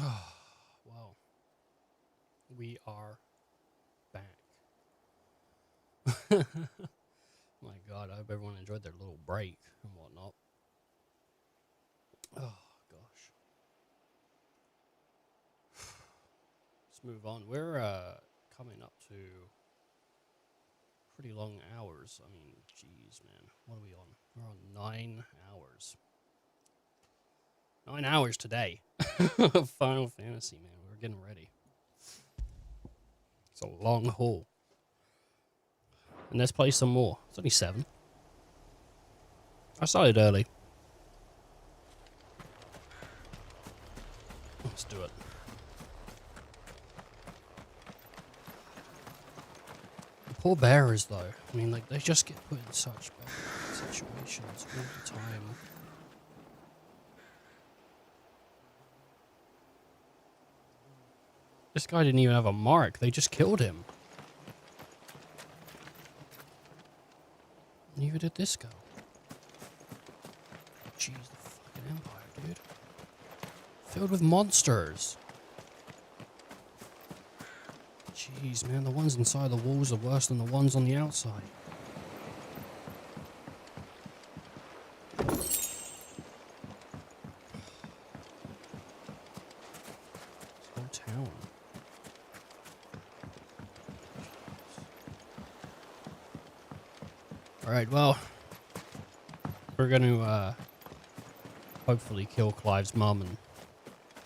Well, we are back. My God, I hope everyone enjoyed their little break and whatnot. Oh, gosh. Let's move on. We're coming up to pretty long hours. I mean, geez, man. What are we on? We're on 9 hours. 9 hours today. Final Fantasy, man. We're getting ready. It's a long haul. And let's play some more. It's only 7. I started early. Let's do it. The poor bearers, though. I mean, like, they just get put in such bad situations all the time. This guy didn't even have a mark. They just killed him. Neither did this guy. Jeez, the fucking Empire, dude. Filled with monsters. Jeez, man, the ones inside the walls are worse than the ones on the outside. This whole town. Alright, well, we're going to hopefully kill Clive's mum and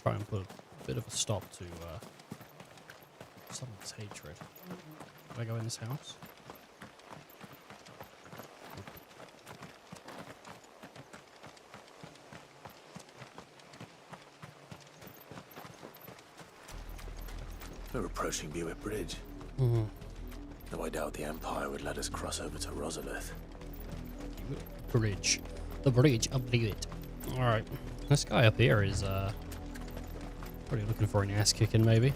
try and put a bit of a stop to some of his hatred. Can I go in this house? We're approaching Buick Bridge. Though I doubt the Empire would let us cross over to Rosalith. Bridge. The bridge of Buick. Alright. This guy up here is probably looking for an ass kicking, maybe.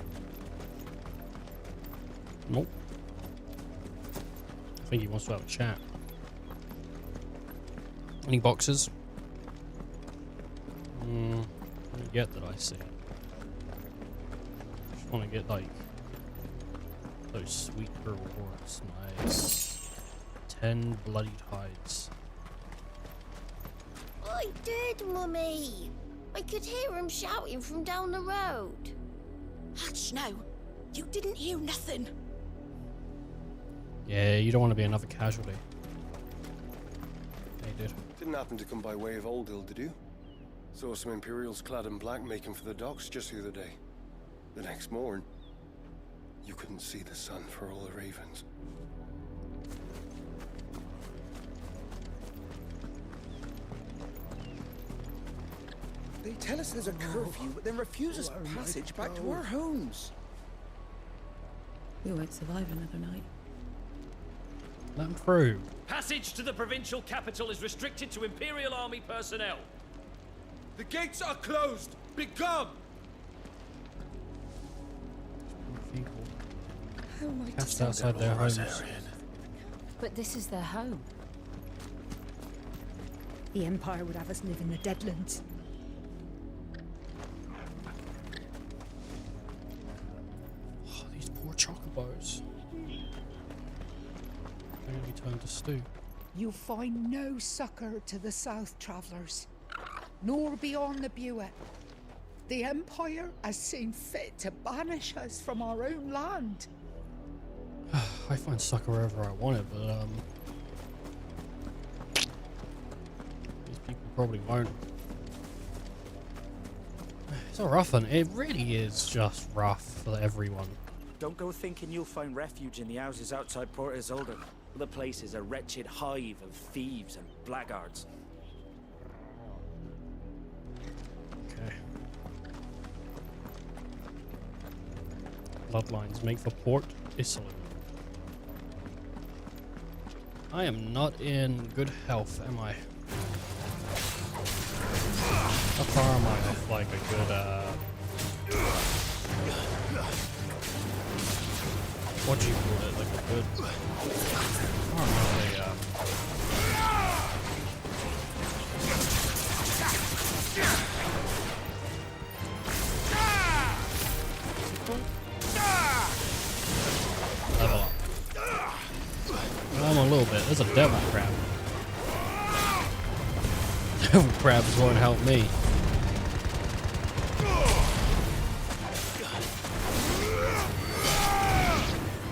Nope. I think he wants to have a chat. Any boxes? Not yet that I see. Just want to get like those sweet rewards. Nice. 10 bloodied hides. I did, Mummy. I could hear him shouting from down the road. Hush now. You didn't hear nothing. Yeah, you don't want to be another casualty. Hey, dude. Didn't happen to come by way of Old Hill, did you? Saw some Imperials clad in black making for the docks just the other day. The next morn, you couldn't see the sun for all the ravens. They tell us there's a curfew, but then refuse us passage back to our homes. We won't survive another night. Let him through. Passage to the provincial capital is restricted to Imperial Army personnel. The gates are closed! Begone! People How am I cast to outside their homes. But this is their home. The Empire would have us live in the Deadlands. Oh, these poor chocobos. They're going to be turned to stew. You'll find no succor to the south travellers, nor beyond the Buet. The Empire has seen fit to banish us from our own land. I find sucker wherever I want it, but these people probably won't. It's a rough one. It really is just rough for everyone. Don't go thinking you'll find refuge in the houses outside Port Isolde. The place is a wretched hive of thieves and blackguards. Okay. Bloodlines make for Port Isolde. I am not in good health, am I? How far am I off like a good, what do you call it? Like a good, I don't know, bit. There's a devil crab. Devil crabs won't help me.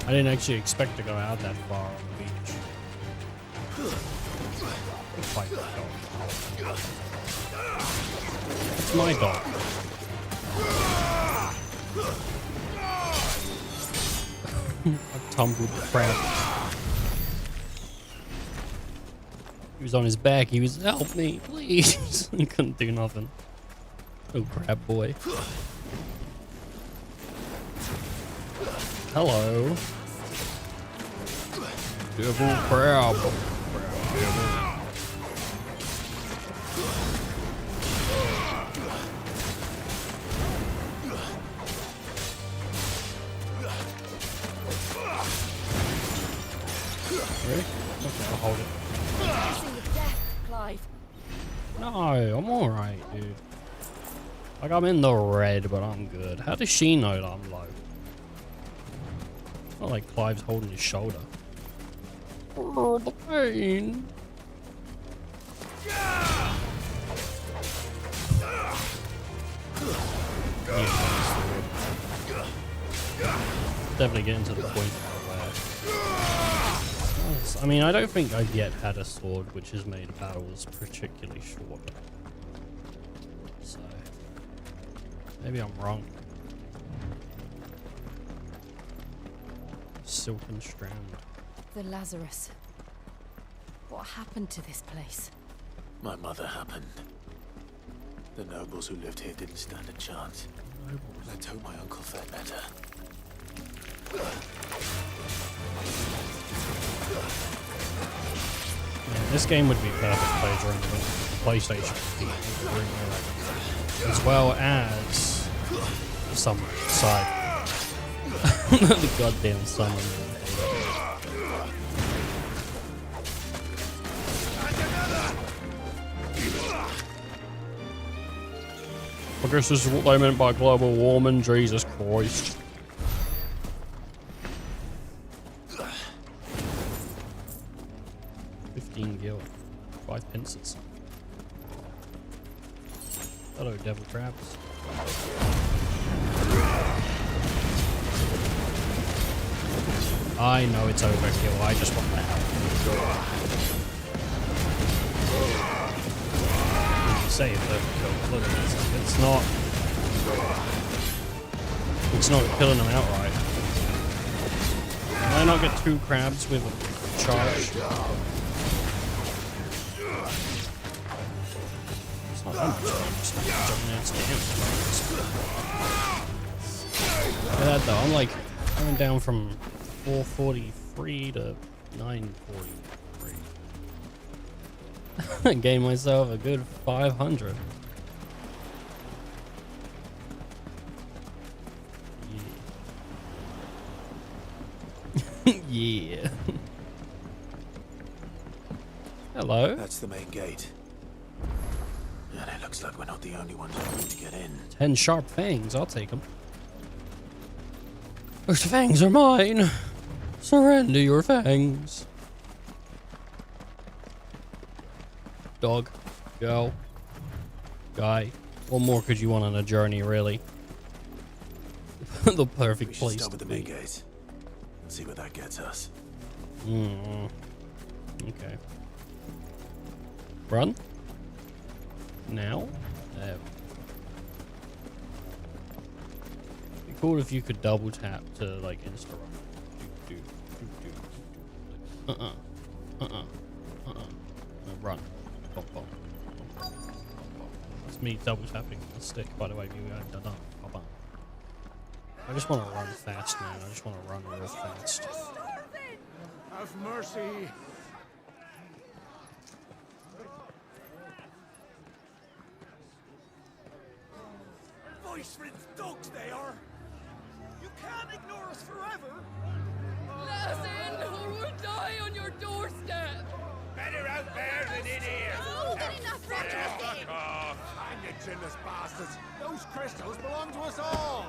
I didn't actually expect to go out that far on the beach. Fight that dog. It's my dog. I tumbled the crab. He was on his back. He was, help me, please. He couldn't do nothing. Oh, crab boy. Hello. Devil crab. Ready? Okay, I'll hold it. No, I'm alright, dude. Like, I'm in the red, but I'm good. How does she know that I'm low? It's not like Clive's holding his shoulder. Oh, the pain. Definitely getting to the point where... I mean, I don't think I've yet had a sword which has made battles particularly short. So, maybe I'm wrong. Silken strand. The Lazarus. What happened to this place? My mother happened. The nobles who lived here didn't stand a chance. Let's hope my uncle fared better. Yeah, this game would be perfect played during the PlayStation, as well as some side. The goddamn summon. I guess this is what they meant by global warming. Jesus Christ. Gil, 5 pences. Hello, devil crabs. I know it's overkill. I just want the help. You say it's overkill. Look at this. It's not killing them outright. Can I not get 2 crabs with a charge? Look at that though, I'm like going down from 443 to 943. I gained myself a good 500. Yeah. Yeah. Hello. That's the main gate. And it looks like we're not the only ones looking to get in. 10 sharp fangs, I'll take them. Those fangs are mine. Surrender your fangs. Dog, girl, guy. What more could you want on a journey, really? The perfect we should place stop to at the be. main gate and see where that gets us. Okay. Run. Now? It'd be cool if you could double tap to like insta run. Run. Bum, bum. That's me double tapping the stick, by the way. I just want to run fast, man. I just want to run real fast. Have mercy. Voice-ridden dogs they are! You can't ignore us forever! Let us in or we'll die on your doorstep! Better out there than in here. Fuck off. I'm the chinless bastards. Those crystals belong to us all.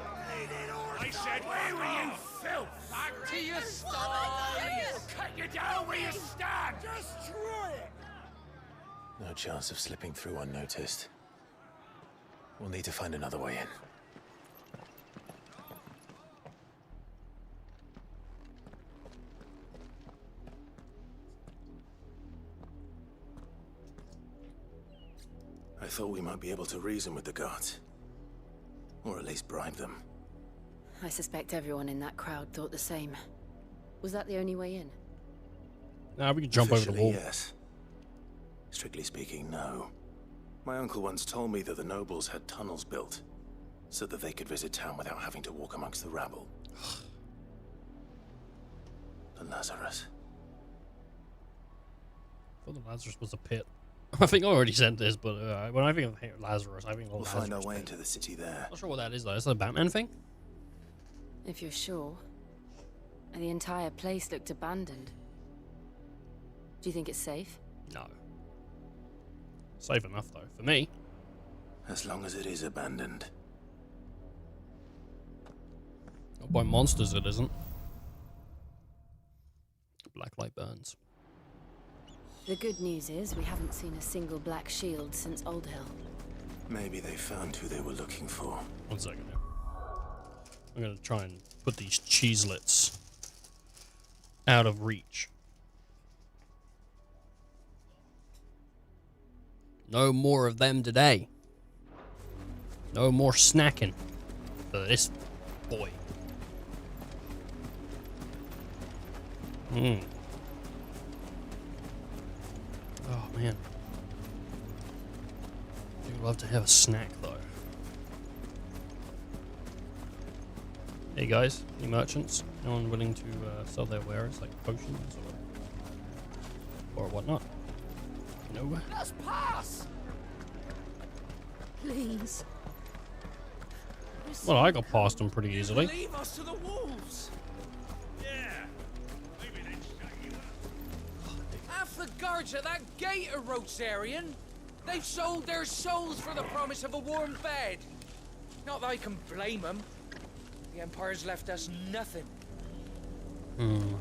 I said, where were you, filth? Back to your sties. Cut you down where you stand. Destroy it. No chance of slipping through unnoticed. We'll need to find another way in. I thought we might be able to reason with the guards. Or at least bribe them. I suspect everyone in that crowd thought the same. Was that the only way in? Nah, we can jump over the Officially, wall. yes. Strictly speaking, no. My uncle once told me that the nobles had tunnels built, so that they could visit town without having to walk amongst the rabble. The Lazarus. I thought the Lazarus was a pit. I think I already said this, but when I think of Lazarus, I think of We'll Lazarus find our way pit. into the city there. Not sure what that is though. Is that a Batman thing? If you're sure. And the entire place looked abandoned. Do you think it's safe? No. Safe enough though, for me. As long as it is abandoned. Not by monsters, it isn't. Black light burns. The good news is we haven't seen a single black shield since Old Hill. Maybe they found who they were looking for. 1 second here. I'm gonna try and put these cheeselets out of reach. No more of them today. No more snacking for this boy. Oh man. I'd love to have a snack though. Hey guys, any merchants? Anyone willing to sell their wares like potions or whatnot? No. Let's pass. Please. Well, I got past them pretty easily. Leave us to the wolves. Yeah. Maybe they shut you up. Half the guards at that gate are Rosarian. They've sold their souls for the promise of a warm bed. Not that I can blame them. The Empire's left us nothing. I'm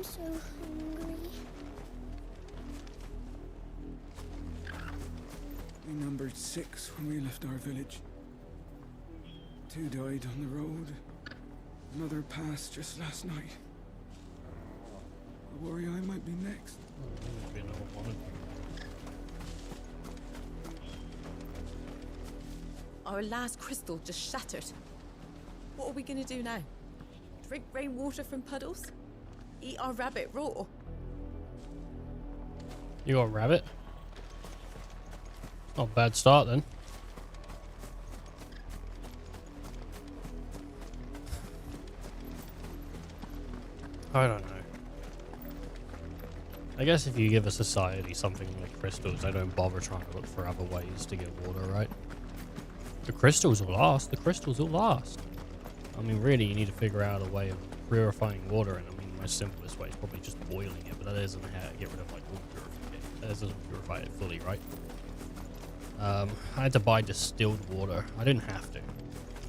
so hungry. We numbered 6 when we left our village. 2 died on the road. Another passed just last night. I worry I might be next. Our last crystal just shattered. What are we gonna do now? Drink rainwater from puddles? Eat our rabbit raw? You got a rabbit? Not a bad start then. I don't know. I guess if you give a society something like crystals, they don't bother trying to look for other ways to get water, right? The crystals will last. The crystals will last. I mean, really, you need to figure out a way of purifying water, and I mean, the most simplest way is probably just boiling it, but that isn't how to get rid of, like, water purification. That doesn't purify it fully, right? I had to buy distilled water. I didn't have to.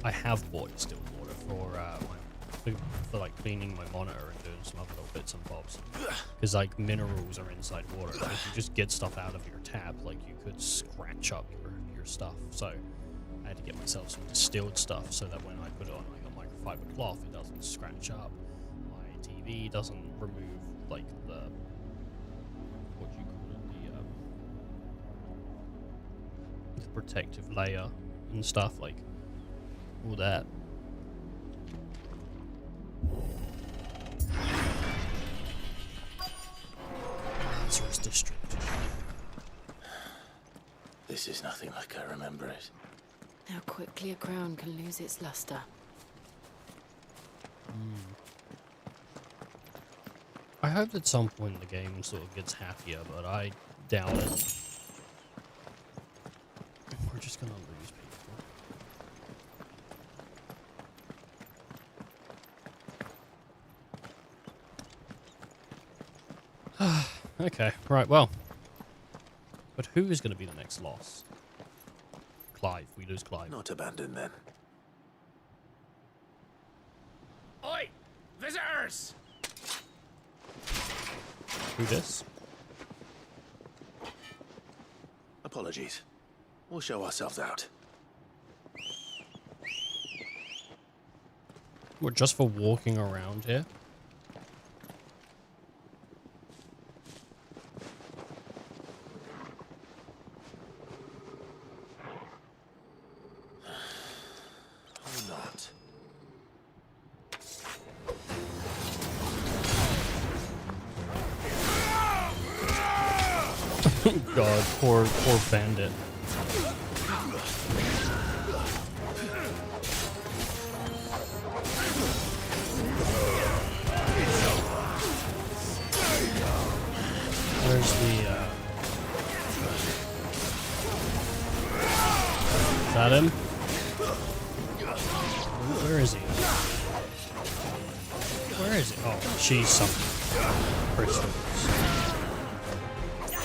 I have bought distilled water for like cleaning my monitor and doing some other little bits and bobs. Because like minerals are inside water. So if you just get stuff out of your tap, like you could scratch up your stuff. So I had to get myself some distilled stuff so that when I put it on like a microfiber cloth, it doesn't scratch up. My TV doesn't remove like the what do you call it, the protective layer and stuff, like all that. Lazarus District. This is nothing like I remember it. How quickly a crown can lose its luster. I hope at some point the game sort of gets happier, but I doubt it. We're just gonna lose people. Okay, right, well. But who is going to be the next loss? Clive. We lose Clive. Not abandoned then. Oi! Visitors! Who this? Apologies. We'll show ourselves out. What, just for walking around here? Or not. God, poor bandit. Where's the, Is that him? Where is he? Where is he? Oh, she's some crystals.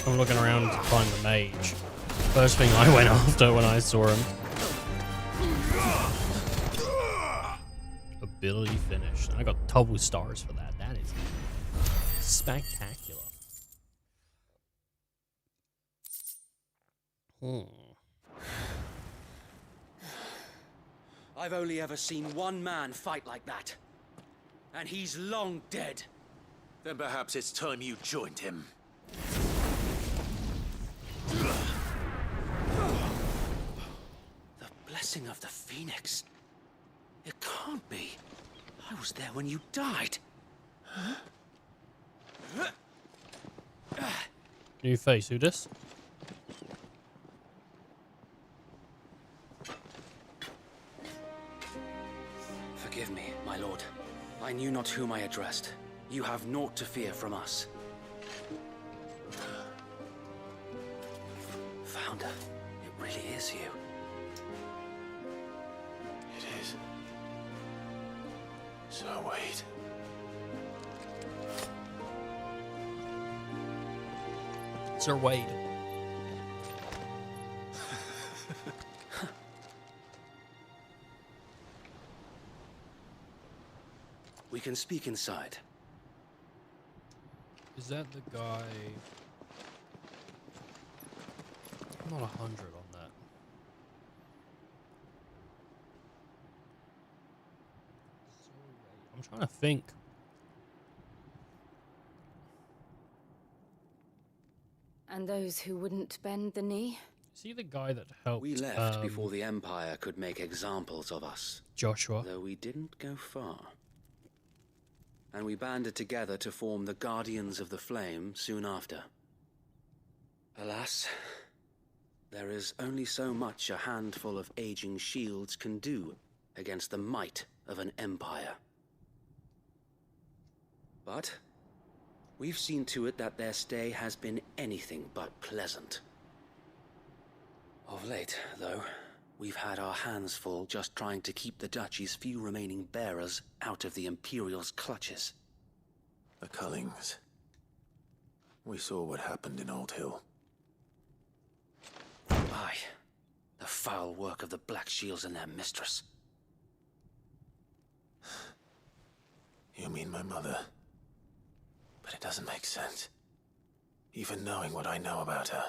I'm looking around to find the mage. First thing I went after when I saw him. Ability finished. I got double stars for that. That is spectacular. I've only ever seen one man fight like that. And he's long dead. Then perhaps it's time you joined him. The blessing of the Phoenix. It can't be. I was there when you died. New face, who this? Forgive me, my lord. I knew not whom I addressed. You have naught to fear from us. Founder, it really is you. It is. So wait. Sir Wade. We can speak inside. Is that the guy? I'm not 100 on that. I'm trying to think. And those who wouldn't bend the knee? Is he the guy that helped? We left before the Empire could make examples of us. Joshua. Though we didn't go far. And we banded together to form the Guardians of the Flame soon after. Alas, there is only so much a handful of aging shields can do against the might of an empire. But we've seen to it that their stay has been anything but pleasant. Of late, though, we've had our hands full just trying to keep the Duchy's few remaining bearers out of the Imperial's clutches. The Cullings. We saw what happened in Old Hill. Aye. The foul work of the Black Shields and their mistress. You mean my mother? But it doesn't make sense. Even knowing what I know about her.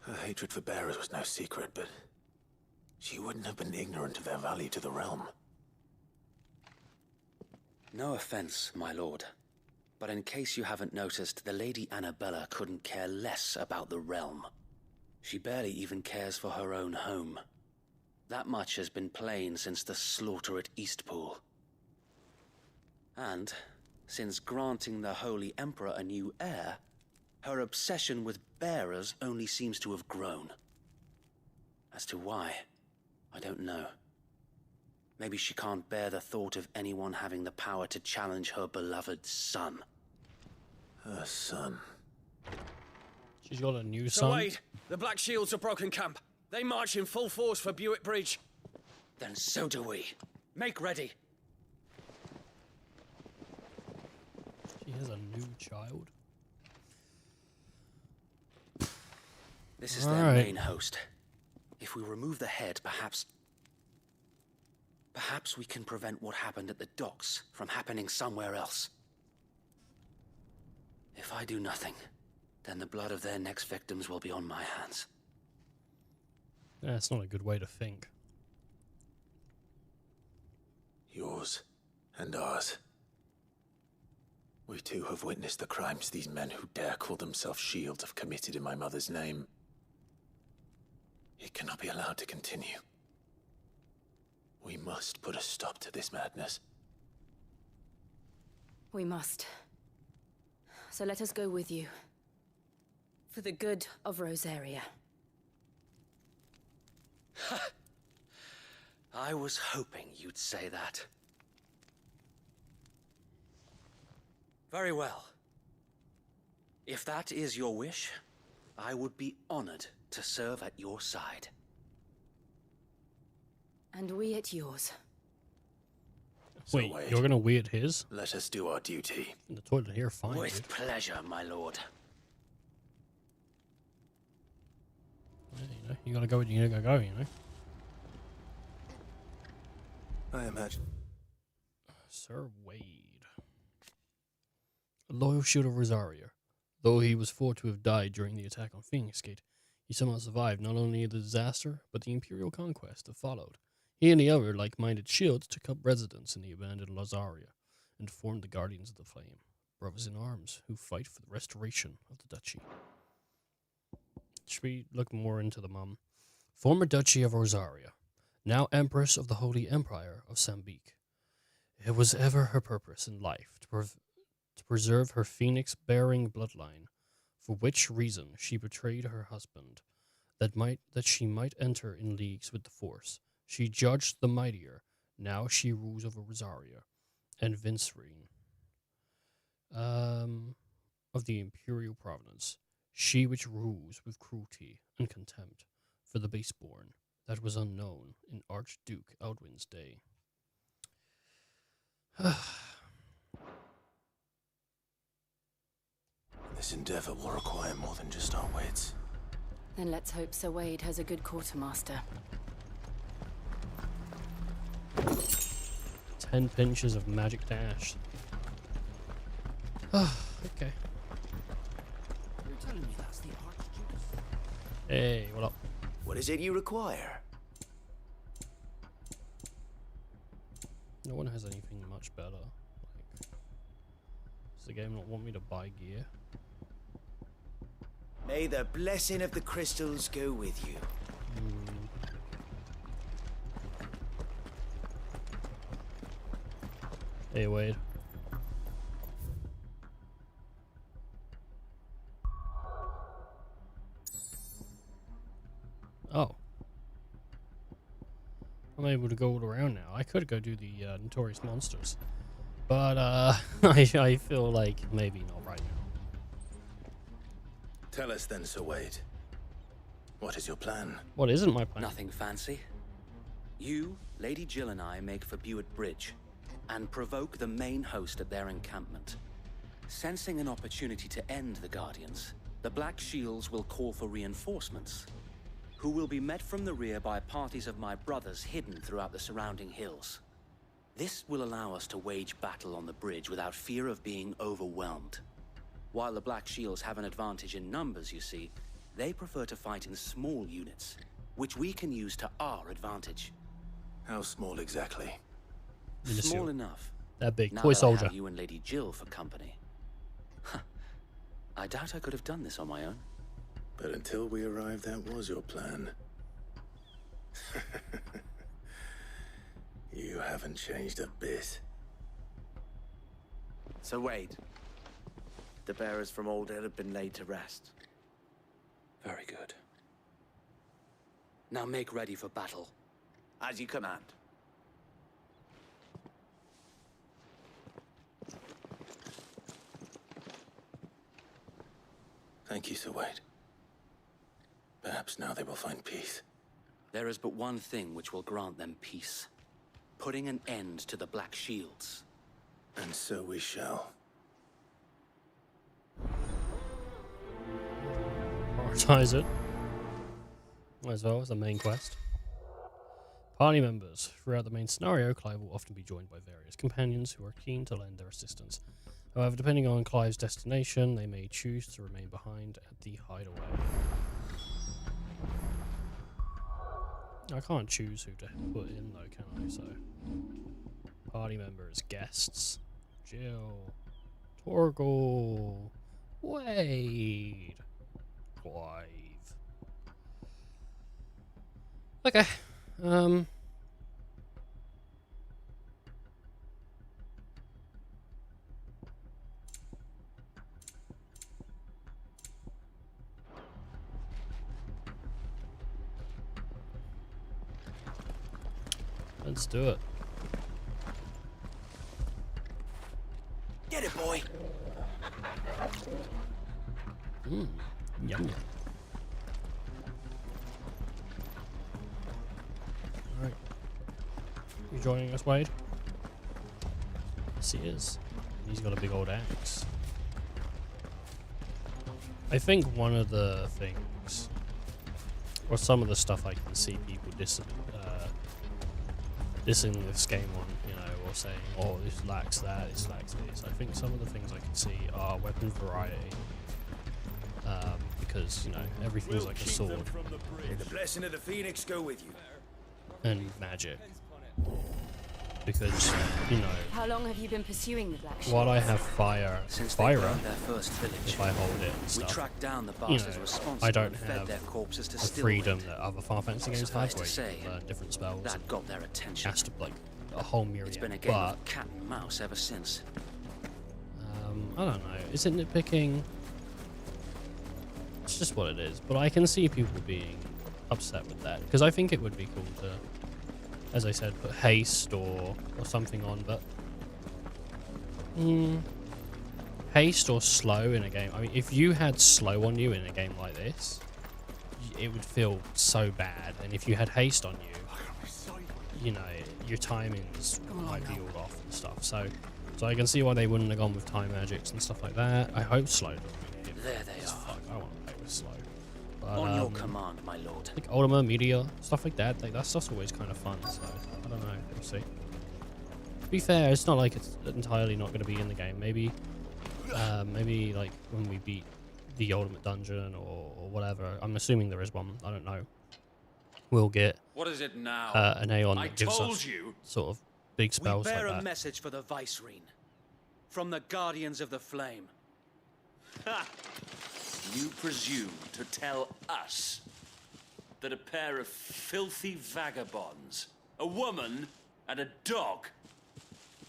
Her hatred for bearers was no secret, but she wouldn't have been ignorant of their value to the realm. No offense, my lord. But in case you haven't noticed, the Lady Annabella couldn't care less about the realm. She barely even cares for her own home. That much has been plain since the slaughter at Eastpool. And, since granting the Holy Emperor a new heir, her obsession with bearers only seems to have grown. As to why, I don't know. Maybe she can't bear the thought of anyone having the power to challenge her beloved son. Her son? She's got a new So son? wait, the Black Shields have broken camp. They march in full force for Buick Bridge. Then so do we. Make ready. child. This is All their right. main host. If we remove the head, perhaps we can prevent what happened at the docks from happening somewhere else. If I do nothing, then the blood of their next victims will be on my hands. That's not a good way to think. Yours and ours. We too have witnessed the crimes these men who dare call themselves shields have committed in my mother's name. It cannot be allowed to continue. We must put a stop to this madness. We must. So let us go with you. For the good of Rosaria. I was hoping you'd say that. Very well. If that is your wish, I would be honored to serve at your side. And we at yours. Wait, you're gonna we at his? Let us do our duty. In the toilet here, fine. With Dude. pleasure, my lord. Yeah, you know, you gotta go when you gotta go, you know. I imagine. Sir Wade. A loyal shield of Rosaria. Though he was thought to have died during the attack on Phoenix Gate, he somehow survived not only the disaster, but the Imperial conquest that followed. He and the other like-minded shields took up residence in the abandoned Lazaria and formed the Guardians of the Flame, brothers in arms who fight for the restoration of the duchy. Should we look more into the mum? Former Duchy of Rosaria, now Empress of the Holy Empire of Sambique. It was ever her purpose in life to preserve her phoenix-bearing bloodline, for which reason she betrayed her husband, that she might enter in leagues with the Force. She judged the mightier. Now she rules over Rosaria and Vincerine of the Imperial Province. She which rules with cruelty and contempt for the baseborn that was unknown in Archduke Aldwin's day. This endeavor will require more than just our wits. Then let's hope Sir Wade has a good quartermaster. 10 pinches of magic dash. Okay. You're telling me that's the Archduke's? Hey, what up? What is it you require? No one has anything much better. Like, does the game not want me to buy gear? May the blessing of the crystals go with you. Hey, Wade. Oh. I'm able to go all around now. I could go do the Notorious Monsters. But, I feel like maybe not right now. Tell us then, Sir Wade. What is your plan? What isn't my plan? Nothing fancy. You, Lady Jill and I make for Buett Bridge and provoke the main host at their encampment. Sensing an opportunity to end the Guardians, the Black Shields will call for reinforcements, who will be met from the rear by parties of my brothers hidden throughout the surrounding hills. This will allow us to wage battle on the bridge without fear of being overwhelmed. While the Black Shields have an advantage in numbers, you see, they prefer to fight in small units, which we can use to our advantage. How small exactly? Small enough. That big. Now Toy that I soldier. have you and Lady Jill for company. I doubt I could have done this on my own. But until we arrived, that was your plan. You haven't changed a bit. So Wade, the bearers from Old Hill have been laid to rest. Very good. Now make ready for battle. As you command. Thank you, Sir Wade. Perhaps now they will find peace. There is but one thing which will grant them peace. Putting an end to the Black Shields. And so we shall. prioritize it. As well as the main quest. Party members. Throughout the main scenario, Clive will often be joined by various companions who are keen to lend their assistance. However, depending on Clive's destination, they may choose to remain behind at the hideaway. I can't choose who to put in though, can I? So, party members, guests, Jill, Torgal, Wade, Clive. Okay. Let's do it. Get it, boy. Yum yum. Alright. You joining us, Wade? Yes, he is. He's got a big old axe. I think one of the things, or some of the stuff I can see people dissing this game on, you know, or saying, oh, this lacks that, this lacks this. I think some of the things I can see are weapon variety. Because, you know, everything's like a sword. May the blessing of the Phoenix go with you. And magic. Because, you know, How long have you been pursuing the Black Shield? while I have fire, Since they fire burned their first village, if I hold it and we stuff, tracked down the you bastards know, responsible I don't and fed have their corpses to the Stillwind. freedom that other far fencing games have, Suffice where to say, you can learn different spells that and got their attention. cast like a whole myriad. It's been a game But of cat and mouse ever since. I don't know. Is it nitpicking? It's just what it is. But I can see people being upset with that because I think it would be cool to, as I said, put haste or something on. But haste or slow in a game. I mean, if you had slow on you in a game like this, it would feel so bad. And if you had haste on you, you know, your timings might be all off and stuff. So I can see why they wouldn't have gone with time magics and stuff like that. I hope slow doesn't mean it. There they are. Fuck, I want to play with slow. But, On your command, my lord. like Ultima, Meteor, stuff like that. Like that stuff's always kind of fun. So I don't know. We'll see. To be fair, it's not like it's entirely not going to be in the game. Maybe like when we beat the ultimate dungeon or whatever. I'm assuming there is one. I don't know. We'll get What is it now? an Aeon I that gives told us you. sort of big spells We bear like a that. message for the Vicereine. From the Guardians of the Flame. Ha! You presume to tell us that a pair of filthy vagabonds, a woman and a dog,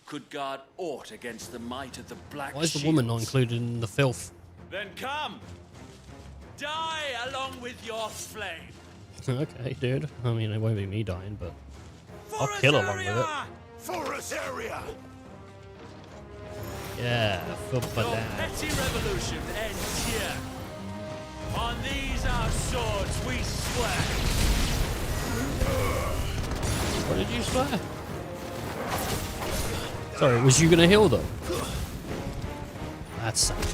could guard aught against the might of the Black Why is the woman not Shields? included in the filth? Then come! Die along with your flame! Okay, dude. I mean, it won't be me dying, but I'll kill along with it. Forest area! Yeah, feel for Your that. petty revolution ends here. On these our swords we swear. What did you swear? Sorry, was you gonna heal them? That's sad.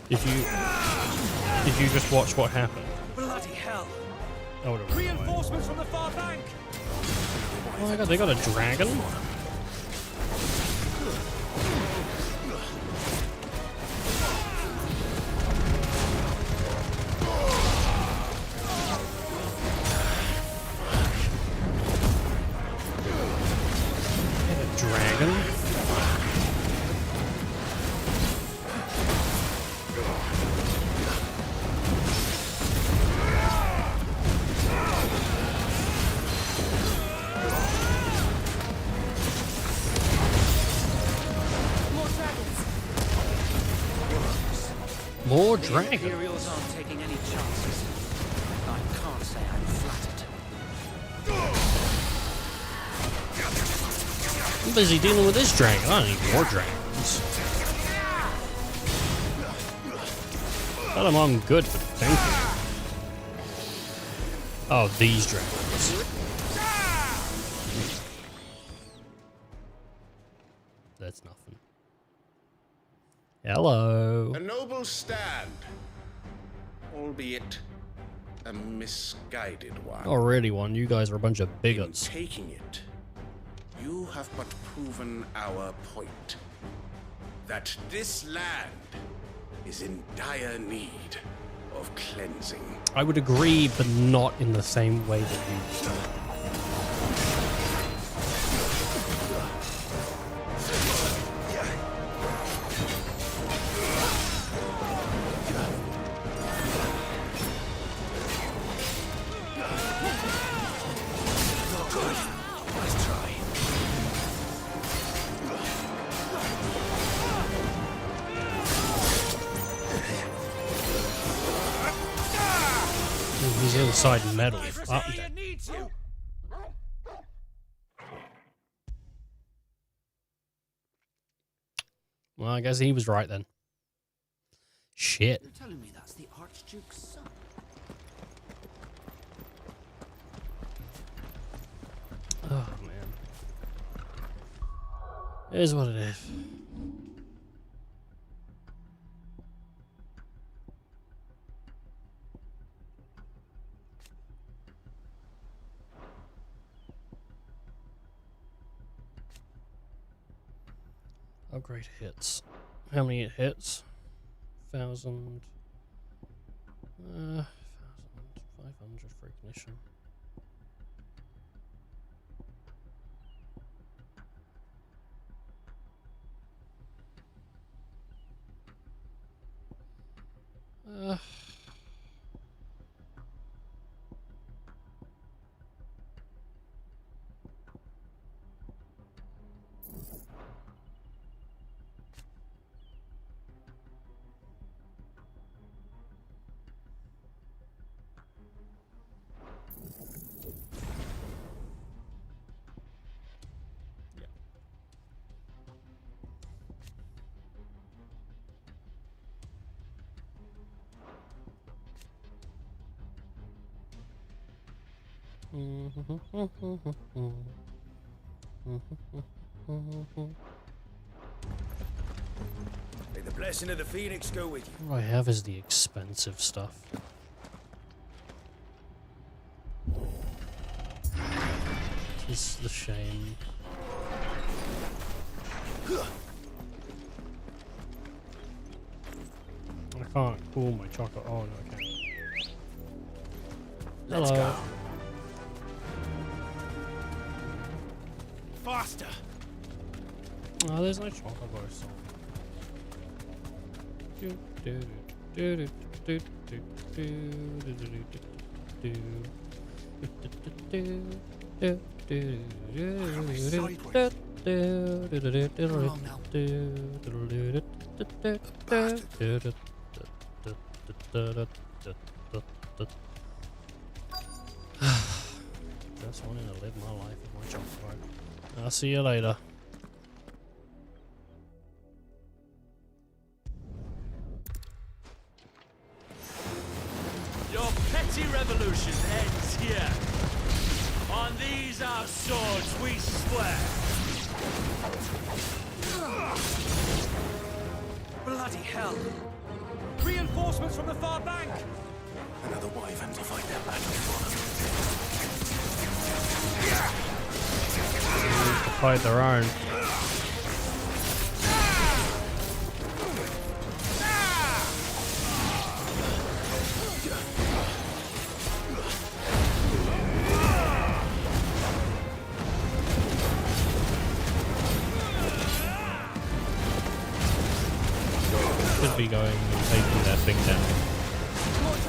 Did you just watch what happened? Bloody hell! I would've run away. Reinforcements from the far bank! Oh my god, they got a dragon? A dragon? More dragons? Imperials aren't taking any chances. I can't say I'm flattered. I'm busy dealing with this dragon. I don't need more dragons. Tell them I'm good, but thank you. Oh, these dragons. it's nothing. Hello. A noble stand, albeit a misguided one. Already one. You guys are a bunch of In bigots. taking it, you have but proven our point. That this land is in dire need of cleansing. I would agree, but not in the same way that you've done it. He's inside metal. Oh, dead. Well, I guess he was right then. Shit. You're telling me that's the Archduke's son? Oh, man. It is what it is. Upgrade hits. How many it hits? 1,000. 1,500 for ignition. May the blessing of the Phoenix go with you. What I have is the expensive stuff. This is the shame. I can't cool my chocolate. Oh, no, I can't. Let's Hello. go. Faster. Oh, there's no chocolate bar song. Just wanting to live my life with my chocolate bar. I'll see you later. Your petty revolution ends here. On these our swords we swear. Bloody hell. Reinforcements from the far bank. Another wyvern to fight their battle for them. Fight their own. Should be going and taking that thing down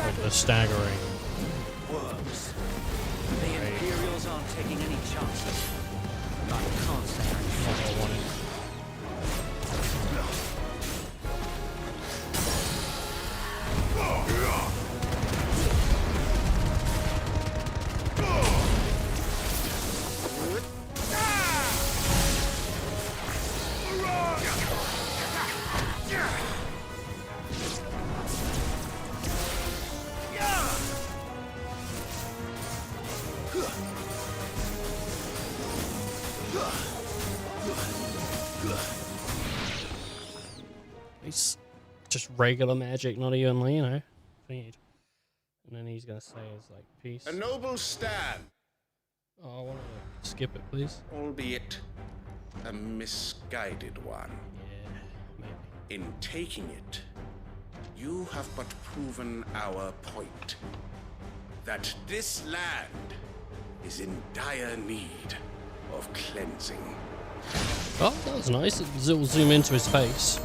with the staggering. Worms. The Imperials aren't taking any chances. I can't say Not what I wanted. Nice. Just regular magic, not even, you know, feed. And then he's gonna say is like, peace. A noble stand. Oh, I want to skip it, please. Albeit a misguided one. Yeah, maybe. In taking it, you have but proven our point. That this land is in dire need of cleansing. Oh, that was nice. It'll zoom into his face.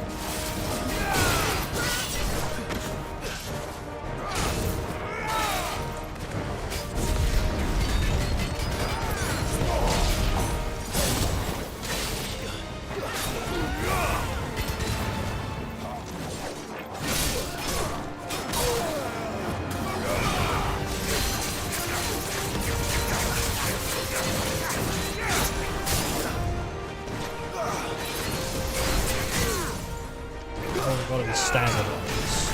Gotta be staggered like this.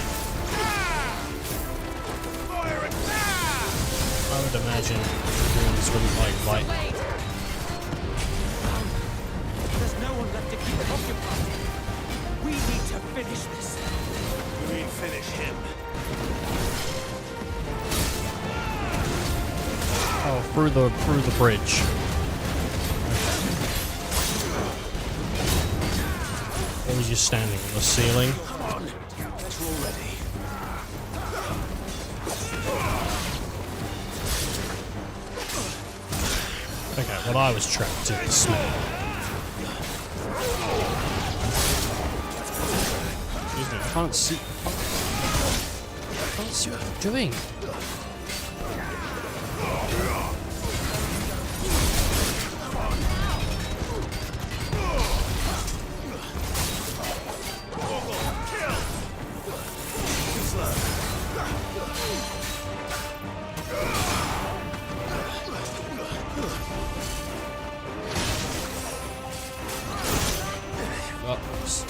I would imagine dragoons wouldn't like light. There's no one left to keep it occupied. We need to finish this. You mean finish him? Oh, through the bridge. What was you standing on the ceiling? Come on, guess we're all ready. Okay, well I was trapped in the smell. Excuse me, I can't see. I can't see what I'm doing. Oops.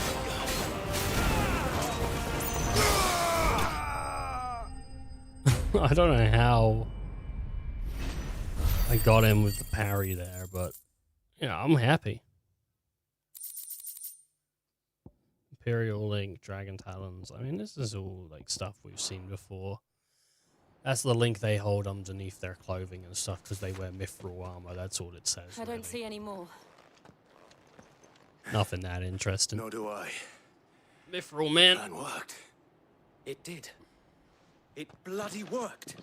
I don't know how I got him with the parry there, but yeah, I'm happy. Imperial Link, Dragon Talons. I mean, this is all like stuff we've seen before. That's the link they hold underneath their clothing and stuff because they wear mithril armor. That's all it says. I don't see any more. Nothing that interesting. Nor do I. Mithril man. Plan worked. It did. It bloody worked.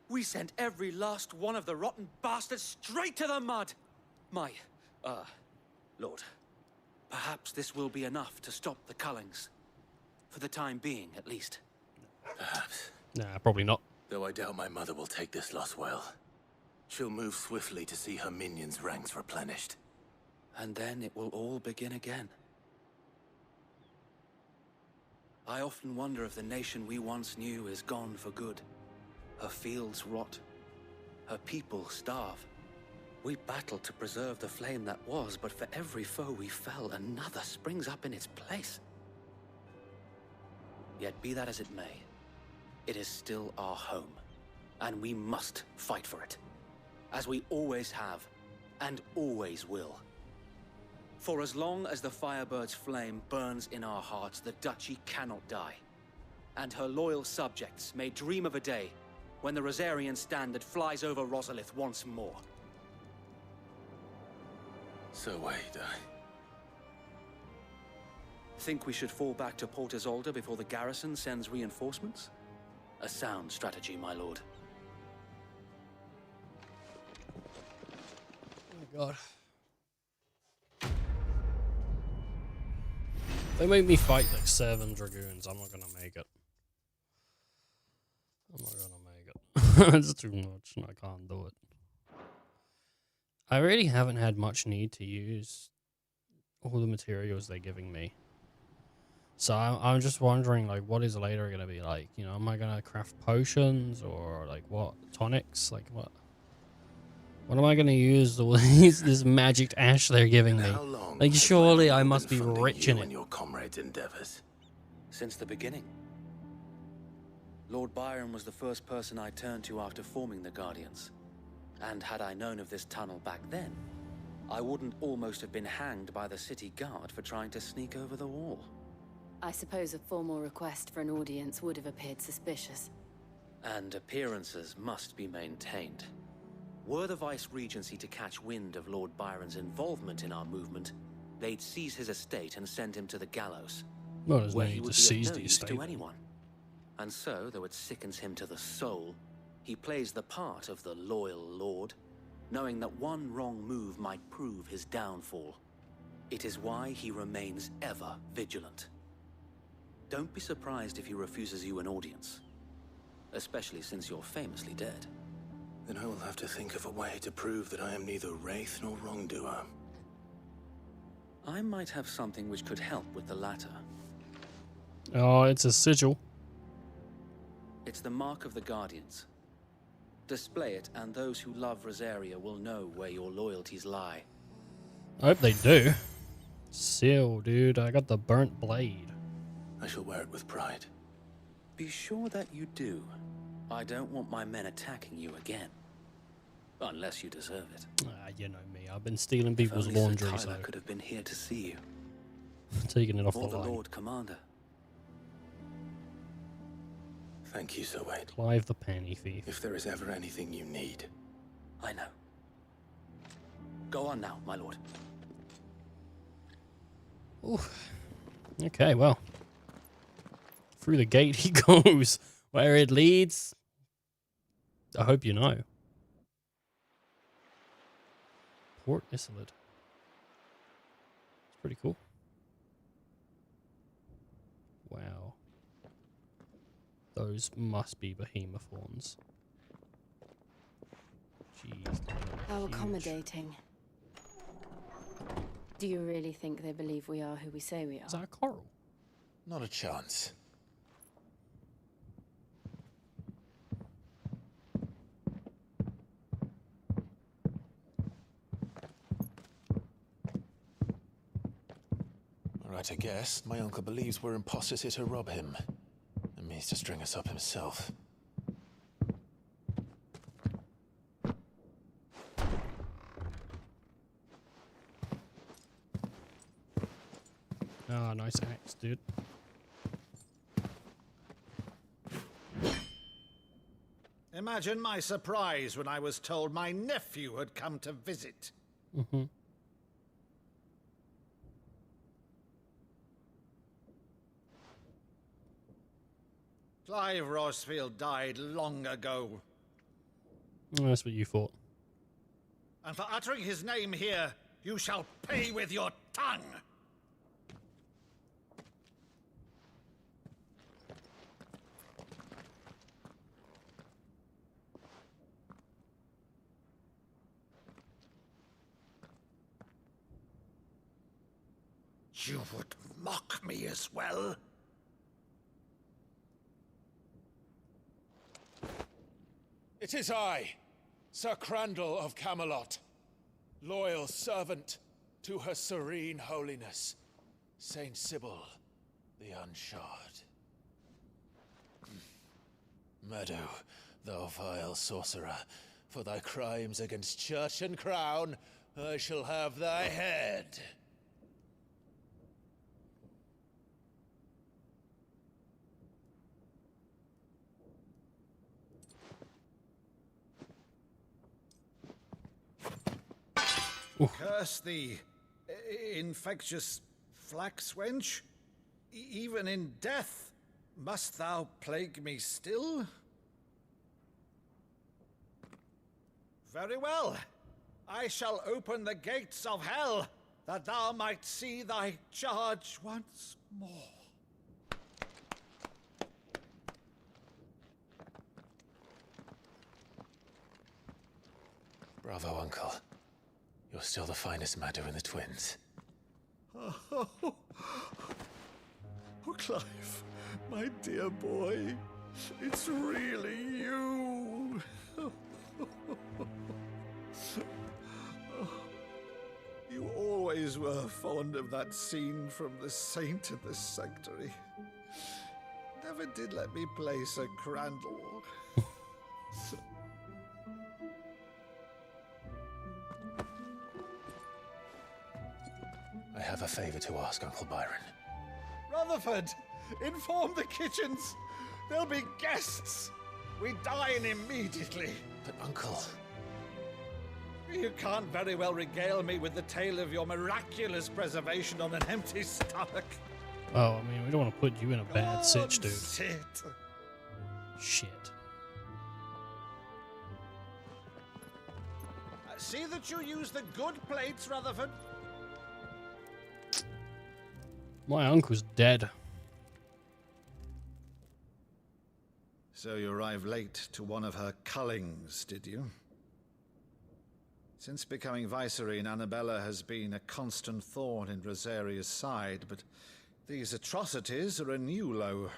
We sent every last one of the rotten bastards straight to the mud. My, Lord, perhaps this will be enough to stop the Cullings. For the time being, at least. Perhaps. Nah, probably not. Though I doubt my mother will take this loss well. She'll move swiftly to see her minions' ranks replenished. And then it will all begin again. I often wonder if the nation we once knew is gone for good. Her fields rot. Her people starve. We battled to preserve the flame that was, but for every foe we fell, another springs up in its place. Yet be that as it may, it is still our home, and we must fight for it, as we always have, and always will. For as long as the Firebird's flame burns in our hearts, the Duchy cannot die, and her loyal subjects may dream of a day when the Rosarian standard flies over Rosalith once more. So wait, Think we should fall back to Port Isolde before the garrison sends reinforcements? A sound strategy, my lord. Oh my god. They make me fight like 7 dragoons. I'm not gonna make it. I'm not gonna make it. It's too much and I can't do it. I really haven't had much need to use all the materials they're giving me. So I'm just wondering, like, what is later going to be like? You know, am I going to craft potions or, like, what? Tonics? Like, what? What am I going to use all this magic ash they're giving me? Like, surely I must be rich in it. And your comrades' endeavors. Since the beginning. Lord Byron was the first person I turned to after forming the Guardians. And had I known of this tunnel back then, I wouldn't almost have been hanged by the city guard for trying to sneak over the wall. I suppose a formal request for an audience would have appeared suspicious. And appearances must be maintained. Were the Vice-Regency to catch wind of Lord Byron's involvement in our movement, they'd seize his estate and send him to the gallows. Well, there's no where he need would to be of seize no the use estate. to anyone. And so, though it sickens him to the soul, he plays the part of the loyal lord, knowing that one wrong move might prove his downfall. It is why he remains ever vigilant. Don't be surprised if he refuses you an audience, especially since you're famously dead. Then I will have to think of a way to prove that I am neither wraith nor wrongdoer. I might have something which could help with the latter. Oh, it's a sigil. It's the mark of the Guardians. Display it, and those who love Rosaria will know where your loyalties lie. I hope they do. Seal, dude. I got the burnt blade. I shall wear it with pride. Be sure that you do. I don't want my men attacking you again. Unless you deserve it. You know me. I've been stealing people's If only laundry, Sir so Tyler could have been here to see you. taking it off Or the the line. Lord Commander. Thank you, Sir Wade. Clive the Penny Thief. If there is ever anything you need. I know. Go on now, my lord. Oof. Okay, well. Through the gate he goes. Where it leads, I hope you know. Port Isolde. It's pretty cool. Wow. Those must be behemoth horns. Jeez. How accommodating. Do you really think they believe we are who we say we are? Is that a coral? Not a chance. Right, I guess. My uncle believes we're imposters here to rob him. And means to string us up himself. Ah, nice axe, dude. Imagine my surprise when I was told my nephew had come to visit. Mm-hmm. Clive Rosfield died long ago, That's what you thought. and for uttering his name here, you shall pay with your tongue. You would mock me as well? It is I, Sir Crandall of Camelot, loyal servant to Her Serene Holiness, Saint Sybil the Unshod. Meadow, thou vile sorcerer, for thy crimes against church and crown, I shall have thy head. Curse thee, infectious flax wench. Even in death, must thou plague me still? Very well. I shall open the gates of hell, that thou might see thy charge once more. Bravo, Uncle. You're still the finest Meadow in the twins. Oh, Clive, my dear boy, it's really you. You always were fond of that scene from The Saint of the Sanctuary. Never did let me play Sir Crandall. I have a favor to ask, Uncle Byron. Rutherford, inform the kitchens. There'll be guests. We dine immediately. But, Uncle... You can't very well regale me with the tale of your miraculous preservation on an empty stomach. Oh, I mean, we don't want to put you in a bad sitch, dude. Sit. Shit. See that you use the good plates, Rutherford. My uncle's dead. So you arrived late to one of her cullings, did you? Since becoming Vicereine, Annabella has been a constant thorn in Rosaria's side, but these atrocities are a new low.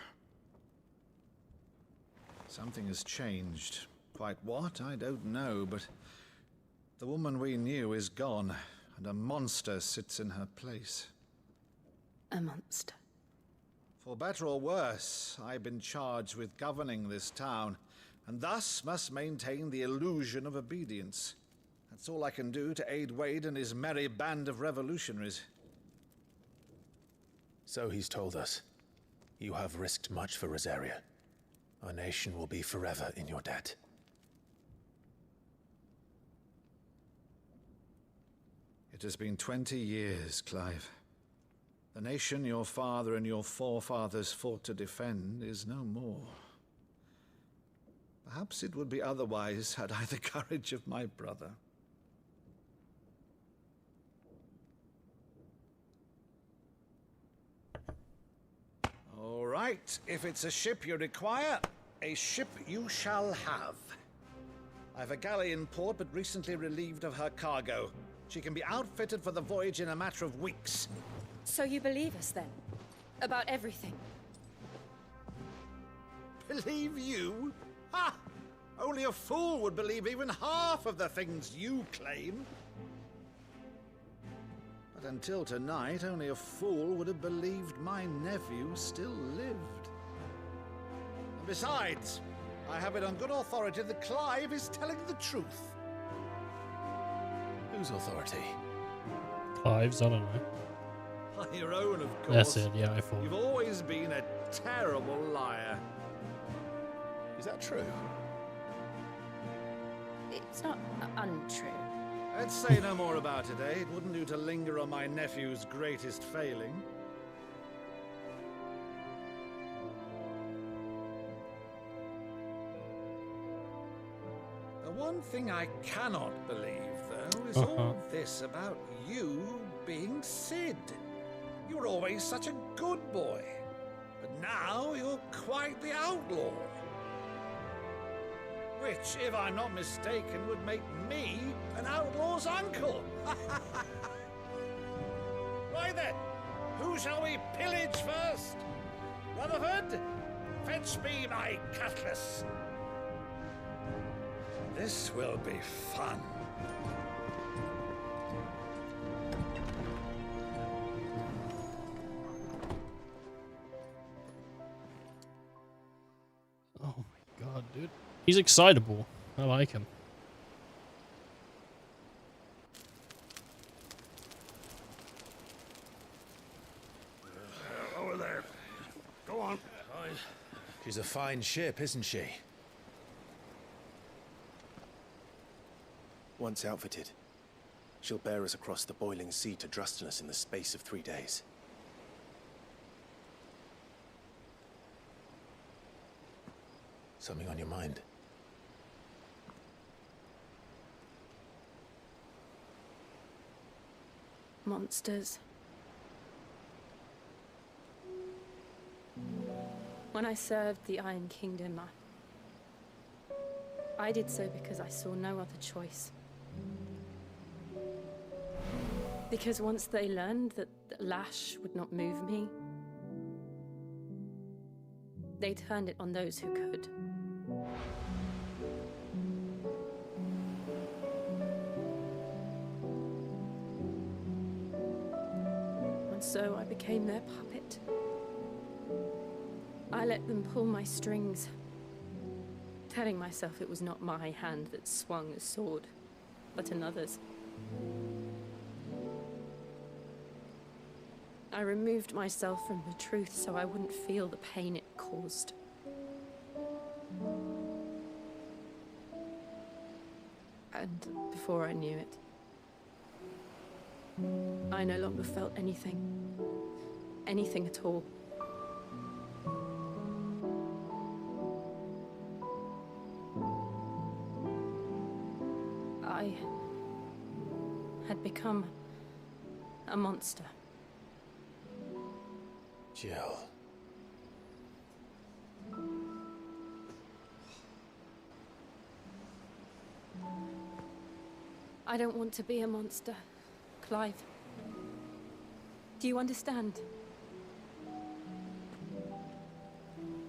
Something has changed. Quite what, I don't know, but the woman we knew is gone, and a monster sits in her place. A monster. For better or worse, I've been charged with governing this town, and thus must maintain the illusion of obedience. That's all I can do to aid Wade and his merry band of revolutionaries. So he's told us. You have risked much for Rosaria. Our nation will be forever in your debt. It has been 20 years, Clive. The nation your father and your forefathers fought to defend is no more. Perhaps it would be otherwise had I the courage of my brother. All right, if it's a ship you require, a ship you shall have. I've a galley in port, but recently relieved of her cargo. She can be outfitted for the voyage in a matter of weeks. So you believe us then? About everything? Believe you? Ha! Only a fool would believe even half of the things you claim. But until tonight, only a fool would have believed my nephew still lived. And besides, I have it on good authority that Clive is telling the truth. Whose authority? Clive's, I don't know. On your own, of course. That's it, yeah, I thought. You've always been a terrible liar. Is that true? It's not untrue. Let's say no more about it, eh? It wouldn't do to linger on my nephew's greatest failing. The one thing I cannot believe, though, is all this about you being Sid. You were always such a good boy, but now you're quite the outlaw. Which, if I'm not mistaken, would make me an outlaw's uncle. Right then, who shall we pillage first? Rutherford, fetch me my cutlass. This will be fun. Oh my god, dude. He's excitable. I like him. Over there. Go on. She's a fine ship, isn't she? Once outfitted, she'll bear us across the boiling sea to Drustinus in the space of 3 days. Something on your mind? Monsters. When I served the Iron Kingdom, I did so because I saw no other choice. Because once they learned that the lash would not move me, they turned it on those who could. And so I became their puppet. I let them pull my strings, telling myself it was not my hand that swung a sword, but another's. I removed myself from the truth so I wouldn't feel the pain it caused. And before I knew it, I no longer felt anything. Anything at all. I had become a monster. Jill. I don't want to be a monster, Clive. Do you understand?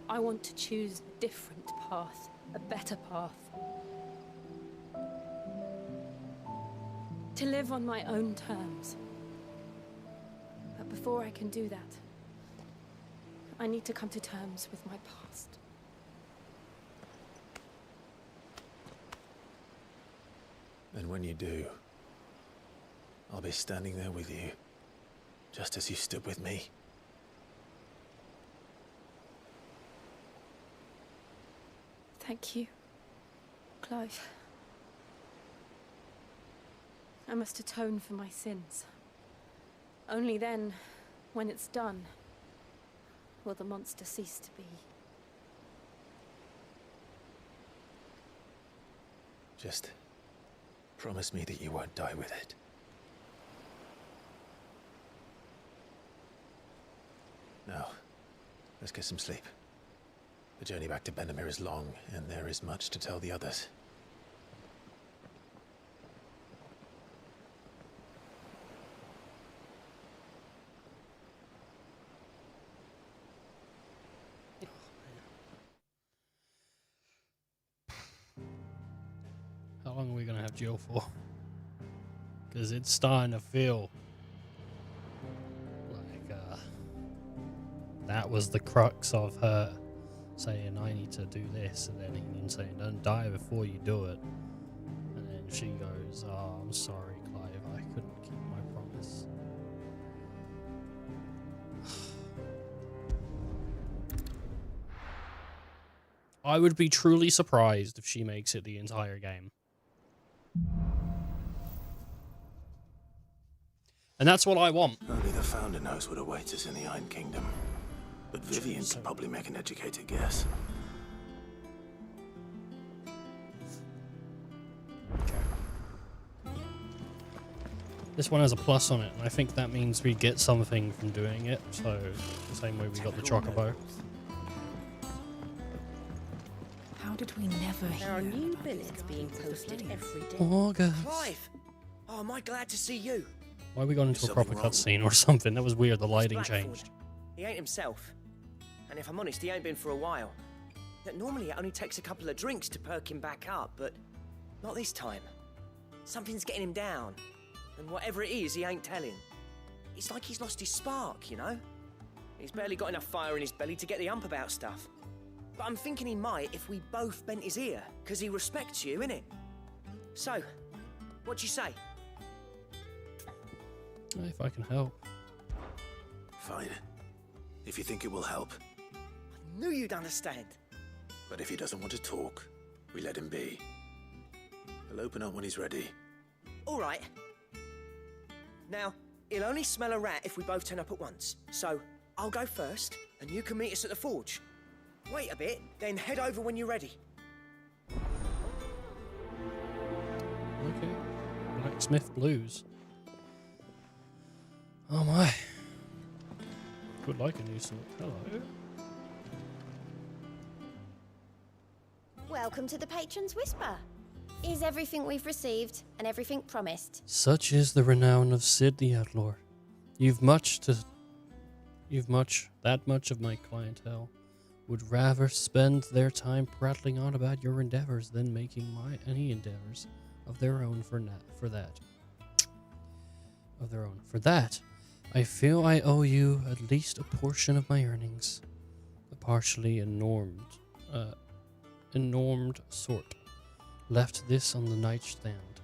I want to choose a different path, a better path. To live on my own terms. But before I can do that, I need to come to terms with my past. And when you do, I'll be standing there with you, just as you stood with me. Thank you, Clive. I must atone for my sins. Only then, when it's done, will the monster cease to be. Just promise me that you won't die with it. Now, let's get some sleep. The journey back to Benamir is long, and there is much to tell the others. How long are we gonna have Jill for? Because it's starting to feel like that was the crux of her saying, I need to do this, and then Ian saying, don't die before you do it. And then she goes, oh, I'm sorry, Clive, I couldn't keep my promise. I would be truly surprised if she makes it the entire game. And that's what I want. Only the Founder knows what awaits us in the Iron Kingdom. But Vivian could probably make an educated guess. This one has a plus on it, and I think that means we get something from doing it. So, the same way we got the Chocobo. How did we never hear? There are new billets being posted every day. August. Clive! Oh, am I glad to see you? Why are we going into a proper cutscene or something? That was weird, the lighting changed. He ain't himself. And if I'm honest, he ain't been for a while. That normally it only takes a couple of drinks to perk him back up, but not this time. Something's getting him down. And whatever it is, he ain't telling. It's like he's lost his spark, you know? He's barely got enough fire in his belly to get the ump about stuff. But I'm thinking he might if we both bent his ear, because he respects you, innit? So, what do you say? If I can help. Fine. If you think it will help. I knew you'd understand. But if he doesn't want to talk, we let him be. He'll open up when he's ready. All right. Now, he'll only smell a rat if we both turn up at once. So, I'll go first, and you can meet us at the forge. Wait a bit, then head over when you're ready. Okay. Blacksmith Blues. Oh my. Would like a new sword. Hello. Welcome to the Patron's Whisper. Is everything we've received and everything promised? Such is the renown of Sid the Outlaw. You've that much of my clientele would rather spend their time prattling on about your endeavors than making any endeavors of their own for that. For that, I feel I owe you at least a portion of my earnings. A partially enormed sort. Left this on the nightstand.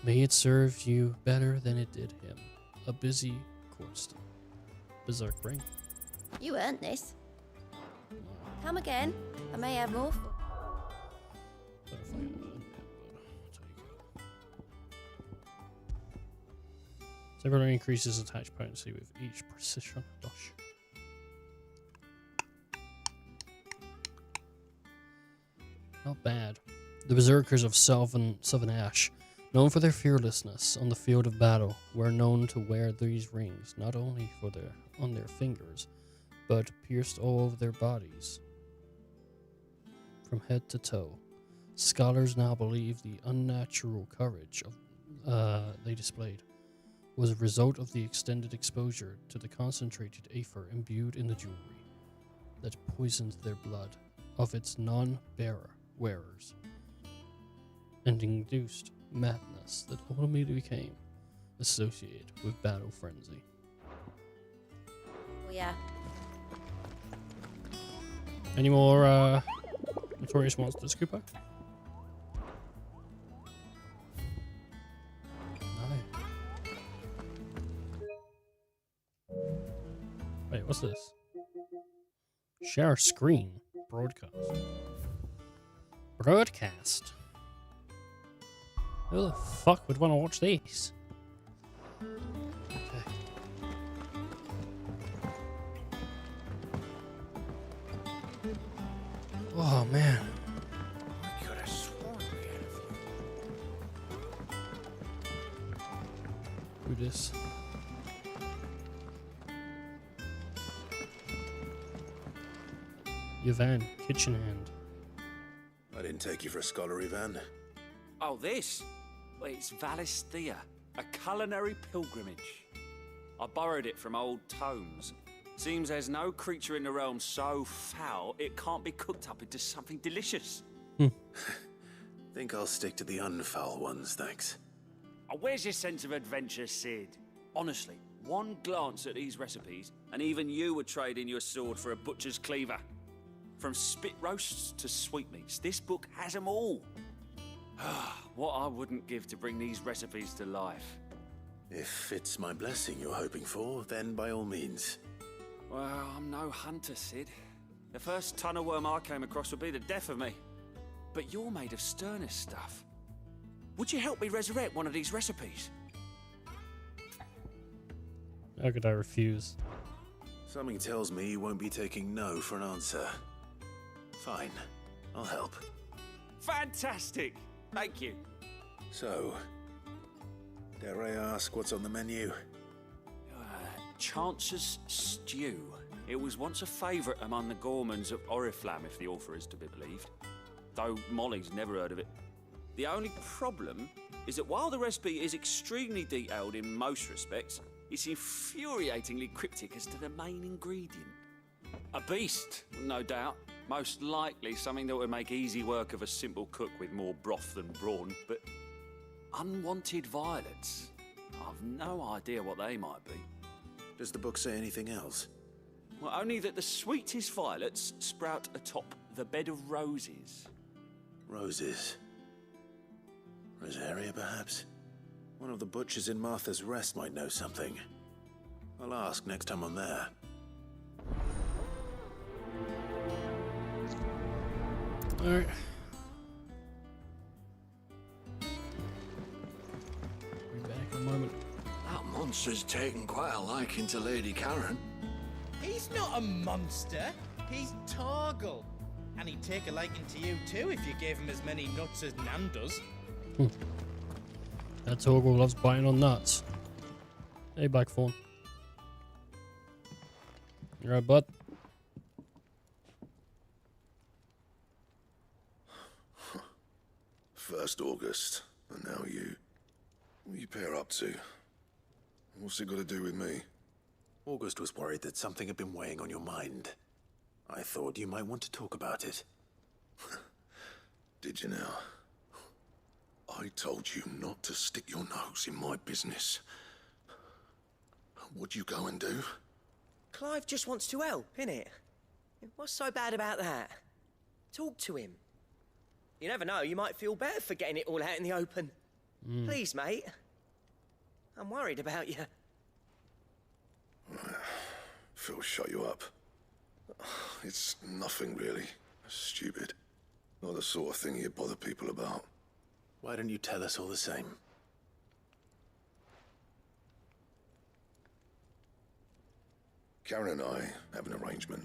May it serve you better than it did him. A busy course. Berserk ring. You earned this. Come again. I may have more. Severely increases attack potency with each precision dash. Not bad. The Berserkers of Southern Ash, known for their fearlessness on the field of battle, were known to wear these rings not only on their fingers, but pierced all over their bodies, from head to toe. Scholars now believe the unnatural courage they displayed was a result of the extended exposure to the concentrated aether imbued in the jewelry that poisoned their blood of its non-bearer wearers and induced madness that ultimately became associated with battle frenzy. Oh, yeah. Any more notorious monsters, Cooper? Wait, what's this? Share screen. Broadcast. Broadcast? Who the fuck would want to watch these? Okay. Oh, man. I could have sworn we had a few. Who this? Yvan, kitchen hand. I didn't take you for a scholar, Ivan. Oh, this? Well, it's Valisthea, a culinary pilgrimage. I borrowed it from old tomes. Seems there's no creature in the realm so foul it can't be cooked up into something delicious. Think I'll stick to the unfoul ones, thanks. Oh, where's your sense of adventure, Sid? Honestly, one glance at these recipes, and even you would trade in your sword for a butcher's cleaver. From spit roasts to sweetmeats, this book has them all. What I wouldn't give to bring these recipes to life. If it's my blessing you're hoping for, then by all means. Well, I'm no hunter, Sid. The first tunnel worm I came across would be the death of me. But you're made of sterner stuff. Would you help me resurrect one of these recipes? How could I refuse? Something tells me you won't be taking no for an answer. Fine, I'll help. Fantastic! Thank you. So, dare I ask what's on the menu? Chance's Stew. It was once a favourite among the gourmands of Oriflamme, if the author is to be believed. Though Molly's never heard of it. The only problem is that while the recipe is extremely detailed in most respects, it's infuriatingly cryptic as to the main ingredient. A beast, no doubt. Most likely something that would make easy work of a simple cook with more broth than brawn, but unwanted violets. I've no idea what they might be. Does the book say anything else? Well, only that the sweetest violets sprout atop the bed of roses. Roses. Rosaria, perhaps? One of the butchers in Martha's Rest might know something. I'll ask next time I'm there. Alright. Be back in a moment. That monster's taken quite a liking to Lady Karen. He's not a monster. He's Torgal. And he'd take a liking to you too if you gave him as many nuts as Nan does. That Torgal loves biting on nuts. Hey, Blackthorn. You right, bud? First August, and now you. What are you pair up to? What's it got to do with me? August was worried that something had been weighing on your mind. I thought you might want to talk about it. Did you now? I told you not to stick your nose in my business. What'd you go and do? Clive just wants to help, innit? What's so bad about that? Talk to him. You never know, you might feel better for getting it all out in the open. Please, mate. I'm worried about you. Phil shut you up. It's nothing really. Stupid. Not the sort of thing you bother people about. Why don't you tell us all the same? Karen and I have an arrangement.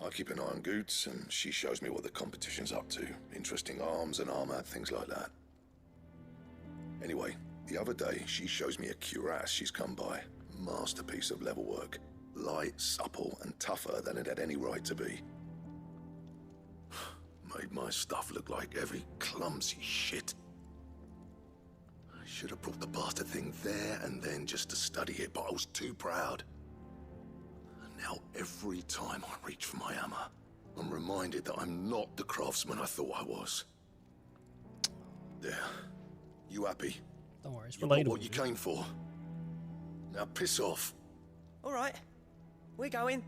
I keep an eye on Goots, and she shows me what the competition's up to. Interesting arms and armor, things like that. Anyway, the other day, she shows me a cuirass she's come by. Masterpiece of level work. Light, supple, and tougher than it had any right to be. Made my stuff look like heavy, clumsy shit. I should have brought the bastard thing there and then just to study it, but I was too proud. And now every time I reach for my hammer, I'm reminded that I'm not the craftsman I thought I was. There. You happy? Don't worry, it's You got relatable. what you came for. Now piss off. All right, we're going.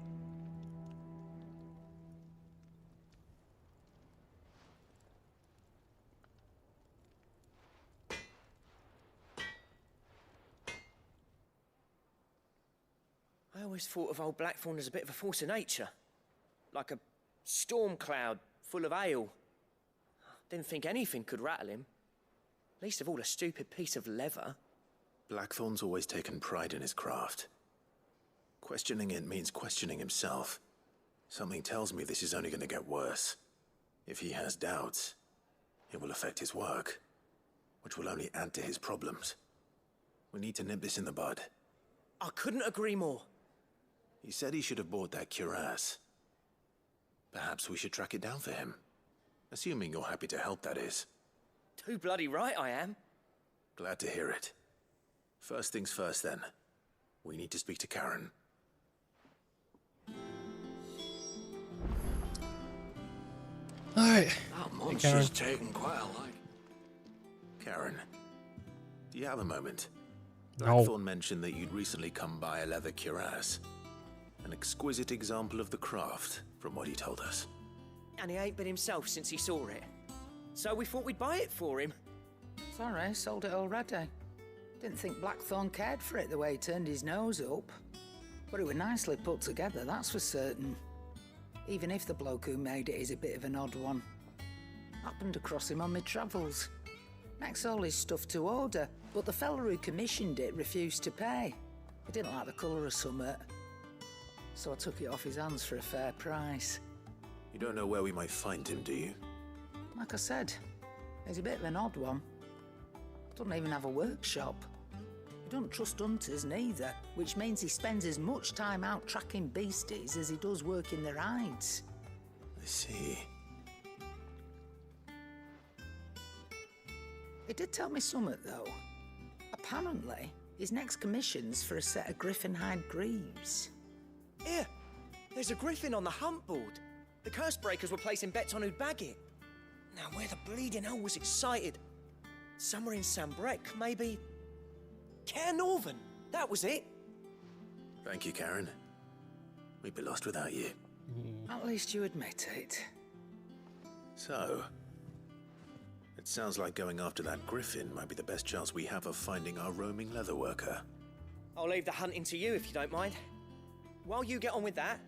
I always thought of old Blackthorn as a bit of a force of nature. Like a storm cloud full of ale. Didn't think anything could rattle him. Least of all a stupid piece of leather. Blackthorn's always taken pride in his craft. Questioning it means questioning himself. Something tells me this is only going to get worse. If he has doubts, it will affect his work, which will only add to his problems. We need to nip this in the bud. I couldn't agree more. He said he should have bought that cuirass. Perhaps we should track it down for him. Assuming you're happy to help, that is. Too bloody right I am. Glad to hear it. First things first, then. We need to speak to Karen. Alright. That monster's taken quite a light. Karen, do you have a moment? No. Blackthorn mentioned that you'd recently come by a leather cuirass. An exquisite example of the craft, from what he told us. And he ain't been himself since he saw it. So we thought we'd buy it for him. Sorry, sold it already. Didn't think Blackthorn cared for it the way he turned his nose up. But it was nicely put together, that's for certain. Even if the bloke who made it is a bit of an odd one. Happened across him on my travels. Next all his stuff to order, but the fella who commissioned it refused to pay. He didn't like the colour of summit. So I took it off his hands for a fair price. You don't know where we might find him, do you? Like I said, he's a bit of an odd one. Doesn't even have a workshop. He doesn't trust hunters neither, which means he spends as much time out tracking beasties as he does working their hides. I see. He did tell me something, though. Apparently, his next commission's for a set of griffin hide greaves. Here, there's a griffin on the hunt board. The curse breakers were placing bets on who'd bag it. Now, where the bleeding hell was excited? Somewhere in Sambrec, maybe... Care Northern, that was it. Thank you, Karen. We'd be lost without you. At least you admit it. So, it sounds like going after that griffin might be the best chance we have of finding our roaming leatherworker. I'll leave the hunting to you if you don't mind. While you get on with that,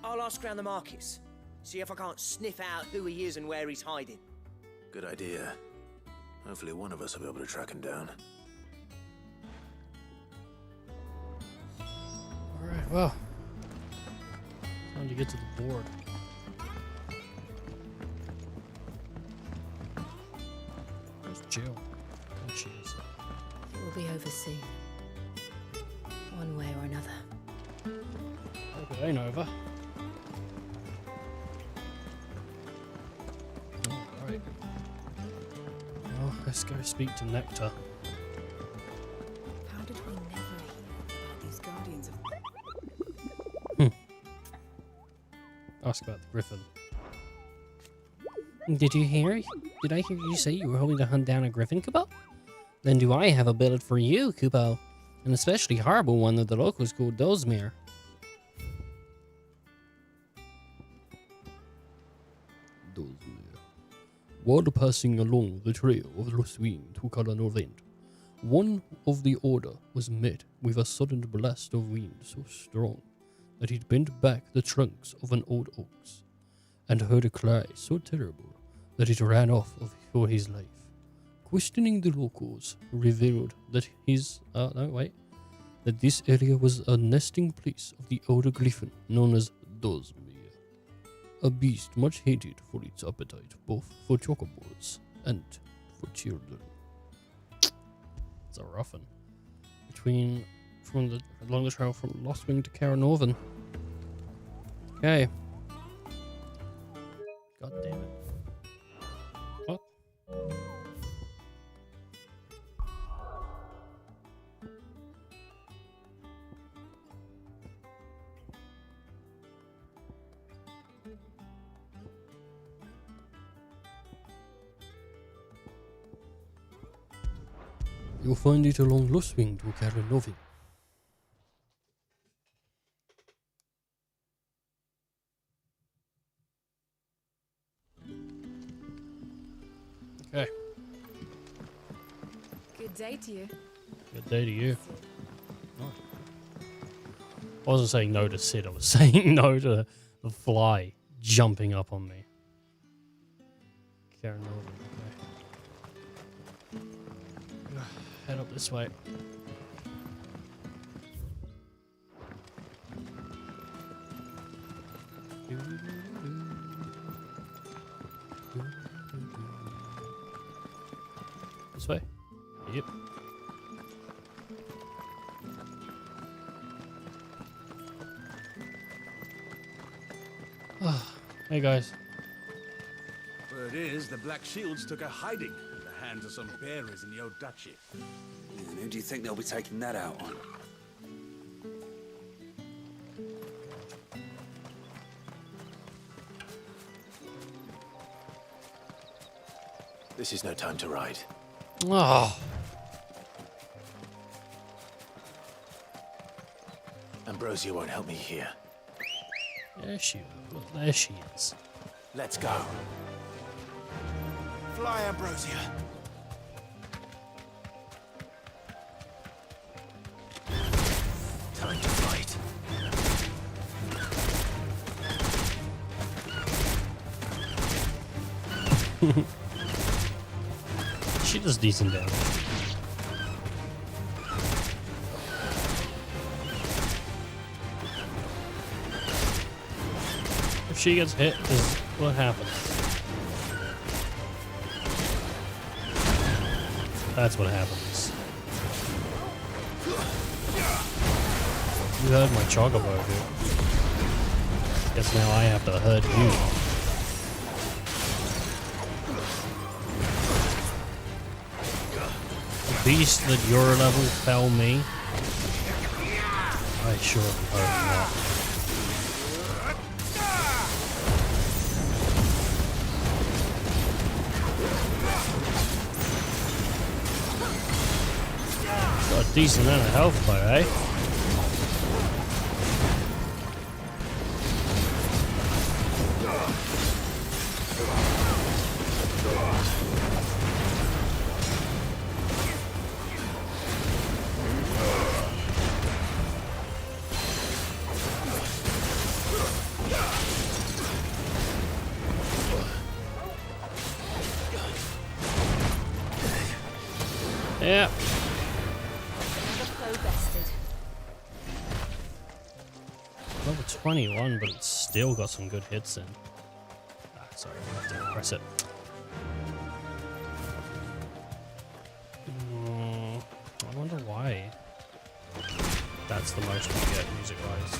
I'll ask around the markets. See if I can't sniff out who he is and where he's hiding. Good idea. Hopefully one of us will be able to track him down. Alright, well. Time to get to the board. Where's Jill? There she is. It will be over soon. One way or another. Hope it ain't over. Alright. Well, let's go speak to Nectar. How did we never hear about these guardians of... Ask about the griffin. Did you hear? Did I hear you say you were hoping to hunt down a griffin, Kupo? Then do I have a billet for you, Kupo? An especially horrible one that the locals call Dozmere. While passing along the trail of Losween to Kalanorvent, one of the order was met with a sudden blast of wind so strong that he'd bent back the trunks of an old ox, and heard a cry so terrible that it ran off for his life. Questioning the locals revealed that that this area was a nesting place of the older griffin known as Dozmir, a beast much hated for its appetite both for chocobos and for children. It's a rough one. Along the trail from Lostwing to Cara Northern. Okay. God damn it. What? You'll find it along Lostwing to Cara Northern. Okay. Good day to you. Good day to you. Oh. I wasn't saying no to Sid, I was saying no to the fly jumping up on me. Karen Northern, okay. Head up this way. This way? Yep. Hey guys. Word is, the Black Shields took a hiding at the hands of some bearers in the old duchy. And who do you think they'll be taking that out on? This is no time to ride. Oh. Ambrosia won't help me here. There she is. Let's go. Fly, Ambrosia. Time to fight. She does decent damage. If she gets hit, is what happens. That's what happens. You heard my chocobo, dude. Guess now I have to hurt you. The beast that your level fell me. I sure hope not. Got a decent amount of health though, eh? Yeah. Level 21, but it's still got some good hits in. Ah, sorry, I have to press it. I wonder why. That's the most we get music-wise.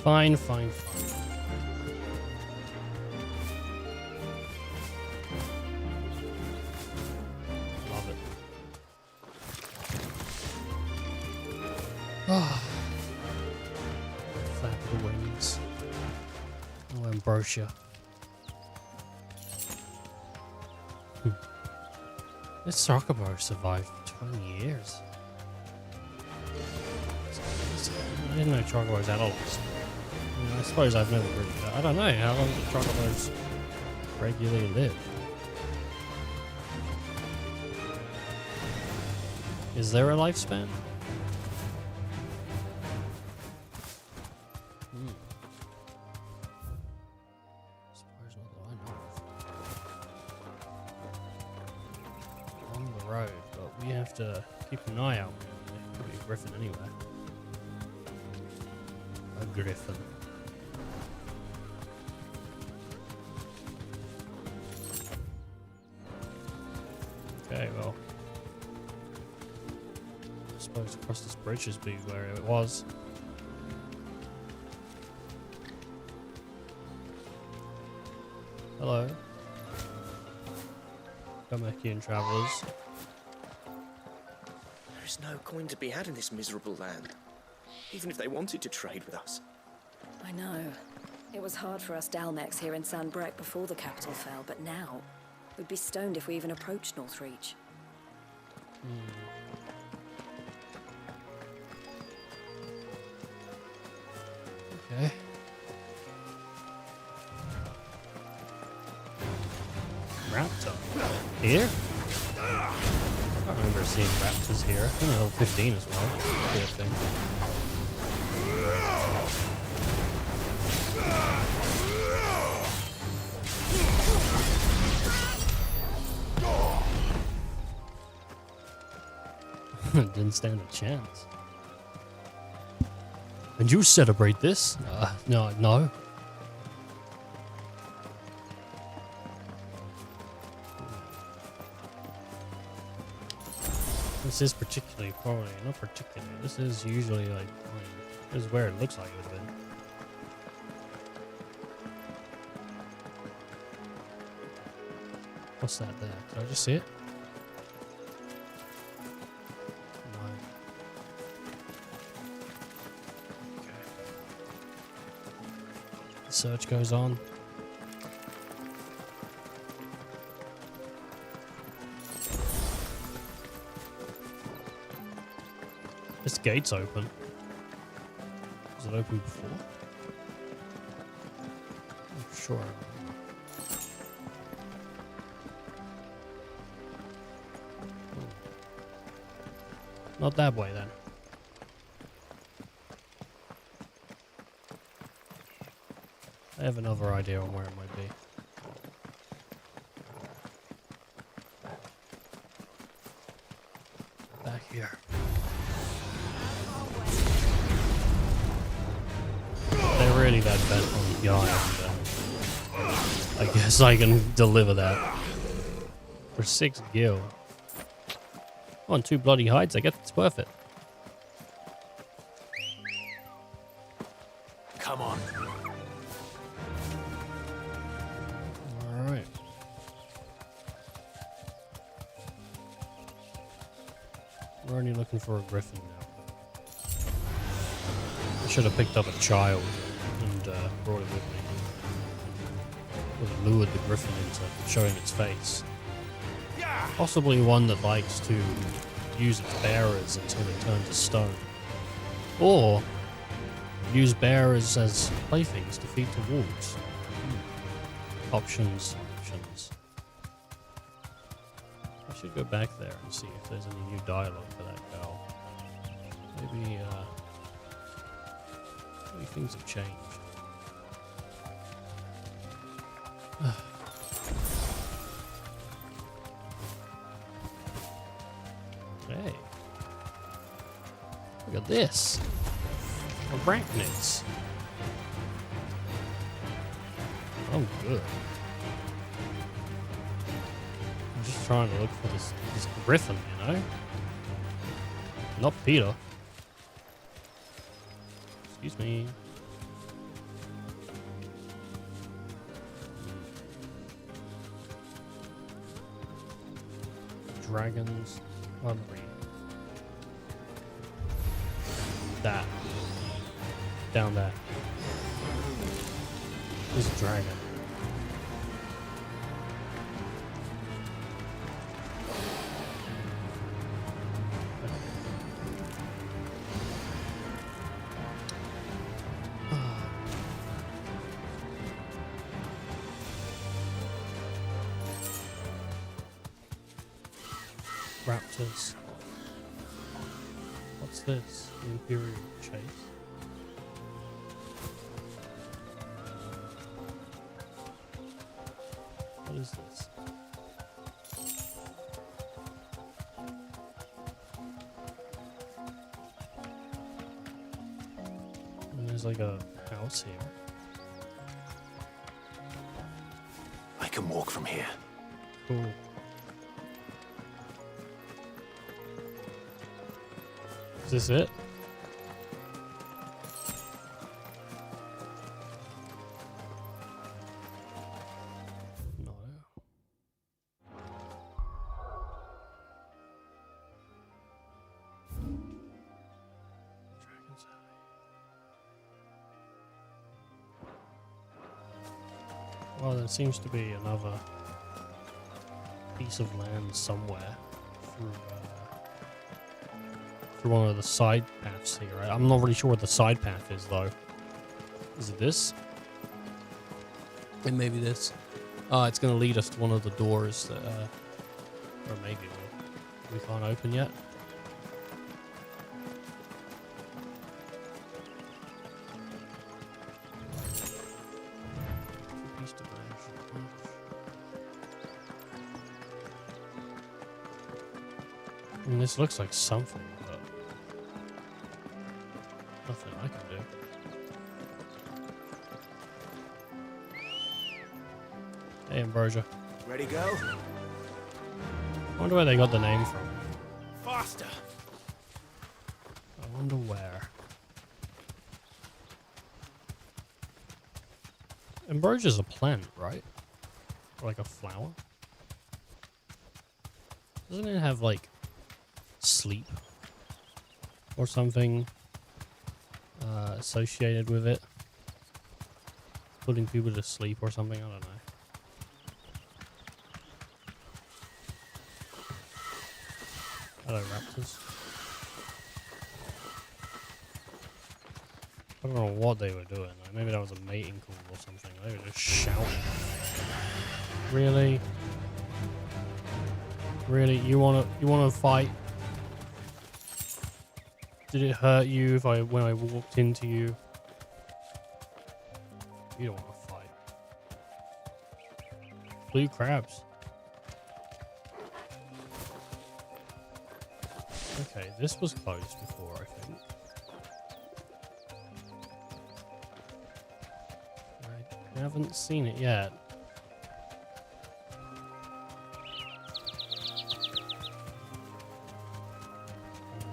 Fine, fine, fine. Love it. Ah. Flap the wings. Oh, Ambrosia. This Chocobo survived for 20 years. I didn't know Chocobos had a lifespan. I suppose I've never really... I don't know, how long do Chocobos regularly live? Is there a lifespan? Suppose not that I know of. On the road, but we have to keep an eye out. There could be a griffin anywhere. A griffin. Okay, well. I suppose across this bridge is be where it was. Hello. Come back in, travellers. There is no coin to be had in this miserable land, even if they wanted to trade with us. I know. It was hard for us Dalmex here in Sandbreck before the capital fell, but now we'd be stoned if we even approached Northreach. Okay. Raptor. Here? I don't remember seeing raptors here. I think level 15 as well. Could be a thing. Didn't stand a chance. And you celebrate this? No. This is particularly, probably, not particularly, this is usually like, this is where it looks like it would have been. What's that there? Did I just see it? Search goes on. This gate's open. Was it open before? I'm sure. Not that way then. I have another idea on where it might be. Back here. They're really that bent on the guy, and I guess I can deliver that. For 6 gil. On 2 bloody hides, I guess it's worth it. Come on. Alright. We're only looking for a griffin now. I should have picked up a child and brought it with me. Would have lured the griffin into showing its face. Possibly one that likes to use its bearers until they turn to stone. Or use bearers as playthings to feed to wolves. Options. I should go back there and see if there's any new dialogue for that girl. Maybe things have changed. Hey. Look at this. Arachnids. Oh, good. I'm just trying to look for this griffin, you know? Not Peter. Excuse me. Dragons. Armory. That. Down that. This dragon. Raptors. What's this? The Imperial Chase. What is this? And there's like a house here. I can walk from here. Cool. Is this it? No. Dragon's Alley. Well, there seems to be another piece of land somewhere through one of the side paths here. I'm not really sure what the side path is, though. Is it this? And maybe this. It's going to lead us to one of the doors that, or maybe we can't open yet. I mean, this looks like something, but nothing I can do. Hey, Ambrosia. Ready, go? I wonder where they got the name from. Faster! I wonder where. Ambrosia's a plant, right? Or like a flower? Doesn't it have, like, sleep or something associated with it? Putting people to sleep or something? I don't know. Hello, raptors. I don't know what they were doing. Like, maybe that was a mating call or something. They were just shouting. Really? Really? You wanna fight? Did it hurt you when I walked into you? You don't want to fight. Blue crabs. Okay, this was closed before, I think. I haven't seen it yet.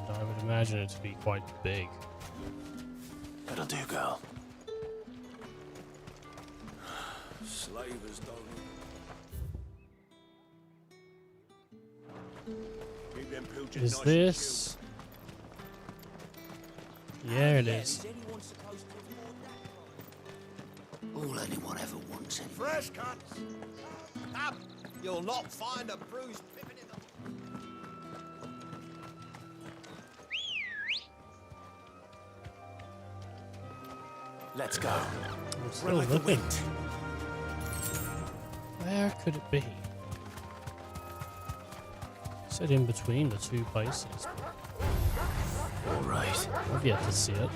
And I would imagine it to be quite big. That'll do, girl. Slavers don't. Keep them pilchers Is nice this? Yeah, it is. All anyone ever wants. Fresh cuts. Come, you'll not find a bruised pippin in the. Let's go. I'm still looking. Where could it be? Sit in between the two places. All right. I've yet to see it.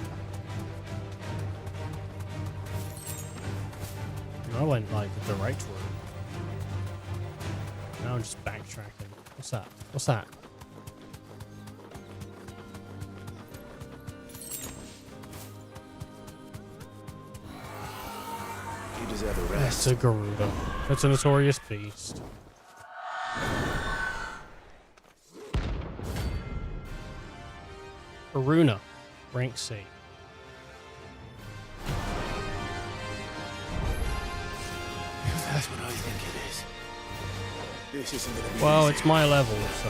And I went like the direct route. Now I'm just backtracking. What's that? What's that? You deserve a rest. It's a Garuda. It's a notorious beast. Aruna, rank C. That's what I think it is. This isn't gonna be Well, easy. it's my level, so.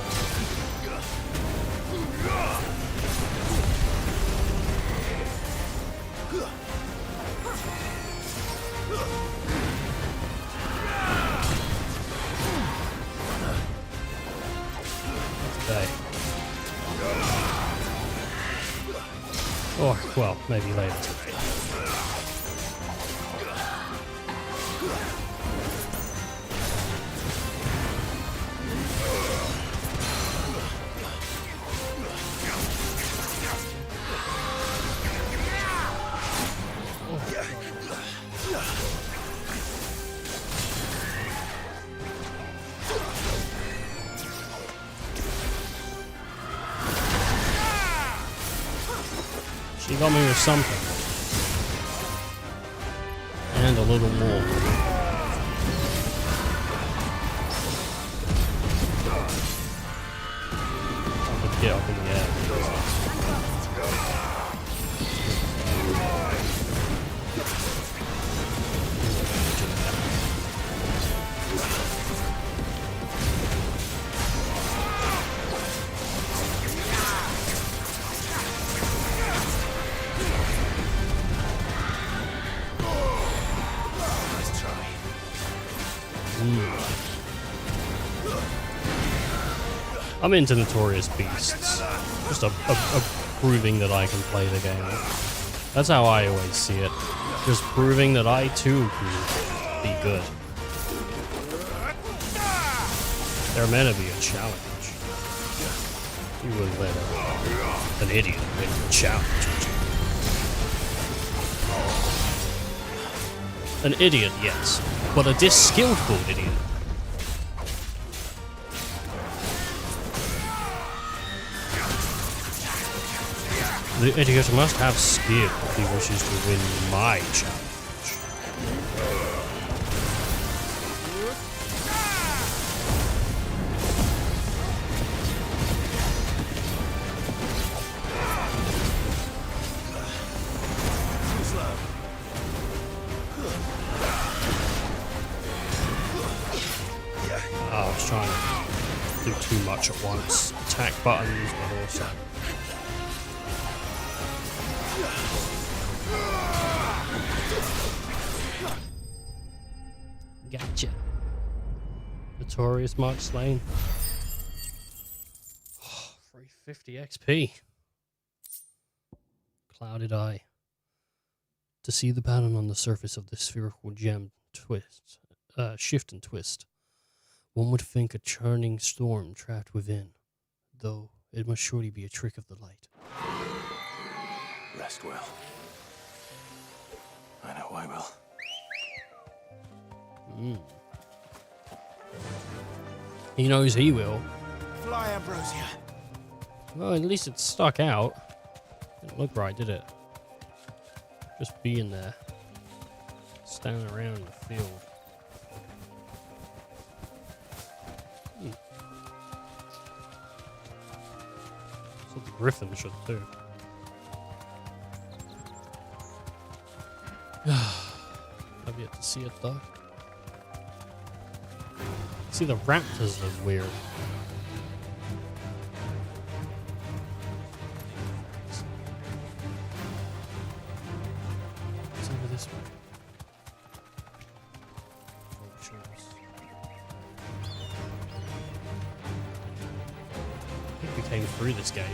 Today. Or, well, maybe later today. He got me with something. And a little more. I could get up in the air. I'm into Notorious Beasts. Just a proving that I can play the game. That's how I always see it. Just proving that I too can be good. They're meant to be a challenge. You wouldn't let an idiot make a challenge, would you? An idiot, yes, but a skillful idiot. The idiot must have skill if he wishes to win my challenge. Oh, I was trying to do too much at once. Attack buttons, but also... Gotcha. Notorious Mark slain. 350 XP. Clouded eye. To see the pattern on the surface of the spherical gem shift and twist, one would think a churning storm trapped within, though it must surely be a trick of the light. Rest well. I know I will. He knows he will. Fly, Ambrosia. Well, at least it stuck out. Didn't look right, did it? Just being there. Standing around in the field. That's what the griffin should do. I've yet to see it though. See, the raptors look weird. It's over this way. Vultures. I think we came through this gate.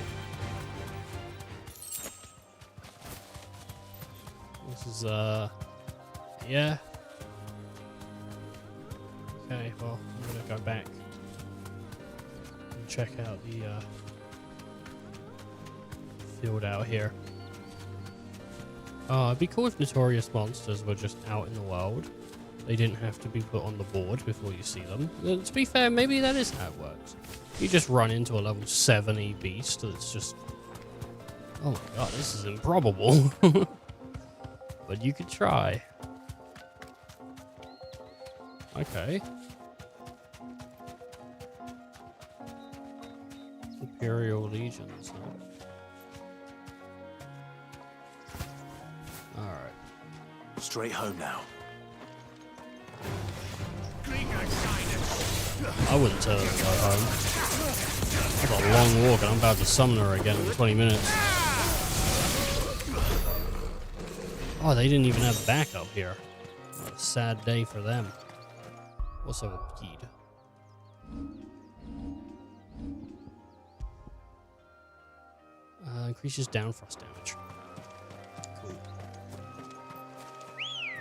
This is, yeah. Okay, well, I'm gonna go back and check out the field out here. It'd be cool if notorious monsters were just out in the world. They didn't have to be put on the board before you see them. To be fair, maybe that is how it works. You just run into a level 70 beast that's just... Oh my god, this is improbable. But you could try. Okay. Imperial Legions, huh? Alright. Straight home now. I wouldn't tell her to go home. I've got a long walk and I'm about to summon her again in 20 minutes. Oh, they didn't even have backup here. What a sad day for them. Also a bead. Increases downfrost damage. Cool.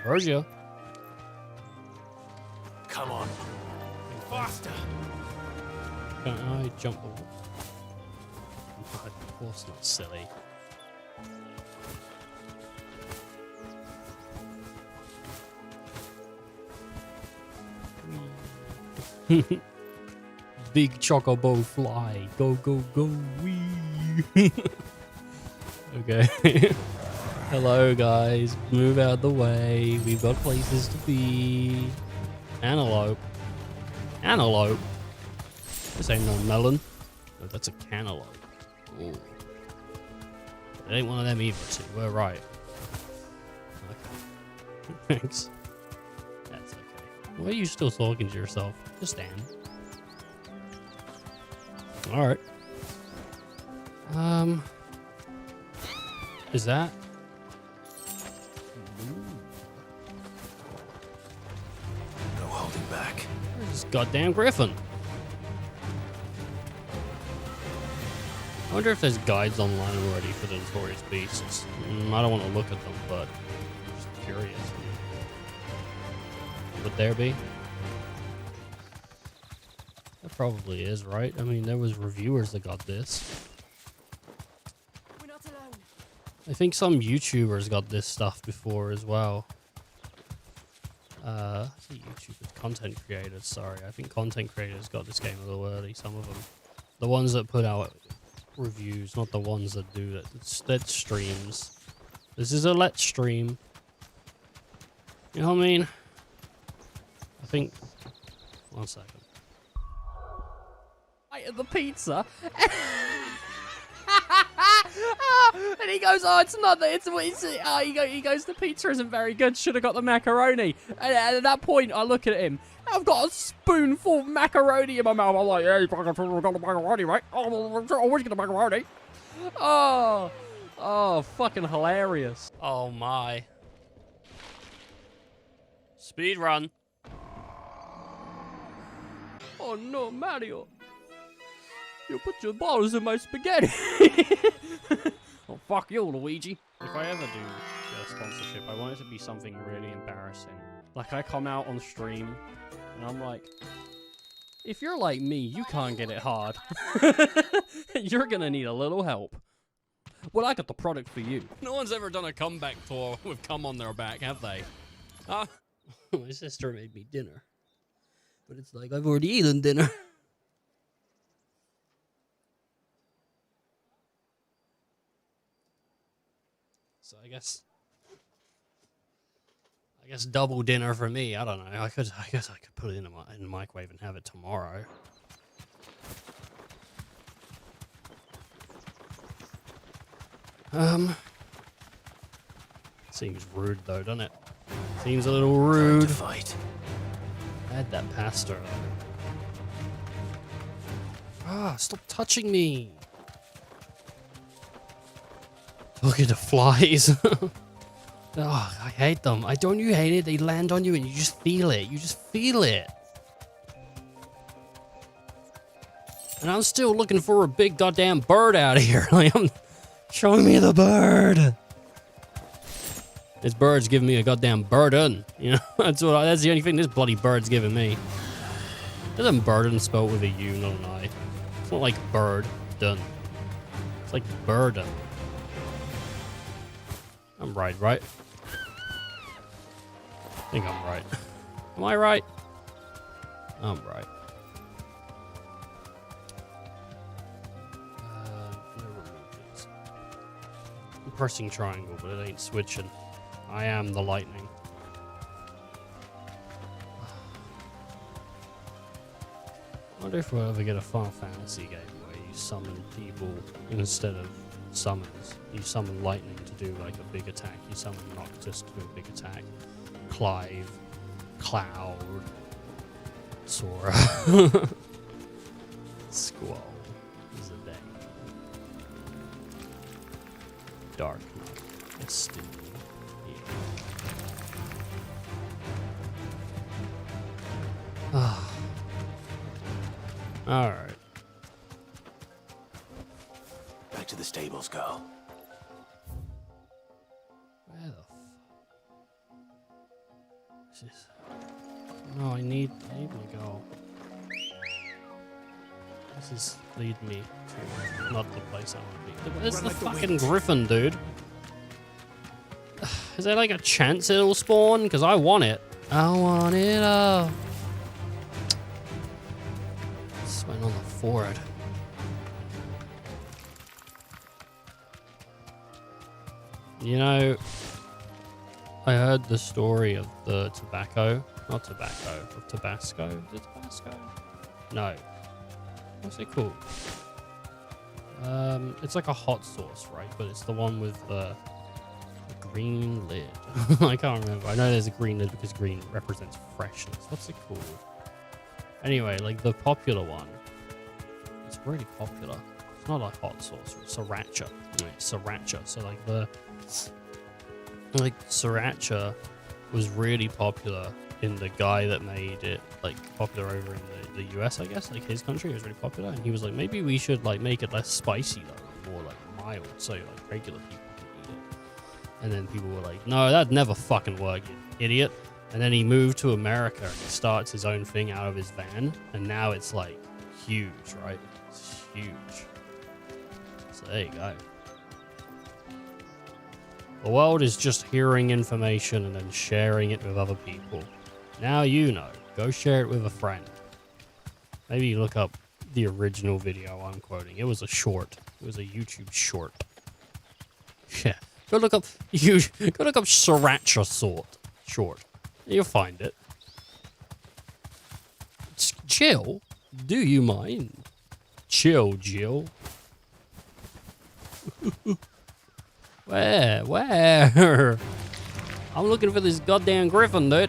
Virgil. Come on. Faster. Can I jump the wall? Of course not, silly. Big chocobo fly. Go, go, go. Wee. Okay. Hello, guys. Move out the way. We've got places to be. Antelope. Antelope? This ain't no melon. No, that's a cantaloupe. Ooh. It ain't one of them either, so we're right. Okay. Thanks. That's okay. Why are you still talking to yourself? Just stand. Alright. Is that? No holding back. This goddamn griffin. I wonder if there's guides online already for the notorious beasts. I don't want to look at them, but I'm just curious. Would there be? There probably is, right? I mean, there was reviewers that got this. We're not alone. I think some YouTubers got this stuff before as well. YouTubers, content creators, sorry. I think content creators got this game a little early, some of them. The ones that put out reviews, not the ones that do that. It's let's streams. This is a let's stream. You know what I mean? I think... One second. The pizza. And he goes, oh, it's not that, he goes, the pizza isn't very good, should have got the macaroni. And at that point, I look at him, I've got a spoonful of macaroni in my mouth. I'm like, yeah, you fucking got the macaroni, right? Oh, where'd you get the macaroni? Oh, fucking hilarious. Oh my. Speed run. Oh no, Mario. You put your balls in my spaghetti. Oh, fuck you, Luigi. If I ever do get a sponsorship, I want it to be something really embarrassing. Like, I come out on stream, and I'm like, if you're like me, you can't get it hard. You're gonna need a little help. Well, I got the product for you. No one's ever done a comeback tour with cum on their back, have they? My sister made me dinner. But it's like, I've already eaten dinner. So I guess double dinner for me. I don't know. I guess I could put it in the microwave and have it tomorrow. Seems rude though, doesn't it? Seems a little rude. Time to fight. I had that pasta. Ah, stop touching me. Look at the flies. Oh, I hate them. Don't you hate it? They land on you and you just feel it. You just feel it. And I'm still looking for a big goddamn bird out of here. Like, showing me the bird. This bird's giving me a goddamn burden. You know, that's the only thing this bloody bird's giving me. Isn't burden spelled with a U, not an I? It's not like bird done. It's like burden. I'm right? I think I'm right. Am I right? I'm right. I'm pressing triangle, but it ain't switching. I am the lightning. I wonder if we'll ever get a Final Fantasy game where you summon people instead of summons. You summon lightning to do like a big attack. You summon Noctis to do a big attack. Clive, Cloud, Sora, Squall, Zidane, Dark Knight, Destiny. Ah. All right. Back to the stables, girl. Where the f... This is... No, I need to go. This is lead me to not the place I want to be. Where's the fucking griffin, dude? Is there like a chance it'll spawn? Because I want it. I want it all. Just went on the forward. You know, I heard the story of the tobacco. Not tobacco, of Tabasco. Is it Tabasco? No. What's it called? It's like a hot sauce, right? But it's the one with the green lid. I can't remember. I know there's a green lid because green represents freshness. What's it called? Anyway, like the popular one. It's really popular. It's not a hot sauce. It's sriracha. Anyway, sriracha. So like sriracha was really popular in the guy that made it like popular over in the US, I guess, like his country. It was really popular, and he was like, maybe we should like make it less spicy though, more like mild, so like regular people can eat it. And then people were like, no, that'd never fucking work, you idiot. And then he moved to America and he starts his own thing out of his van, and now it's like huge, right? It's huge. So there you go. The world is just hearing information and then sharing it with other people. Now you know. Go share it with a friend. Maybe look up the original video I'm quoting. It was a short. It was a YouTube short. Yeah. Go look up sriracha short. You'll find it. Jill? Do you mind? Chill, Jill. Where? I'm looking for this goddamn griffin, dude.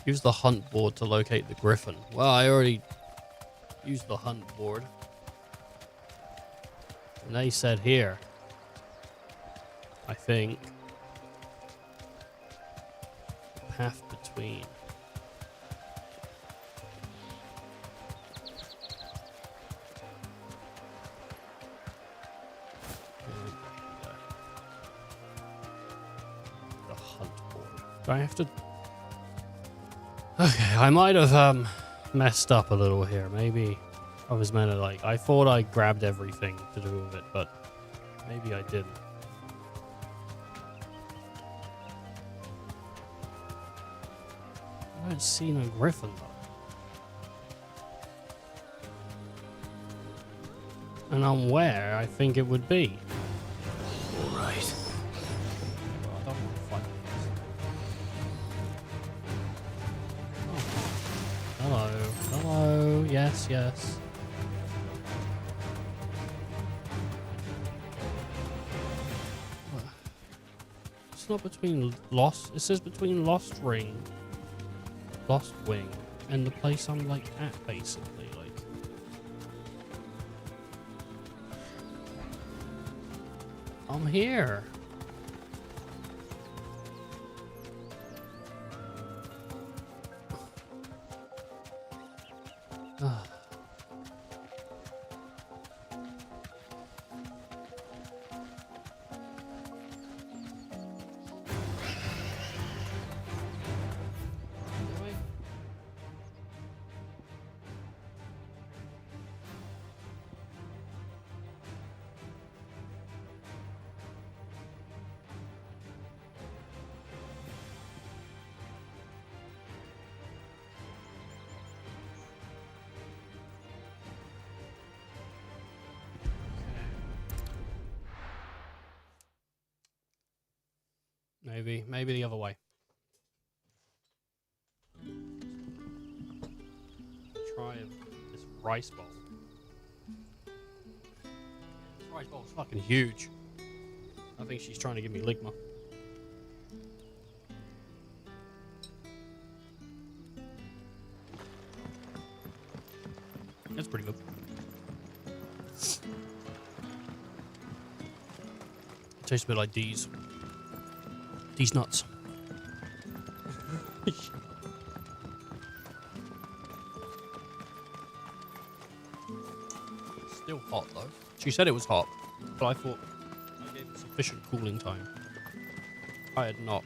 Use the hunt board to locate the griffin. Well, I already used the hunt board. And they said here. I think. Path between. The hunt board. Do I have to... Okay, I might have messed up a little here. Maybe I was meant to like... I thought I grabbed everything to do with it, but maybe I didn't. I don't see no griffin though. And I'm where I think it would be. Alright. Well, I don't want to fight this. Oh. Hello. Hello. Yes, yes. It's not between Lost. It says between Lost Wing, and the place I'm like at, basically. Like, I'm here. Maybe the other way. Try this rice bowl. This rice bowl is fucking huge. I think she's trying to give me ligma. That's pretty good. It tastes a bit like these. These nuts. Still hot though. She said it was hot, but I thought I gave it sufficient cooling time. I had not.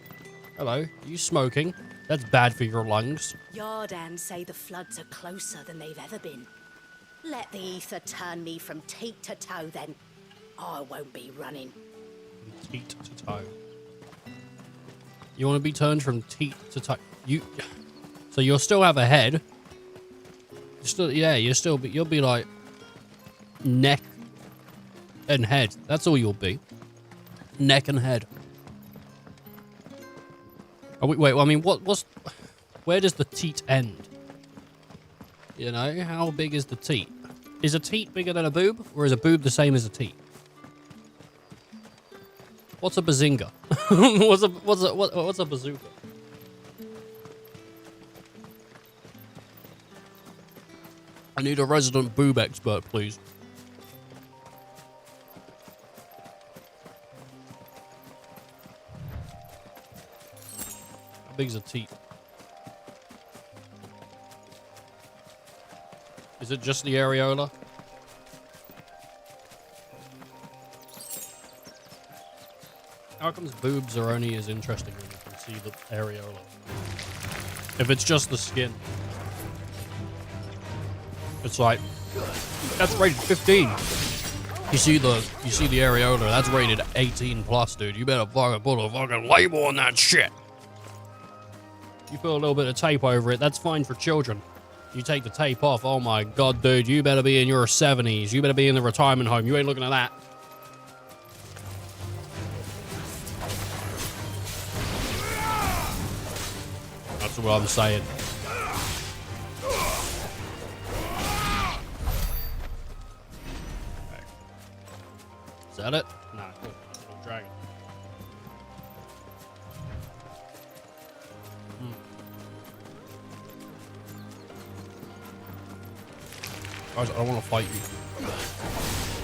Hello, are you smoking? That's bad for your lungs. Yardan say the floods are closer than they've ever been. Let the ether turn me from teat to toe then. I won't be running. From teat to toe. You want to be turned from teat to toe. So you'll still have a head. You'll be like, neck and head. That's all you'll be. Neck and head. Oh, wait, I mean, where does the teat end? You know, how big is the teat? Is a teat bigger than a boob, or is a boob the same as a teat? What's a bazinga? what's a bazooka? I need a resident boob expert, please. How big's a teat? Is it just the areola? How comes boobs are only as interesting when you can see the areola? If it's just the skin. It's like, that's rated 15. You see the areola, that's rated 18 plus, dude. You better fucking put a fucking label on that shit. You put a little bit of tape over it, that's fine for children. You take the tape off, oh my god, dude, you better be in your 70s. You better be in the retirement home. You ain't looking at that. That's what I'm saying. Okay. Is that it? Nah, cool. Little dragon. Guys, I don't want to fight you.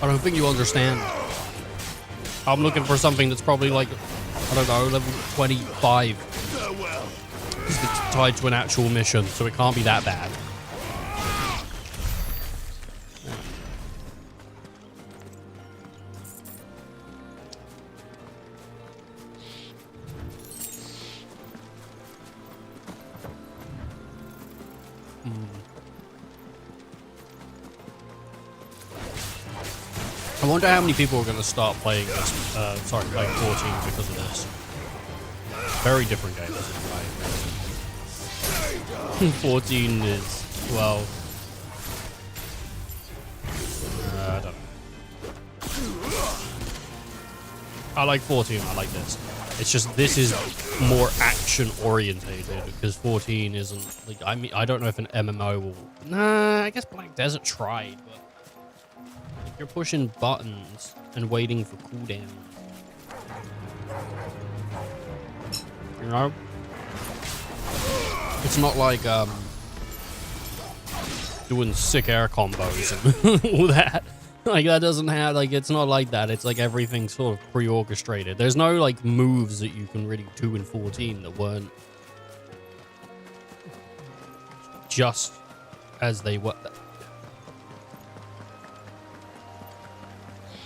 I don't think you understand. I'm looking for something that's probably like, I don't know, level 25. It's tied to an actual mission, so it can't be that bad. I wonder how many people are going to start playing this, playing 14 because of this. Very different game, isn't it? 14 is, well... I don't know. I like 14, I like this. It's just, this is more action-orientated, because 14 isn't, like, I mean, I don't know if an MMO will... Nah, I guess Black Desert tried, but... Like, you're pushing buttons and waiting for cooldown. You know? It's not like, doing sick air combos and all that. Like, that doesn't have, like, it's not like that. It's like everything's sort of pre-orchestrated. There's no, like, moves that you can really do in 14 that weren't just as they were.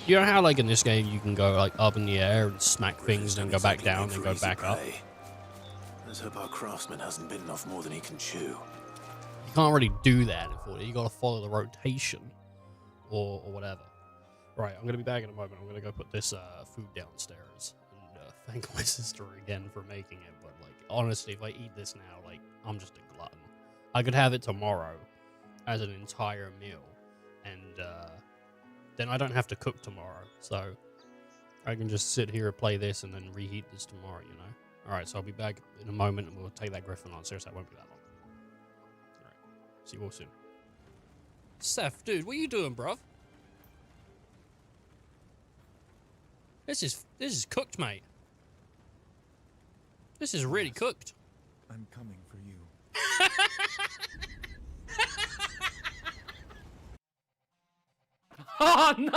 You know how, like, in this game you can go, like, up in the air and smack things and then go back down and go back up? Let's hope our craftsman hasn't bitten off more than he can chew. You can't really do that in 40. You gotta follow the rotation or whatever. Right, I'm gonna be back in a moment. I'm gonna go put this food downstairs and thank my sister again for making it. But like, honestly, if I eat this now, like, I'm just a glutton. I could have it tomorrow as an entire meal, and then I don't have to cook tomorrow. So I can just sit here and play this and then reheat this tomorrow, you know? Alright, so I'll be back in a moment and we'll take that griffin on. Seriously, that won't be that long. Alright, see you all soon. Seth, dude, what are you doing, bruv? This is cooked, mate. This is really cooked. I'm coming for you. Oh no!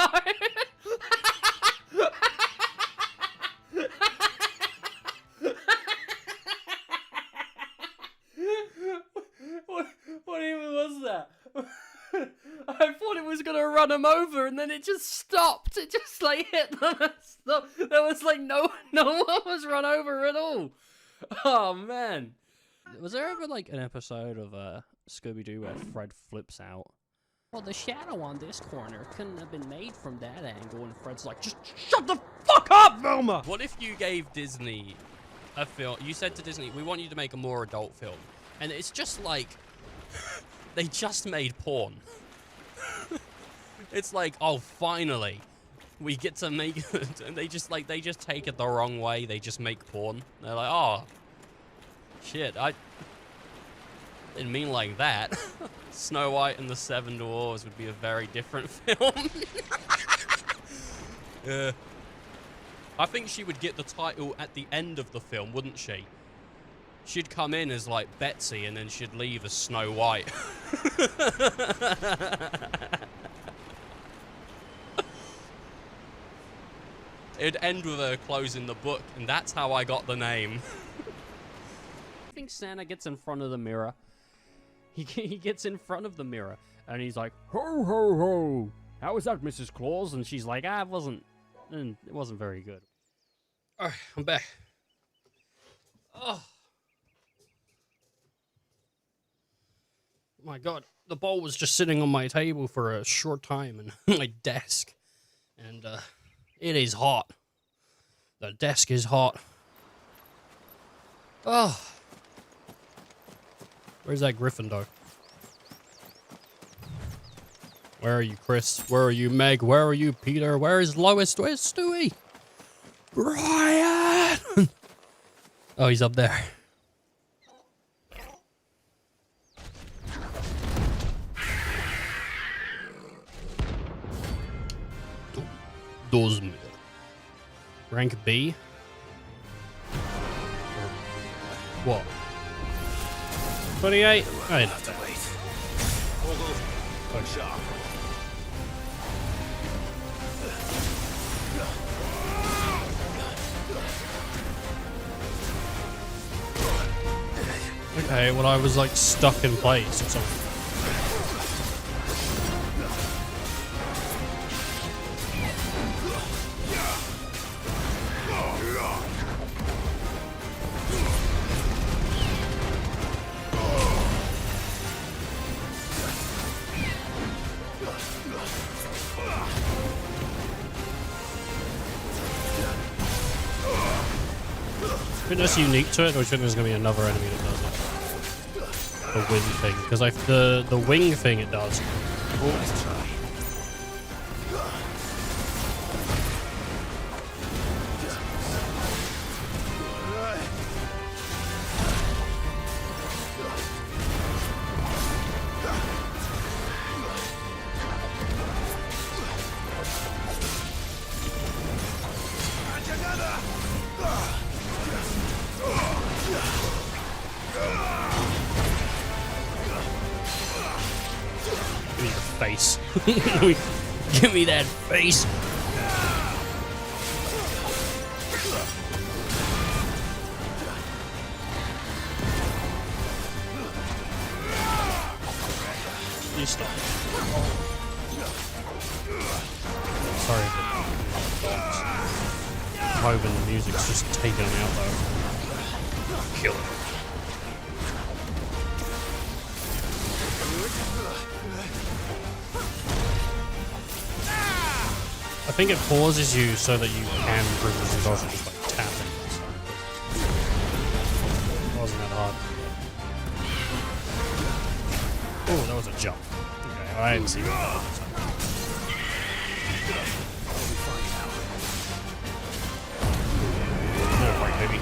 What even was that? I thought it was gonna run him over, and then it just stopped. It just like hit them. There was like no one was run over at all. Oh man! Was there ever like an episode of Scooby-Doo where Fred flips out? Well, the shadow on this corner couldn't have been made from that angle, and Fred's like, just shut the fuck up, Velma! What if you gave Disney a film? You said to Disney, we want you to make a more adult film, and it's just like they just made porn. It's like, oh, finally, we get to make it. And they just take it the wrong way. They just make porn. They're like, oh, shit, I didn't mean like that. Snow White and the Seven Dwarfs would be a very different film. I think she would get the title at the end of the film, wouldn't she? She'd come in as like Betsy and then she'd leave as Snow White. It'd end with her closing the book, and that's how I got the name. I think Santa gets in front of the mirror. He gets in front of the mirror, and he's like, "Ho, ho, ho! How was that, Mrs. Claus?" And she's like, "Ah, it wasn't very good." Alright, I'm back. Oh. My God, the bowl was just sitting on my table for a short time and my desk, and it is hot. The desk is hot. Oh. Where's that Gryffindor? Where are you, Chris? Where are you, Meg? Where are you, Peter? Where is Lois? Where's Stewie? Brian! Oh, he's up there. Dozmir. Rank B? What? 28? I didn't have to wait. Sharp. Okay, well I was like stuck in place or something. I think that's unique to it, or do you think there's going to be another enemy that does it? The wing thing, because the wing thing it does. Let's try. Face. Give me that face. You stop. Sorry, but I'm hoping the music's just taking them out though. Kill it. I think it pauses you so that you can previously also just like tap it. So it wasn't that hard. Oh, that was a jump. Okay, I didn't see that. No, right, baby.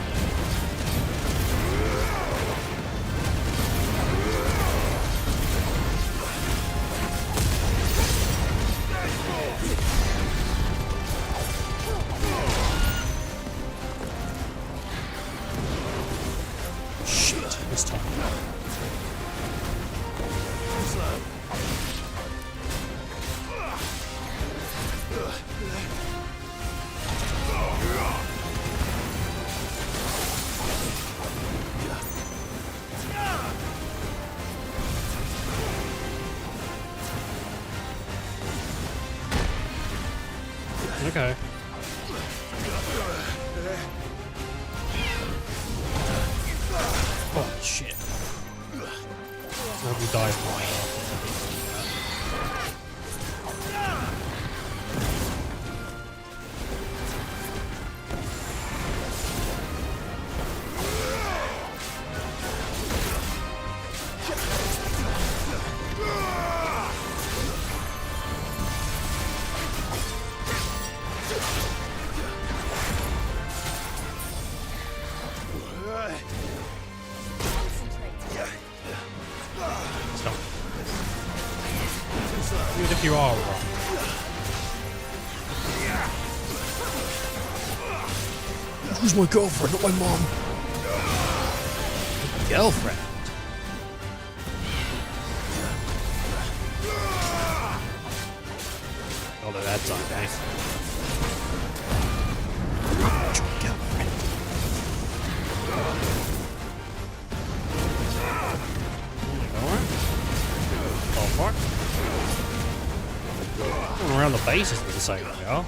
Okay. Oh shit. Nobody died. think you are wrong. Who's my girlfriend, not my mom? Girlfriend? Although that's on nice. Girlfriend. Going around the bases with the same y'all.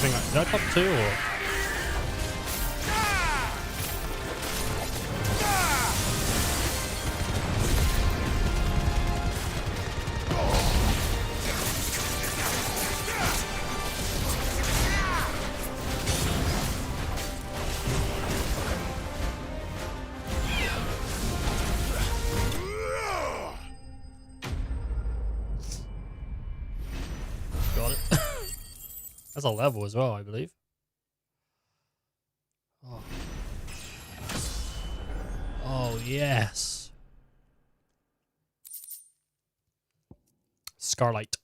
Is that top 2 or? Got it. That's a level as well, I believe. Oh, oh yes. Scarlight.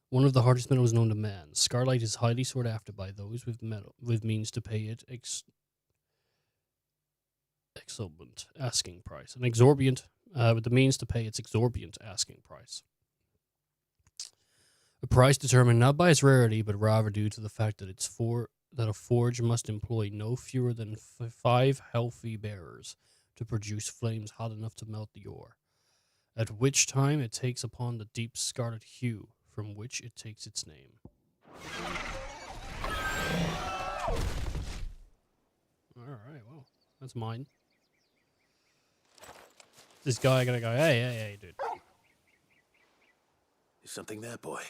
One of the hardest metals known to man. Scarlight is highly sought after by those with means to pay it exorbitant asking price. An exorbitant with the means to pay its exorbitant asking price. A price determined not by its rarity, but rather due to the fact that that a forge must employ no fewer than 5 healthy bearers to produce flames hot enough to melt the ore, at which time it takes upon the deep scarlet hue from which it takes its name. Alright, well, that's mine. This guy gonna go, hey, dude. Is something there, boy?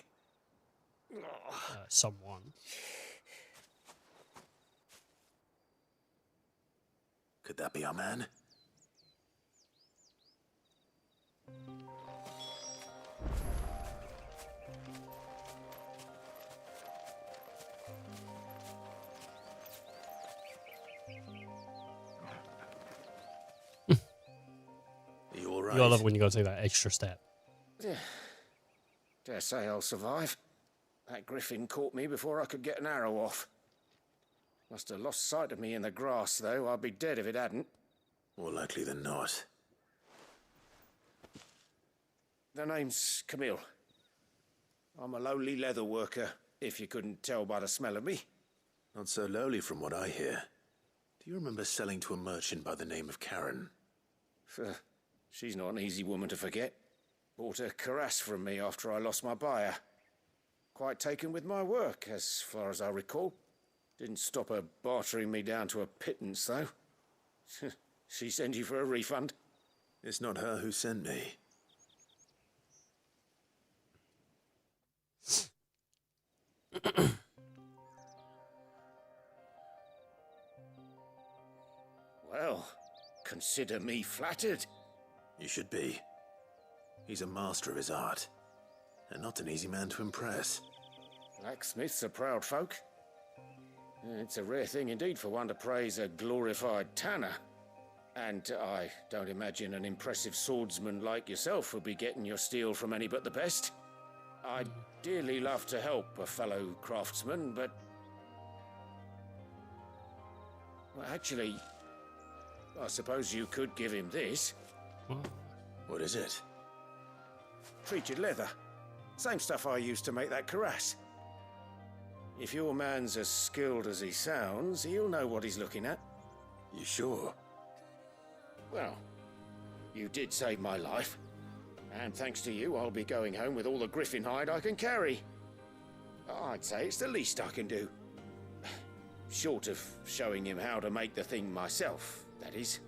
Someone. Could that be our man? Are you alright? You gotta love it when you gotta take that extra step. Dare say I'll survive. That griffin caught me before I could get an arrow off. Must have lost sight of me in the grass, though. I'd be dead if it hadn't. More likely than not. The name's Camille. I'm a lowly leather worker, if you couldn't tell by the smell of me. Not so lowly from what I hear. Do you remember selling to a merchant by the name of Karen? She's not an easy woman to forget. Bought a cuirass from me after I lost my buyer. Quite taken with my work, as far as I recall. Didn't stop her bartering me down to a pittance, though. She sent you for a refund? It's not her who sent me. Well, consider me flattered. You should be. He's a master of his art, and not an easy man to impress. Blacksmiths are proud folk. It's a rare thing indeed for one to praise a glorified tanner. And I don't imagine an impressive swordsman like yourself would be getting your steel from any but the best. I'd dearly love to help a fellow craftsman, but... Well, actually, I suppose you could give him this. What is it? Treated leather. Same stuff I used to make that cuirass. If your man's as skilled as he sounds, he'll know what he's looking at. You sure? Well, you did save my life. And thanks to you, I'll be going home with all the griffin hide I can carry. I'd say it's the least I can do. Short of showing him how to make the thing myself, that is.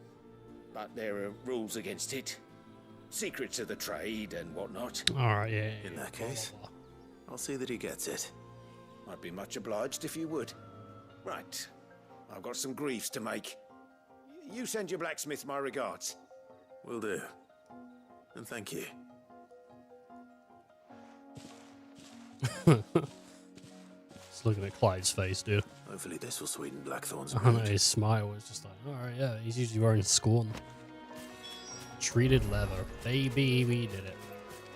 But there are rules against it. Secrets of the trade and whatnot. Alright, yeah. In that case, I'll see that he gets it. I'd be much obliged if you would. Right. I've got some greaves to make. You send your blacksmith my regards. Will do. And thank you. Just looking at Clive's face, dude. Hopefully this will sweeten Blackthorn's I know, mood. his smile was just like, alright, yeah, he's usually wearing scorn. Treated leather. Baby, we did it.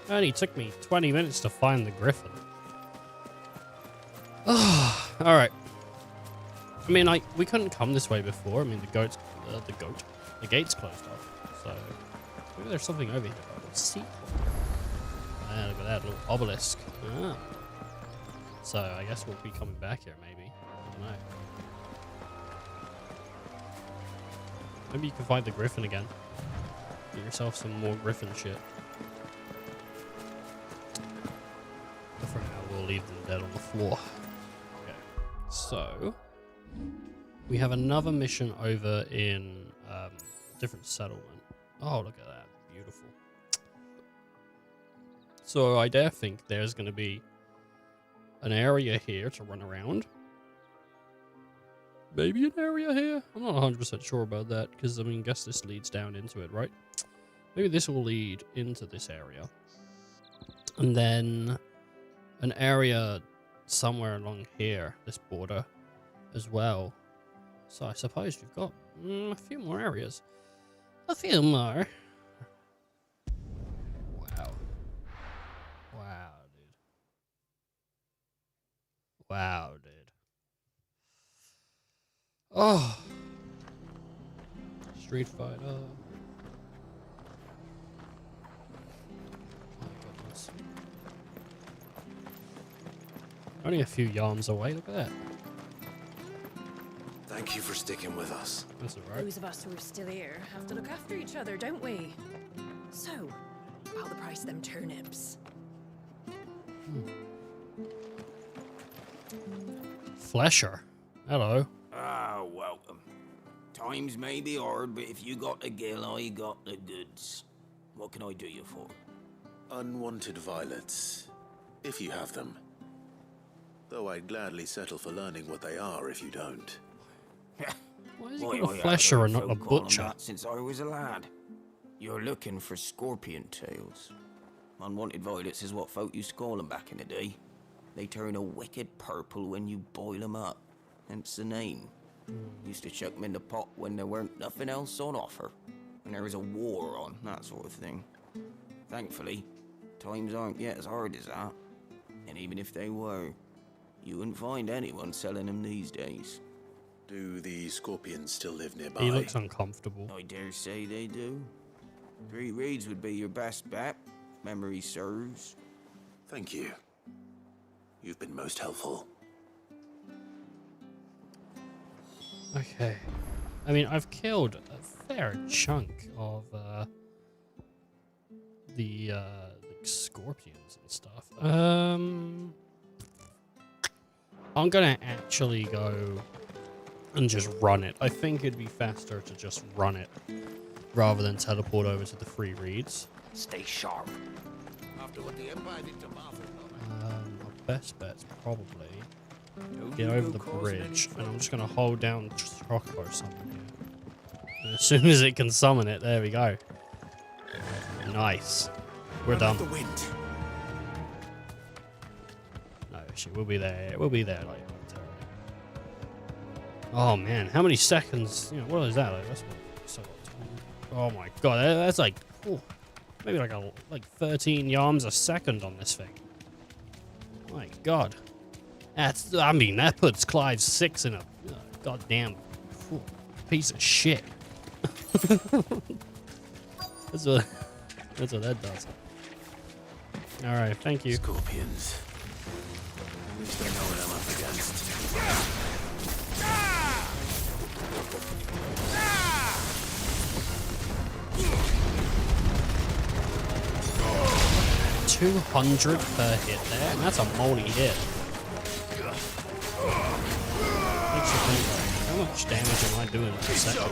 It only took me 20 minutes to find the griffin. Alright. I mean, like, we couldn't come this way before. I mean, the gate's closed off. So, maybe there's something over here. Let's see. Ah, look at that little obelisk. Ah. So, I guess we'll be coming back here, maybe. I don't know. Maybe you can find the griffin again. Get yourself some more griffin shit. But for now, we'll leave them dead on the floor. Okay. So, we have another mission over in different settlement. Oh, look at that. Beautiful. So, I dare think there's going to be an area here to run around. Maybe an area here? I'm not 100% sure about that, because, I mean, I guess this leads down into it, right? Maybe this will lead into this area. And then an area somewhere along here, this border, as well. So I suppose we've got a few more areas. A few more. Wow. Wow, dude. Wow, dude. Oh. Street Fighter. My goodness. Only a few yards away, look at that. Thank you for sticking with us. That's alright. Those of us who are still here have to look after each other, don't we? So, about the price of them turnips. Flesher. Hello. Ah, welcome. Times may be hard, but if you got the gill, I got the goods. What can I do you for? Unwanted violets, if you have them. Though I'd gladly settle for learning what they are if you don't. Why is he called a flesher and not a butcher? Since I was a lad. You're looking for scorpion tails. Unwanted violets is what folk used to call them back in the day. They turn a wicked purple when you boil them up. Hence the name. Used to chuck them in the pot when there weren't nothing else on offer. When there was a war on, that sort of thing. Thankfully, times aren't yet as hard as that. And even if they were, you wouldn't find anyone selling them these days. Do the scorpions still live nearby? He looks uncomfortable. I dare say they do. 3 reeds would be your best bet, if memory serves. Thank you. You've been most helpful. Okay. I mean, I've killed a fair chunk of the scorpions and stuff. I'm gonna actually go and just run it. I think it'd be faster to just run it rather than teleport over to the 3 reeds. Stay sharp. After what the Empire did to Martha. My best bet's probably get over the bridge, and I'm just gonna hold down Chocobo summon here. And as soon as it can summon it, there we go. Nice. We're done. The wind. No, shit, we'll be there. We'll be there like momentarily. Oh man, how many seconds? You know, what is that? Like, that's so. Oh my god, that's like maybe like 13 yards a second on this thing. My god, I mean that puts Clive 6 in a goddamn piece of shit. that's what that does. All right, thank you. Scorpions. At least I know what I'm up against. 200 per hit there, and that's a moldy hit. Makes you think, like, how much damage am I doing per second?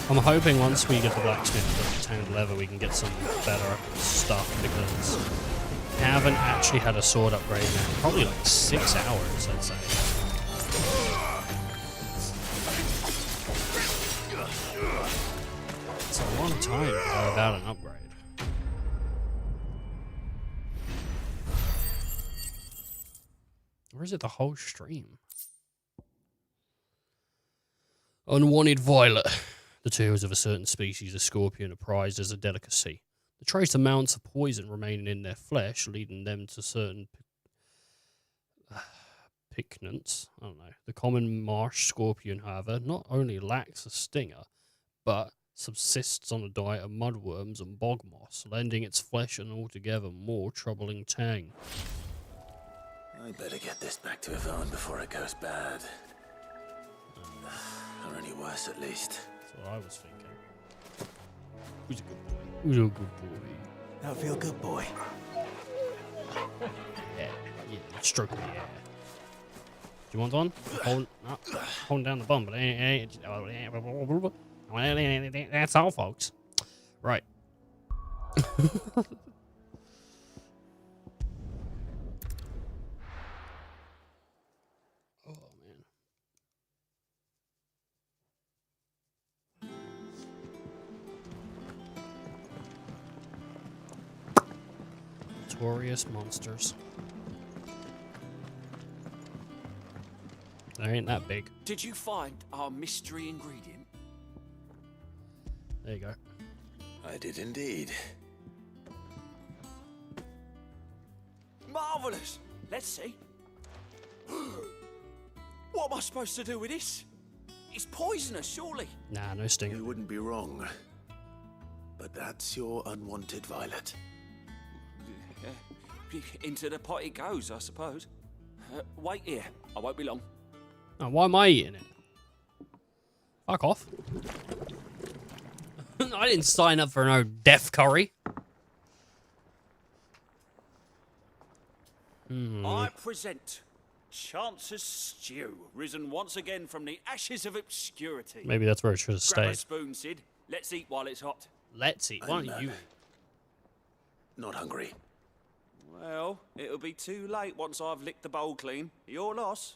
I'm hoping once we get the blacksmith with the tanned leather, we can get some better stuff, because I haven't actually had a sword upgrade now. Probably like 6 hours, I'd say. It's a long time to go without an upgrade. Or is it the whole stream? Unwanted violet. The tails of a certain species of scorpion are prized as a delicacy. The trace amounts of poison remaining in their flesh, leading them to certain piquants. I don't know. The common marsh scorpion, however, not only lacks a stinger, but subsists on a diet of mudworms and bog moss, lending its flesh an altogether more troubling tang. I better get this back to Yvonne before it goes bad. Or any worse, at least. That's what I was thinking. Who's a good boy? Who's a good boy? I feel good, boy. Yeah, stroke the air. Do you want on? Holding down the bum, but that's all, folks. Right. Notorious monsters. They ain't that big. Did you find our mystery ingredient? There you go. I did indeed. Marvellous! Let's see. What am I supposed to do with this? It's poisonous, surely. Nah, no sting. You wouldn't be wrong. But that's your unwanted violet. Into the pot it goes, I suppose. Wait here. I won't be long. Oh, why am I eating it? Fuck off. I didn't sign up for no death curry. I present Chance's Stew, risen once again from the ashes of obscurity. Maybe that's where it should have Grab a stayed. spoon, Sid. Let's eat while it's hot. Let's eat. Why don't you? Not hungry. Well, it'll be too late once I've licked the bowl clean. Your loss.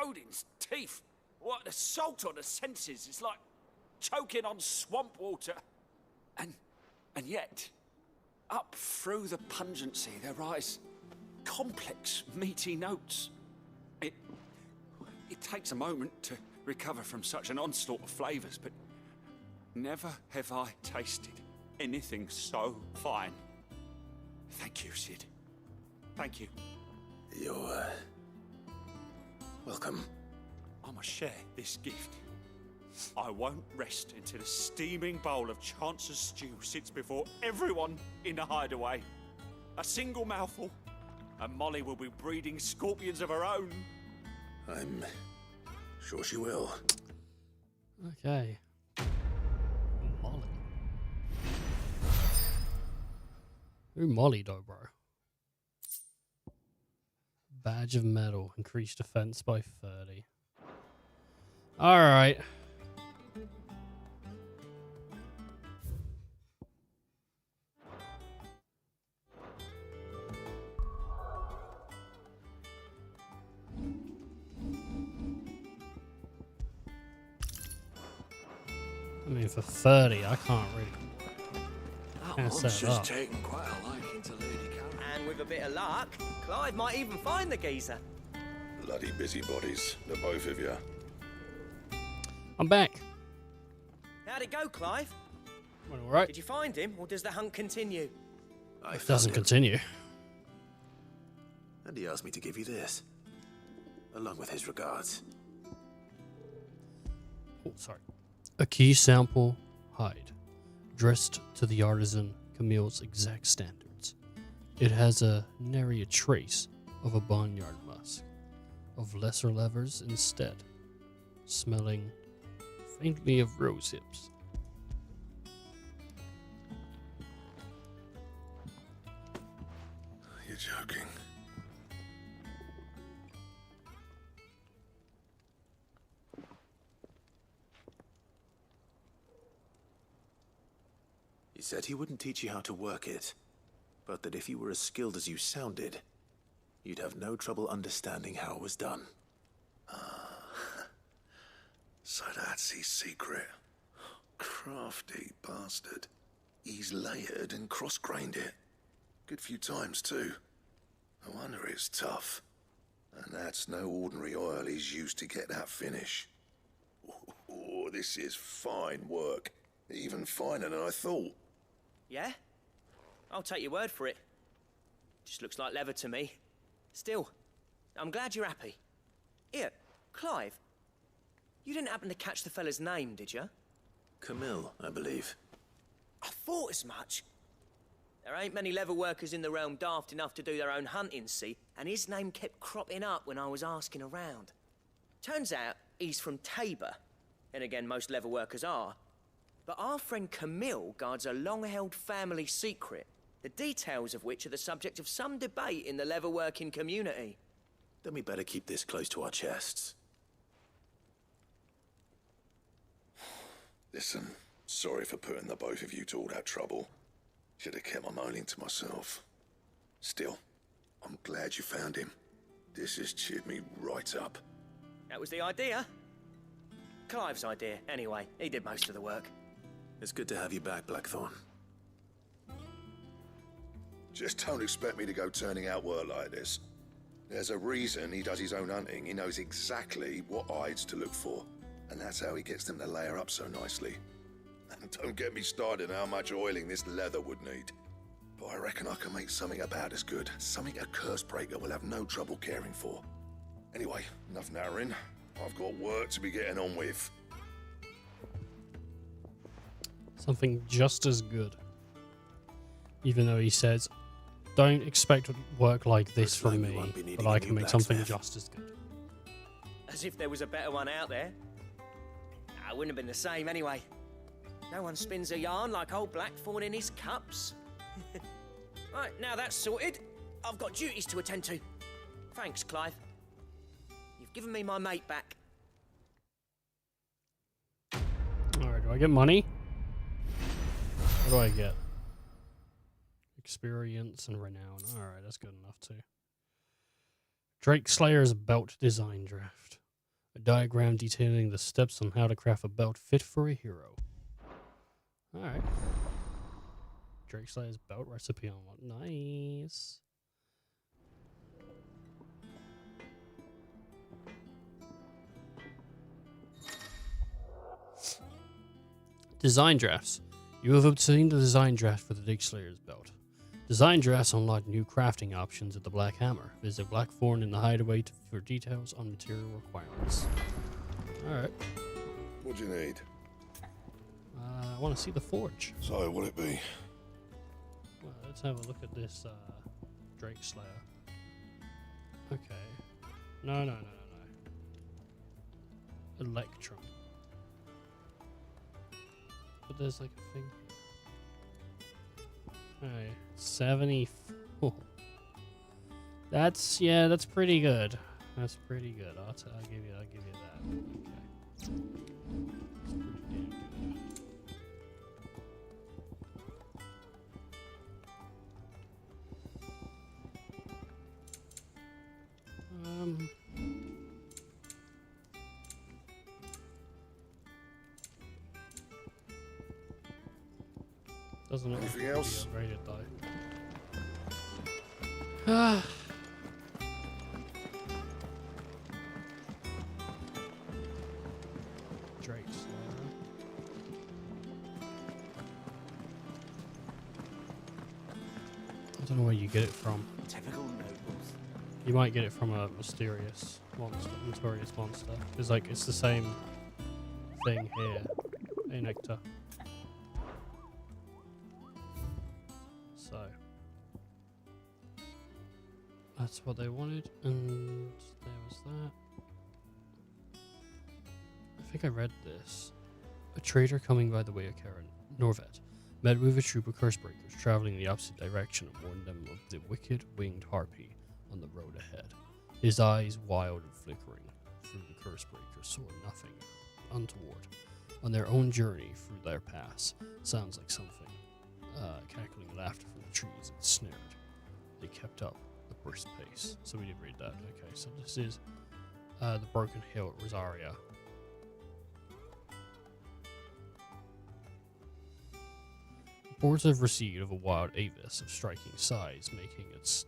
Odin's teeth. What the salt on the senses. It's like choking on swamp water. And yet, up through the pungency, there rise complex, meaty notes. It takes a moment to recover from such an onslaught of flavors, but never have I tasted anything so fine. Thank you, Sid. Thank you. You're, welcome. I must share this gift. I won't rest until a steaming bowl of Chance's Stew sits before everyone in the hideaway. A single mouthful, and Molly will be breeding scorpions of her own. I'm sure she will. Okay. Molly. Who Molly though, bro? Badge of metal. Increased defense by 30. Alright. I mean, for 30, I can't really. Can't set it up. taking quite a liking to Lady Karen. And with a bit of luck, Clive might even find the geezer. Bloody busybodies, the both of you. I'm back. How'd it go, Clive? Went all right. Did you find him, or does the hunt continue? It doesn't continue. And he asked me to give you this, along with his regards. Oh, sorry. A key sample hide, dressed to the artisan Camille's exact standards. It has a nary a trace of a barnyard musk, of lesser levers instead, smelling faintly of rose hips. He said he wouldn't teach you how to work it, but that if you were as skilled as you sounded, you'd have no trouble understanding how it was done. So that's his secret. Crafty bastard. He's layered and cross-grained it. Good few times, too. No wonder it's tough. And that's no ordinary oil he's used to get that finish. Oh, this is fine work. Even finer than I thought. Yeah? I'll take your word for it. Just looks like leather to me. Still, I'm glad you're happy. Here, Clive. You didn't happen to catch the fella's name, did you? Camille, I believe. I thought as much. There ain't many leather workers in the realm daft enough to do their own hunting, see? And his name kept cropping up when I was asking around. Turns out he's from Tabor. And again, most leather workers are. But our friend Camille guards a long-held family secret, the details of which are the subject of some debate in the leather-working community. Then we better keep this close to our chests. Listen, sorry for putting the both of you to all that trouble. Should have kept my moaning to myself. Still, I'm glad you found him. This has cheered me right up. That was the idea. Clive's idea, anyway. He did most of the work. It's good to have you back, Blackthorn. Just don't expect me to go turning out work like this. There's a reason he does his own hunting. He knows exactly what hides to look for. And that's how he gets them to layer up so nicely. And don't get me started on how much oiling this leather would need. But I reckon I can make something about as good. Something a curse breaker will have no trouble caring for. Anyway, enough narrowing. I've got work to be getting on with. Something just as good. Even though he says, don't expect work like this from me, but I can make something just as good. As if there was a better one out there. Nah, it wouldn't have been the same anyway. No one spins a yarn like old Blackthorn in his cups. Right, now that's sorted. I've got duties to attend to. Thanks, Clive. You've given me my mate back. Alright, do I get money? What do I get? Experience and renown. Alright, that's good enough too. Drake Slayer's belt design draft. A diagram detailing the steps on how to craft a belt fit for a hero. Alright. Drake Slayer's belt recipe on what? Nice. Design drafts. You have obtained the design draft for the Drake Slayer's belt. Design drafts unlock new crafting options at the Black Hammer. Visit Blackthorn in the Hideaway for details on material requirements. Alright. What do you need? I want to see the forge. So, what'll it be? Well, let's have a look at this Drake Slayer. Okay. No. Electrum. But there's like a thing. Alright, 74. That's pretty good. That's pretty good. I'll give you that. Okay. That's pretty damn good. Doesn't Anything else? Rated though. Drake Slayer. I don't know where you get it from. Typical nobles. You might get it from a mysterious monster. It's like it's the same thing here. A nectar. So that's what they wanted, and there was that. I think I read this. A trader coming by the way of Karen, Norvet, met with a troop of cursebreakers traveling in the opposite direction and warned them of the wicked winged harpy on the road ahead. His eyes wild and flickering through the cursebreakers saw nothing untoward. On their own journey through their pass, sounds like something cackling laughter from the trees and sneered. They kept up the brisk pace. So we did read that. Okay, so this is the Broken Hill at Rosaria. Reports have received of a wild avis of striking size making its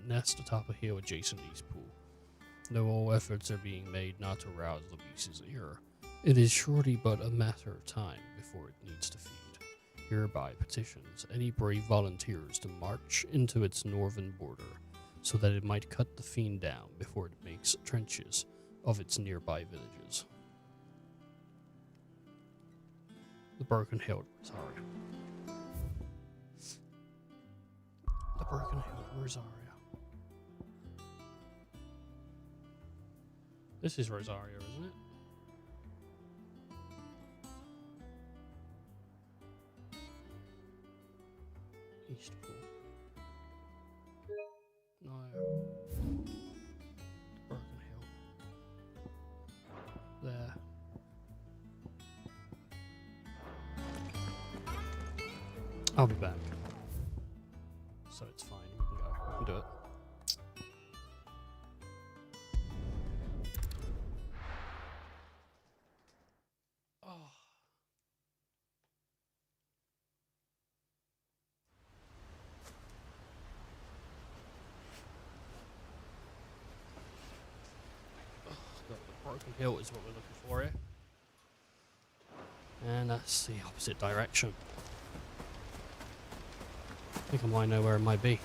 nest atop a hill adjacent to East Pool. Though all efforts are being made not to rouse the beast's ear, it is surely but a matter of time before it needs to feed. Hereby petitions any brave volunteers to march into its northern border, so that it might cut the fiend down before it makes trenches of its nearby villages. The Broken Hill, Rosaria. The Broken Hill, Rosaria. This is Rosaria, isn't it? East Pool. No. Broken Hill. There. I'll be back. So it's fine. We can go. We can do it. Broken Hill is what we're looking for here. And that's the opposite direction. I think I might know where it might be.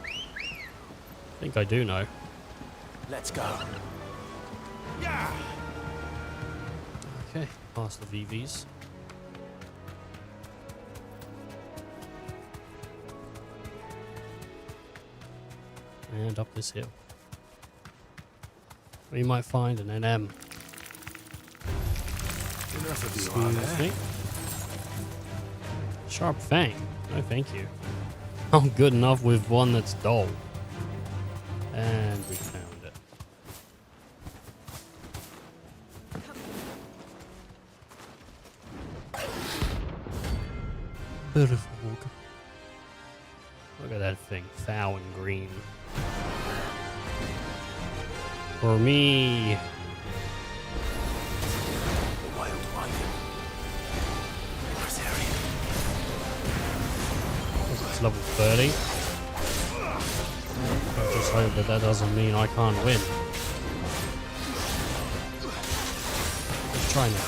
I think I do know. Let's go. Yeah. Okay, past the VVs. And up this hill. We might find an NM. Excuse me. Sharp Fang. No, thank you. I'm good enough with one that's dull. And we found it. Beautiful. Look at that thing, foul and green. For me. Wild wagon. Rosarian. It's level 30. I just hope that that doesn't mean I can't win. Let's try now.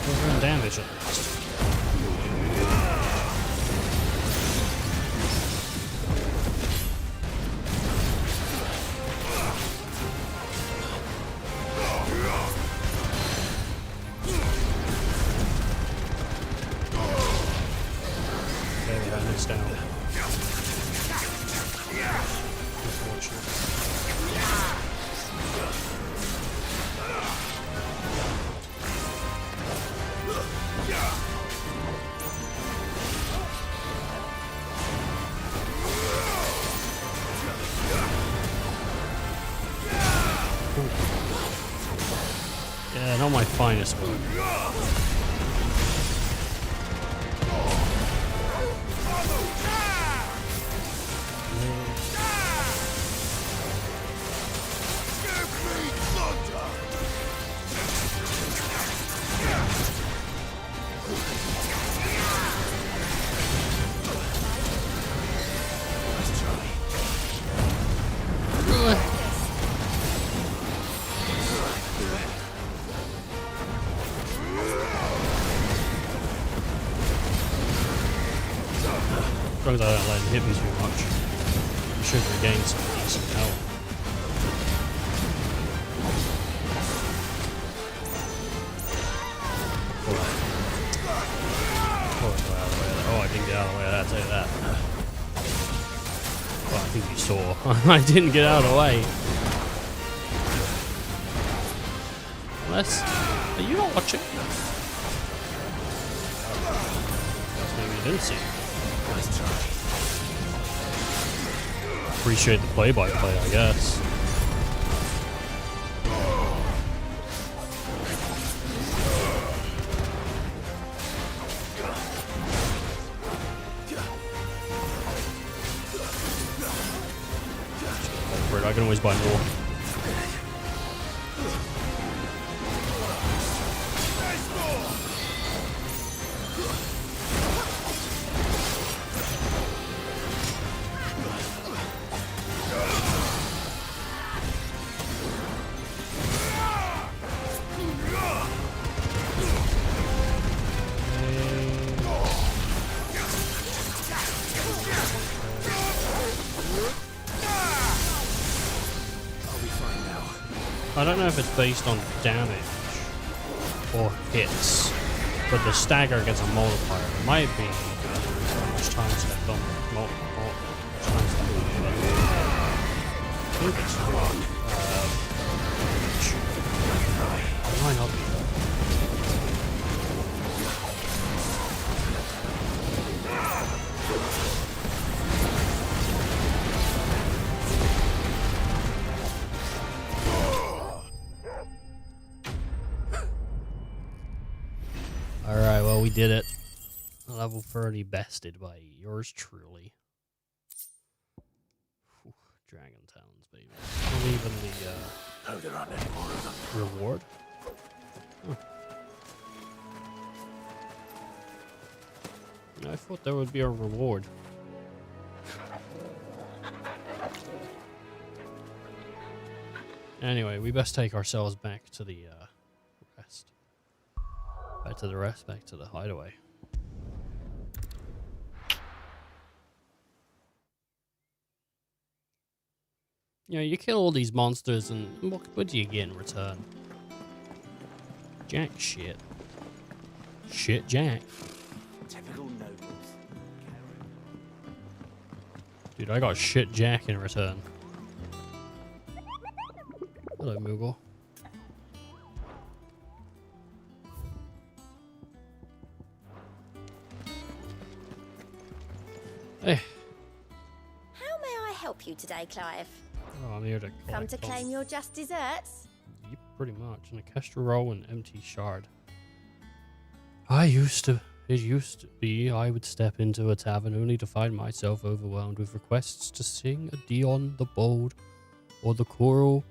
We're damage at least. Yeah, not my finest work. As long as I don't let him hit me too much, I should regain some decent health. Oh, I didn't get out of the way of that, I'll tell you that. Well, I think you saw. I didn't get out of the way. Unless, are you not watching? Maybe you didn't see. Nice try. appreciate the play-by-play, I guess. I can always buy more. I don't know if it's based on damage or hits, but the stagger gets a multiplier. It might be how much time spent on the multiplier. I think it's it might not be. Alright, well, we did it. Level 30 bested by yours truly. Whew, Dragon Talons, baby. Not even the, Oh, there aren't any more of them. reward. Huh. I thought there would be a reward. Anyway, we best take ourselves back to the rest. Back to the rest, back to the hideaway. You know, you kill all these monsters and what do you get in return? Jack shit. Shit Jack. Typical nobles. Dude, I got shit Jack in return. Hello, Moogle. Hey. How may I help you today, Clive? Oh, I'm here to Come to collect claim all- your just desserts? Yep, pretty much. An Orchestra roll and empty shard. It used to be I would step into a tavern only to find myself overwhelmed with requests to sing a Dion the Bold or the choral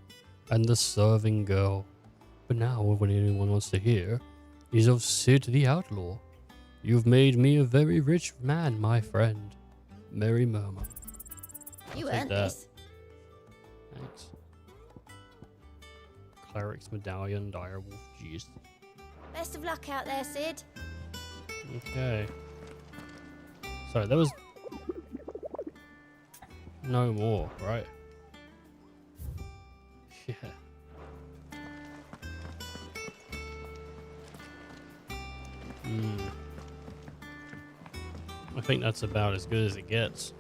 and the serving girl. But now, when anyone wants to hear, is of Sid the Outlaw. You've made me a very rich man, my friend. Merry murmur. You I'll take earned that. this. Thanks. Cleric's medallion, direwolf, jeez. Best of luck out there, Sid. Okay. Sorry, there was no more, right? Yeah. I think that's about as good as it gets.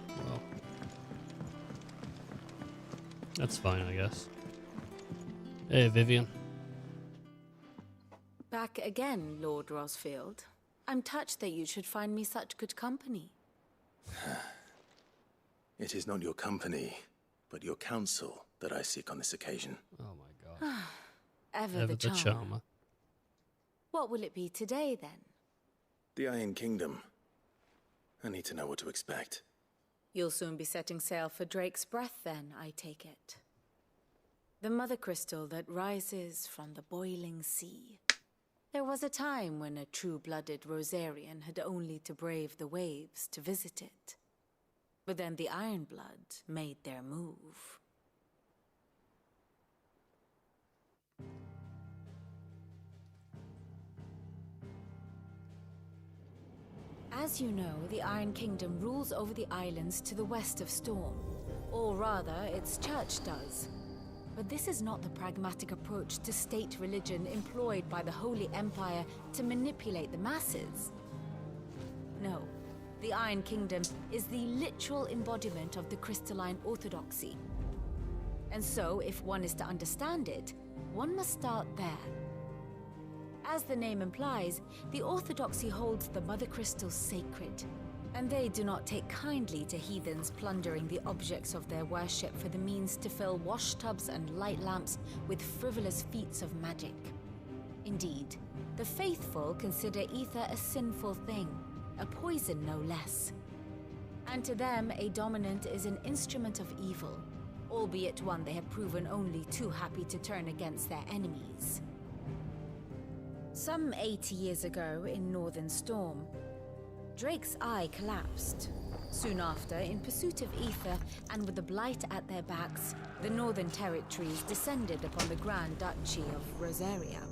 Well, that's fine, I guess. Hey, Vivian. Back again, Lord Rosfield. I'm touched that you should find me such good company. It is not your company, but your counsel that I seek on this occasion. Oh my god. Ever the charmer. What will it be today, then? The Iron Kingdom. I need to know what to expect. You'll soon be setting sail for Drake's Breath, then, I take it. The mother crystal that rises from the boiling sea. There was a time when a true-blooded Rosarian had only to brave the waves to visit it. But then the Ironblood made their move. As you know, the Iron Kingdom rules over the islands to the west of Storm. Or rather, its church does. But this is not the pragmatic approach to state religion employed by the Holy Empire to manipulate the masses. No, the Iron Kingdom is the literal embodiment of the crystalline orthodoxy. And so, if one is to understand it, one must start there. As the name implies, the orthodoxy holds the Mother Crystal sacred, And they do not take kindly to heathens plundering the objects of their worship for the means to fill washtubs and light lamps with frivolous feats of magic. Indeed, the faithful consider ether a sinful thing, a poison no less. And to them, a dominant is an instrument of evil, albeit one they have proven only too happy to turn against their enemies. Some 80 years ago, in Northern Storm, Drake's eye collapsed. Soon after, in pursuit of ether and with the blight at their backs, the Northern Territories descended upon the Grand Duchy of Rosaria.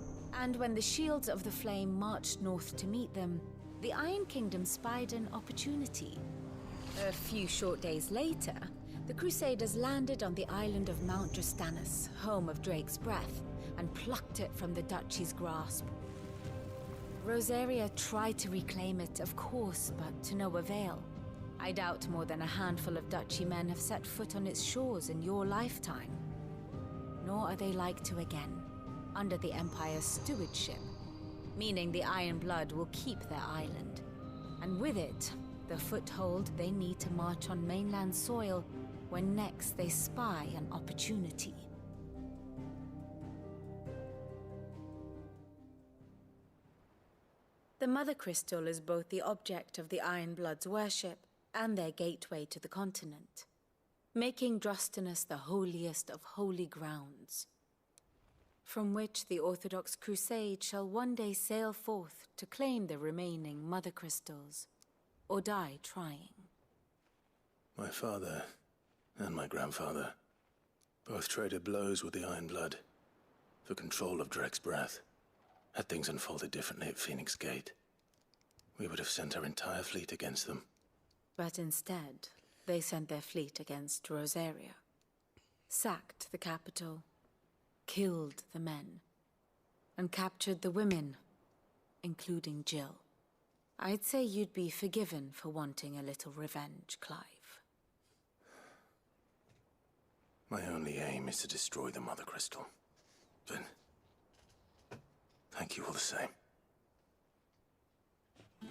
And when the Shields of the Flame marched north to meet them, the Iron Kingdom spied an opportunity. A few short days later, the Crusaders landed on the island of Mount Drastanus, home of Drake's breath, and plucked it from the duchy's grasp. Rosaria tried to reclaim it, of course, but to no avail. I doubt more than a handful of duchy men have set foot on its shores in your lifetime. Nor are they like to again, under the Empire's stewardship, meaning the Iron Blood will keep their island. And with it, the foothold they need to march on mainland soil when next they spy an opportunity. The Mother Crystal is both the object of the Iron Blood's worship and their gateway to the continent, making Drastanus the holiest of holy grounds, from which the Orthodox Crusade shall one day sail forth to claim the remaining Mother Crystals, or die trying. My father and my grandfather both traded blows with the Iron Blood for control of Drake's breath. Had things unfolded differently at Phoenix Gate, we would have sent our entire fleet against them. But instead, they sent their fleet against Rosaria, sacked the capital, killed the men, and captured the women, including Jill. I'd say you'd be forgiven for wanting a little revenge, Clive. My only aim is to destroy the Mother Crystal. But thank you all the same.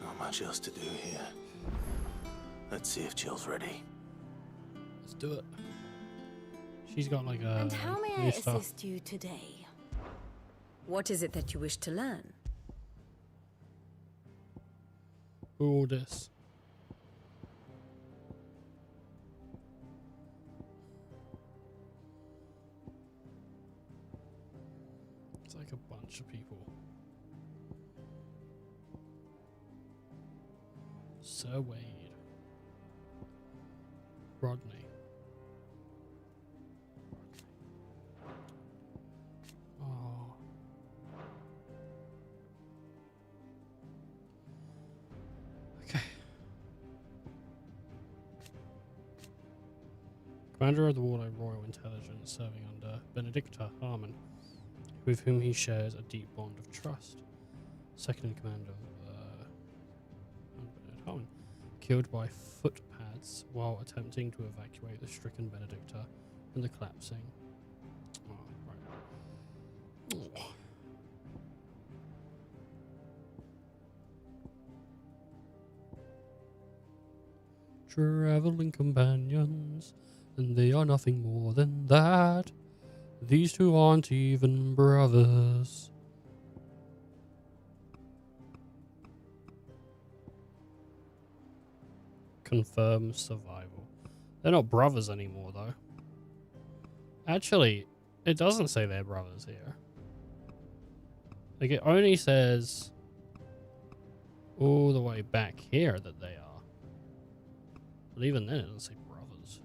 Not much else to do here. Let's see if Jill's ready. Let's do it. She's got like a... And how may I new stuff. assist you today? What is it that you wish to learn? All this. It's like a bunch of people. Sir Wade. Rodney. Oh. Okay. Commander of the Warlow Royal Intelligence, serving under Benedicta Harmon, with whom he shares a deep bond of trust. Second in command of Harmon, killed by footpads while attempting to evacuate the stricken Benedicta from the collapsing. Oh, right. Oh. Traveling companions, and they are nothing more than that. These two aren't even brothers. Confirm survival. They're not brothers anymore, though. Actually, it doesn't say they're brothers here. Like, it only says all the way back here that they are. But even then, it doesn't say brothers.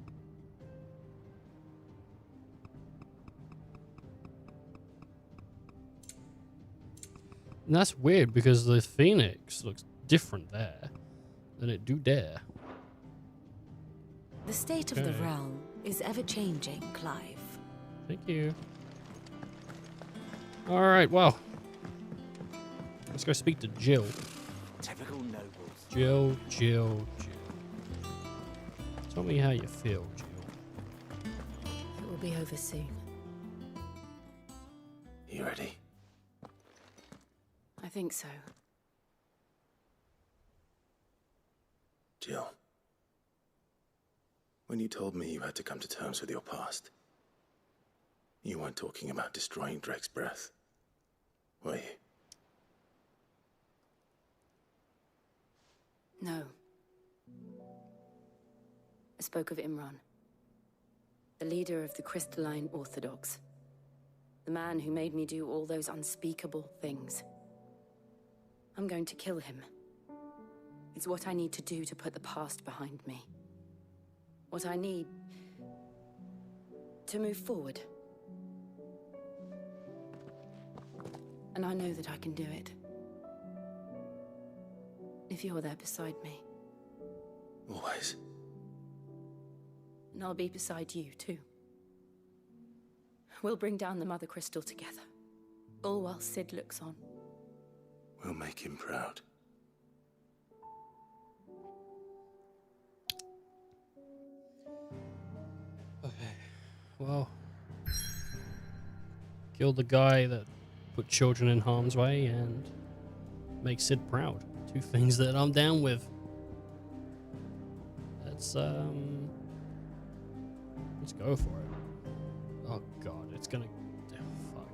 And that's weird, because the Phoenix looks different there than it do there. The state of the realm is ever-changing, Clive. Thank you. Alright, well. Let's go speak to Jill. Typical nobles. Jill. Tell me how you feel, Jill. It will be over soon. You ready? I think so. Jill. When you told me you had to come to terms with your past, you weren't talking about destroying Drake's breath, were you? No. I spoke of Imran, the leader of the Crystalline Orthodox. The man who made me do all those unspeakable things. I'm going to kill him. It's what I need to do to put the past behind me. What I need to move forward. And I know that I can do it. If you're there beside me. Always. And I'll be beside you, too. We'll bring down the Mother Crystal together. All while Sid looks on. We'll make him proud. Okay. Well, kill the guy that put children in harm's way and make Sid proud. Two things that I'm down with. Let's go for it. Oh god, it's gonna fuck.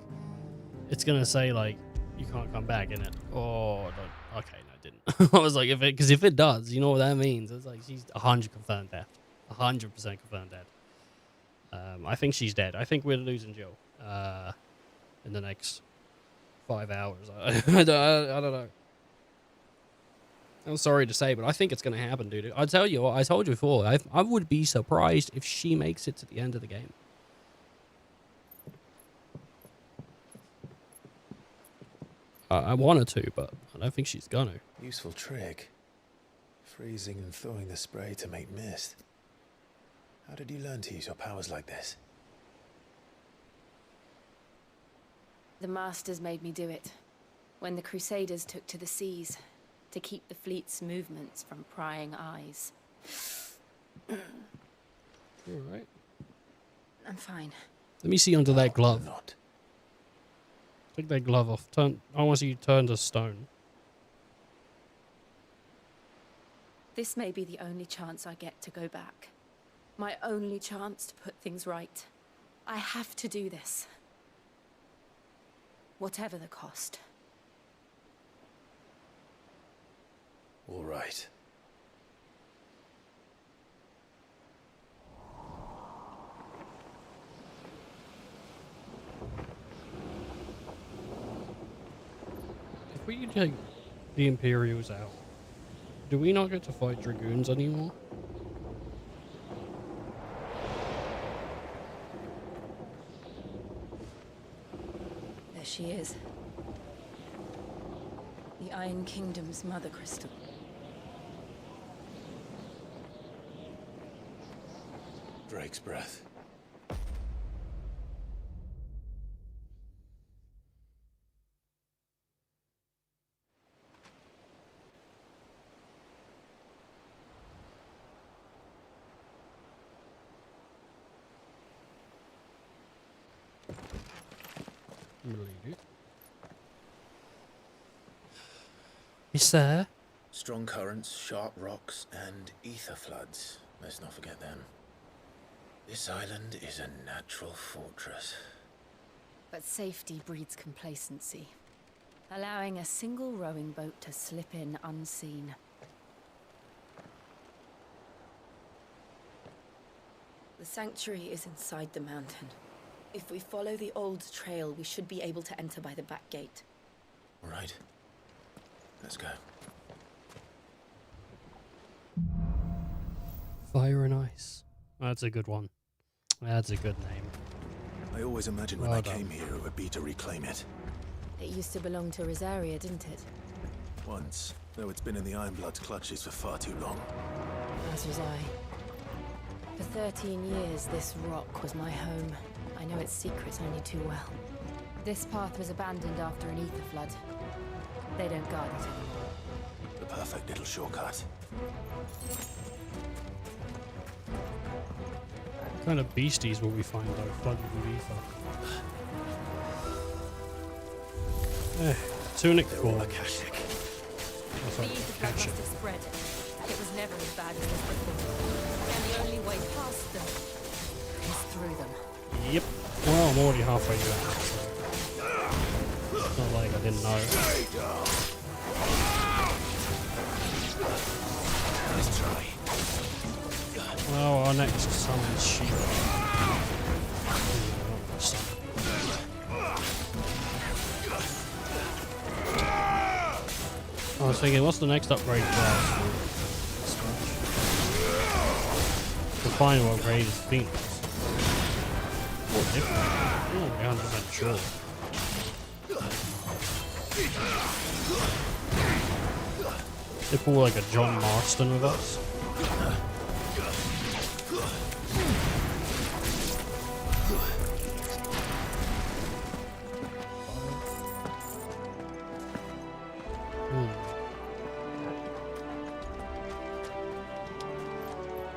It's gonna say like you can't come back in it. Oh, don't. Okay, no, it didn't. I was like, because if it does, you know what that means? It's like she's 100% confirmed dead. 100% confirmed dead. I think she's dead. I think we're losing Jill in the next 5 hours. I don't know. I'm sorry to say, but I think it's going to happen, dude. I tell you what, I told you before, I would be surprised if she makes it to the end of the game. I want her to, but I don't think she's gonna. Useful trick. Freezing and thawing the spray to make mist. How did you learn to use your powers like this? The Masters made me do it. When the Crusaders took to the seas, to keep the fleet's movements from prying eyes. You alright? I'm fine. Let me see under that glove. Not. Take that glove off. I want to see you turn to stone. This may be the only chance I get to go back. My only chance to put things right. I have to do this. Whatever the cost. All right. If we take the Imperials out, do we not get to fight Dragoons anymore? There she is. The Iron Kingdom's Mother Crystal. Drake's breath. Miss there? Strong currents, sharp rocks, and ether floods. Let's not forget them. This island is a natural fortress. But safety breeds complacency, allowing a single rowing boat to slip in unseen. The sanctuary is inside the mountain. If we follow the old trail, we should be able to enter by the back gate. All right. Let's go. Fire and Ice. That's a good one. That's a good name. I always imagined when I came here it would be to reclaim it. It used to belong to Rosaria, didn't it? Once, though it's been in the Ironblood's clutches for far too long. As was I. For 13 years, this rock was my home. I know its secrets only too well. This path was abandoned after an ether flood. They don't guard it anymore. The perfect little shortcut. What kind of beasties will we find though, flooded with ether? Tunic core. Akashic. The ether flood must have spread. It was never as bad as this before. And the only way past them is through them. Yep. Well, I'm already halfway there, so it's not like I didn't know. Let's try. Well, our next summon sheep. I was thinking, what's the next upgrade class? The final upgrade is Phoenix. I'm 100% sure. They pull like a John Marston with us.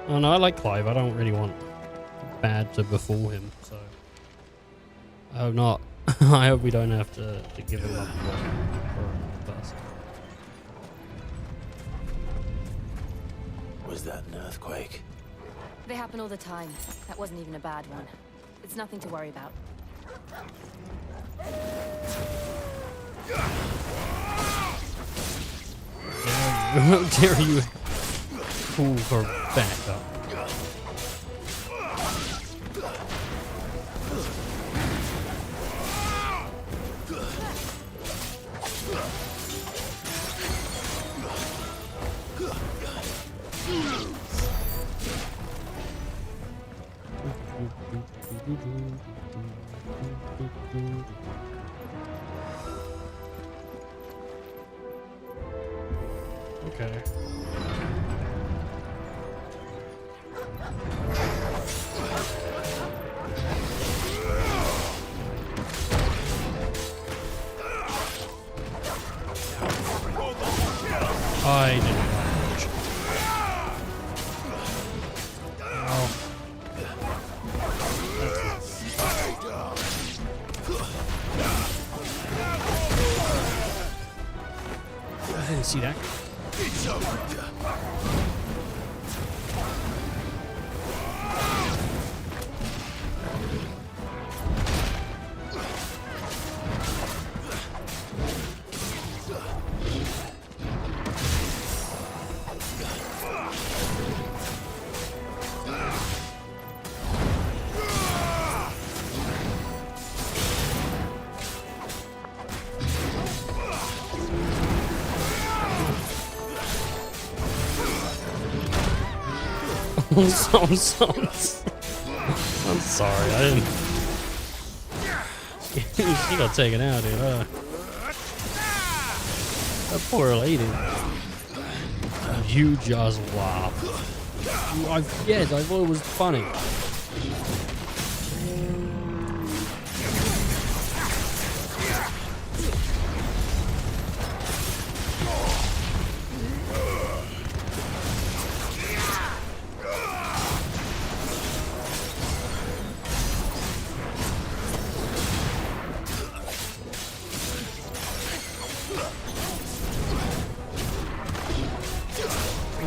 Oh no, I like Clive. I don't really want bad to befall him, so I hope not. I hope we don't have to give him up for a person. Was that an earthquake? They happen all the time. That wasn't even a bad one. It's nothing to worry about. How dare you pull her back up? Okay. I didn't manage. Oh. I didn't see that. I'm sorry, I didn't. She got taken out, dude. That poor lady. You just laugh. Yes, I thought it was funny.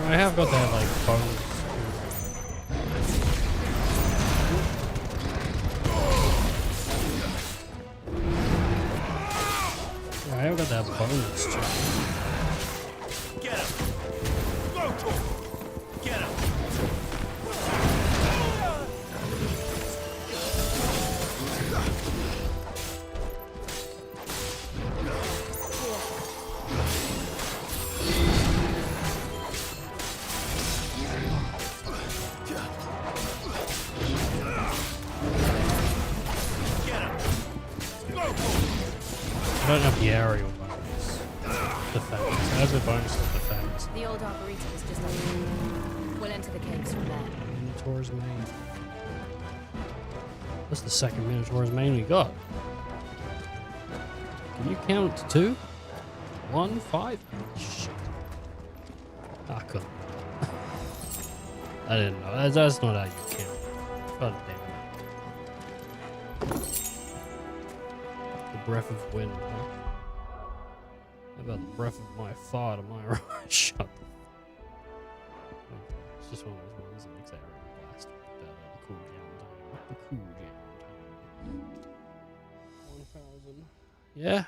I have got that like bonus. Yeah, I have got that bonus too. Get him! Go to him! Get him! I don't have the aerial bonus. Defense. It has a bonus of defense. The old arboretum is just up there. We'll enter the caves from there. Minotaur's Mane. That's the second Minotaur's Mane we got. Can you count to 2? 1, 5? Shit. I couldn't. I didn't know. That's not how you count. God damn it. The breath of wind, huh? How about the breath of my fart? Am I right? Shut just one of those ones that makes area blast better. The cool down time. The cool down time. 1,000. Yeah.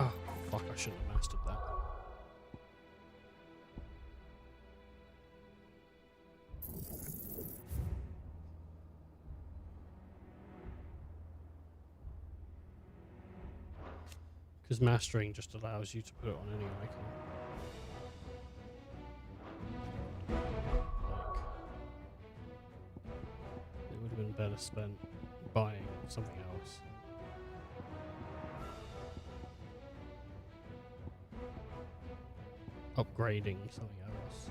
Oh, fuck, I shouldn't have mastered that. Because mastering just allows you to put it on any icon. Like, it would have been better spent buying something else. Upgrading something else.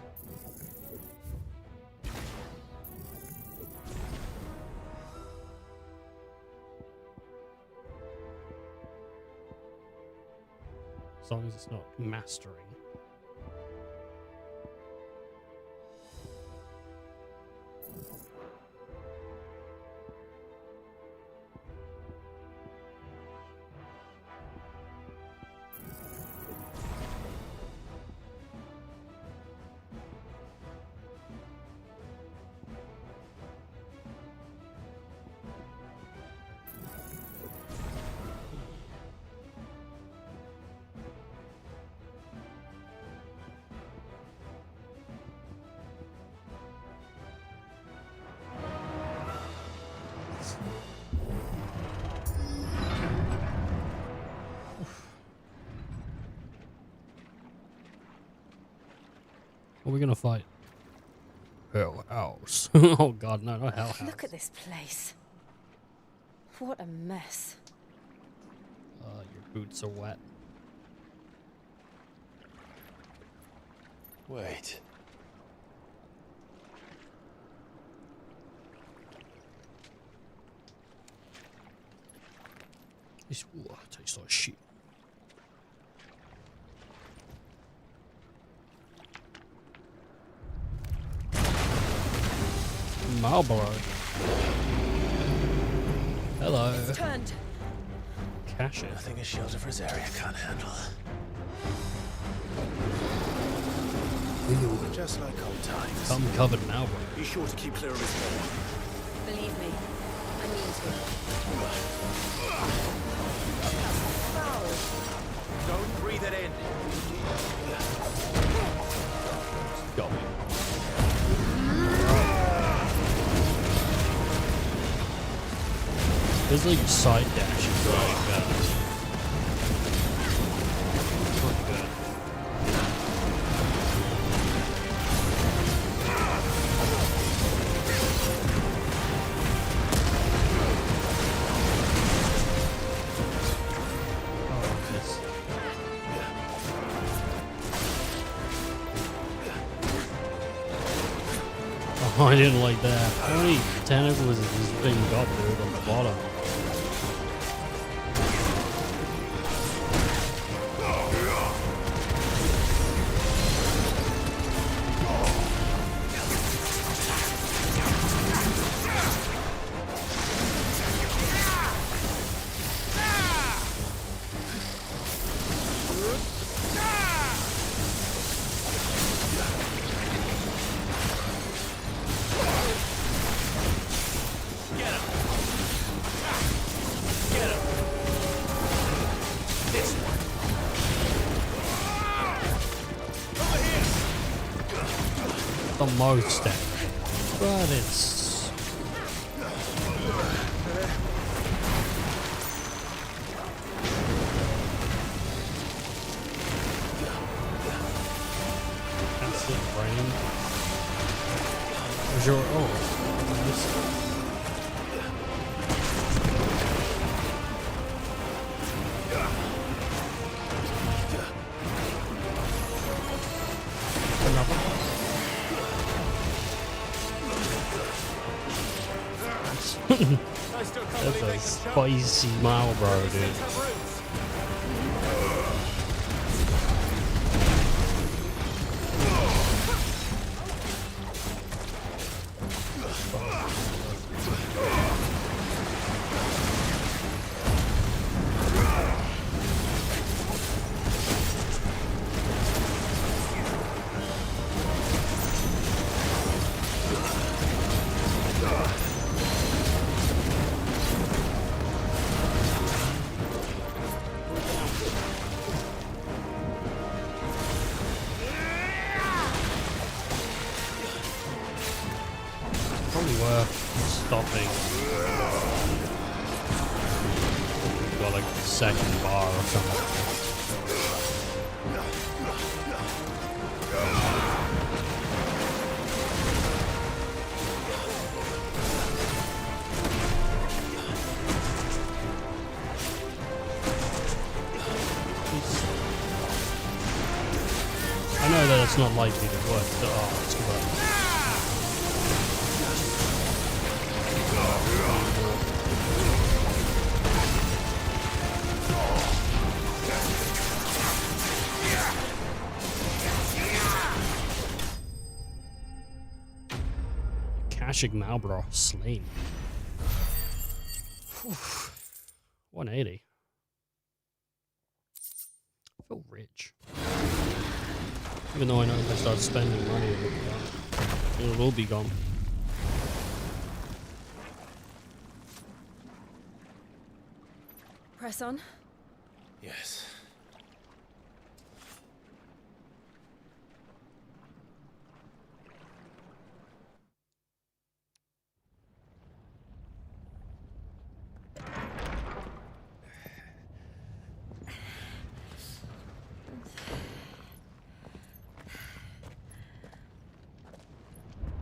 As long as it's not mastering. What are we gonna fight? Hell House. Oh god, no, not Hell House. Look at this place. What a mess. Your boots are wet. Wait. This water tastes like shit. Marlboro. Hello. It's turned. Cash it. Nothing a shelter for his area can't handle. Just like old times. Come covered in Marlboro. Be sure to keep clear of his wall. Believe me, I mean to. Don't breathe it in. Got me. There's like side dashes like pretty good. Oh, I didn't like that. How many tentacles has this thing got, dude, on the bottom? The most, but it's acid rain. Where's your That's a spicy Marlboro, dude. stopping. Got like a second bar or something. I know that it's not likely to work, but oh, it's working. Kashig Malbro slain. 180. I feel rich. Even though I know if I start spending money, it will be gone. Press on. Yes.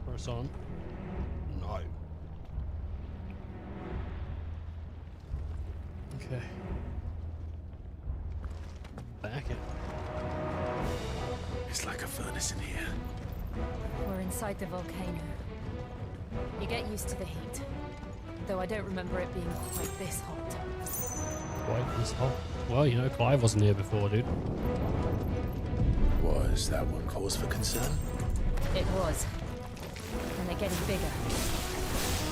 Press on. No. Okay. Back it. It's like a furnace in here. We're inside the volcano. You get used to the heat. Though I don't remember it being quite this hot. Quite this hot? Well, you know, Clive wasn't here before, dude. Was that one cause for concern? It was. And they're getting bigger.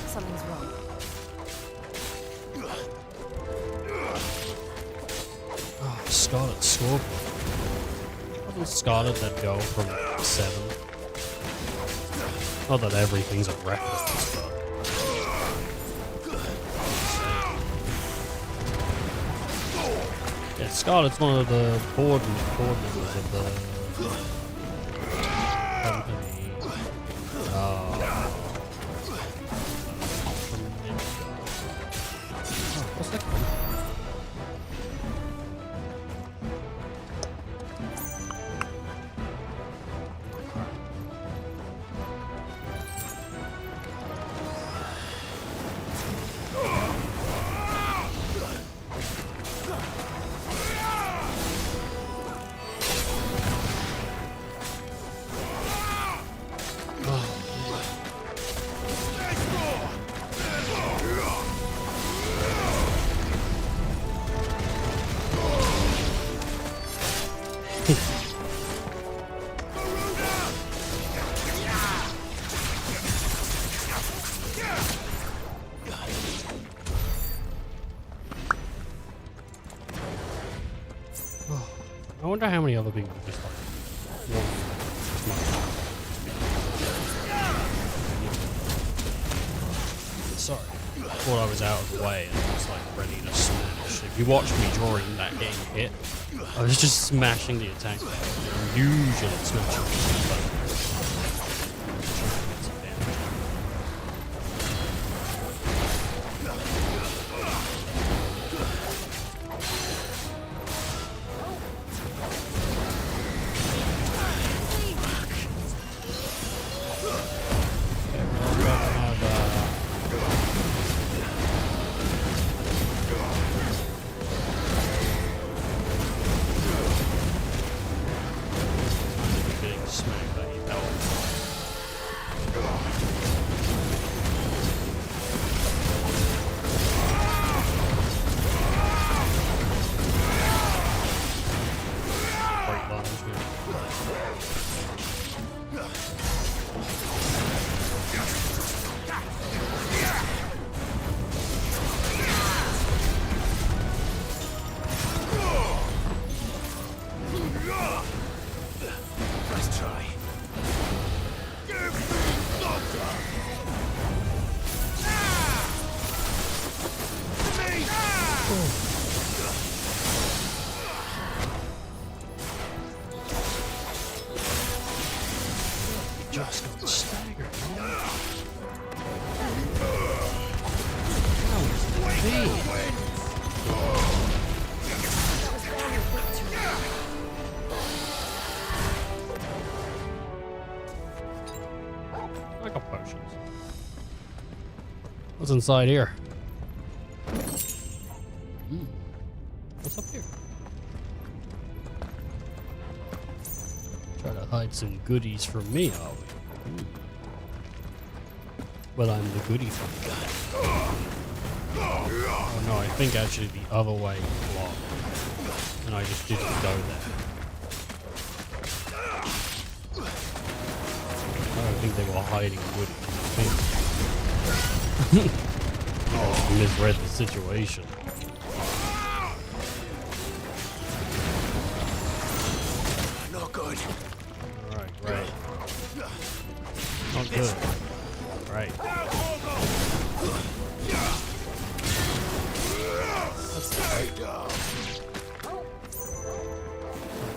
Something's wrong. Oh, Scarlet Scorpion. Wasn't Scarlet that girl from 7? Not that everything's a reference, but... Yeah, Scarlet's one of the board members of the company. What's that called? I wonder how many other people just like want Sorry, I thought I was out of the way and I was like ready to smash. If you watch me during that game hit, I was just smashing the attack button. I'm usually smashing the attack button. Smack that. I got potions. What's inside here? What's up here? Try to hide some goodies from me, are we? Well, I'm the goodie from God. Oh no, I think actually the other way blocked. And I just didn't go there. I don't think they were hiding goodies. I misread the situation. Not good. Alright, great. Not good. Right.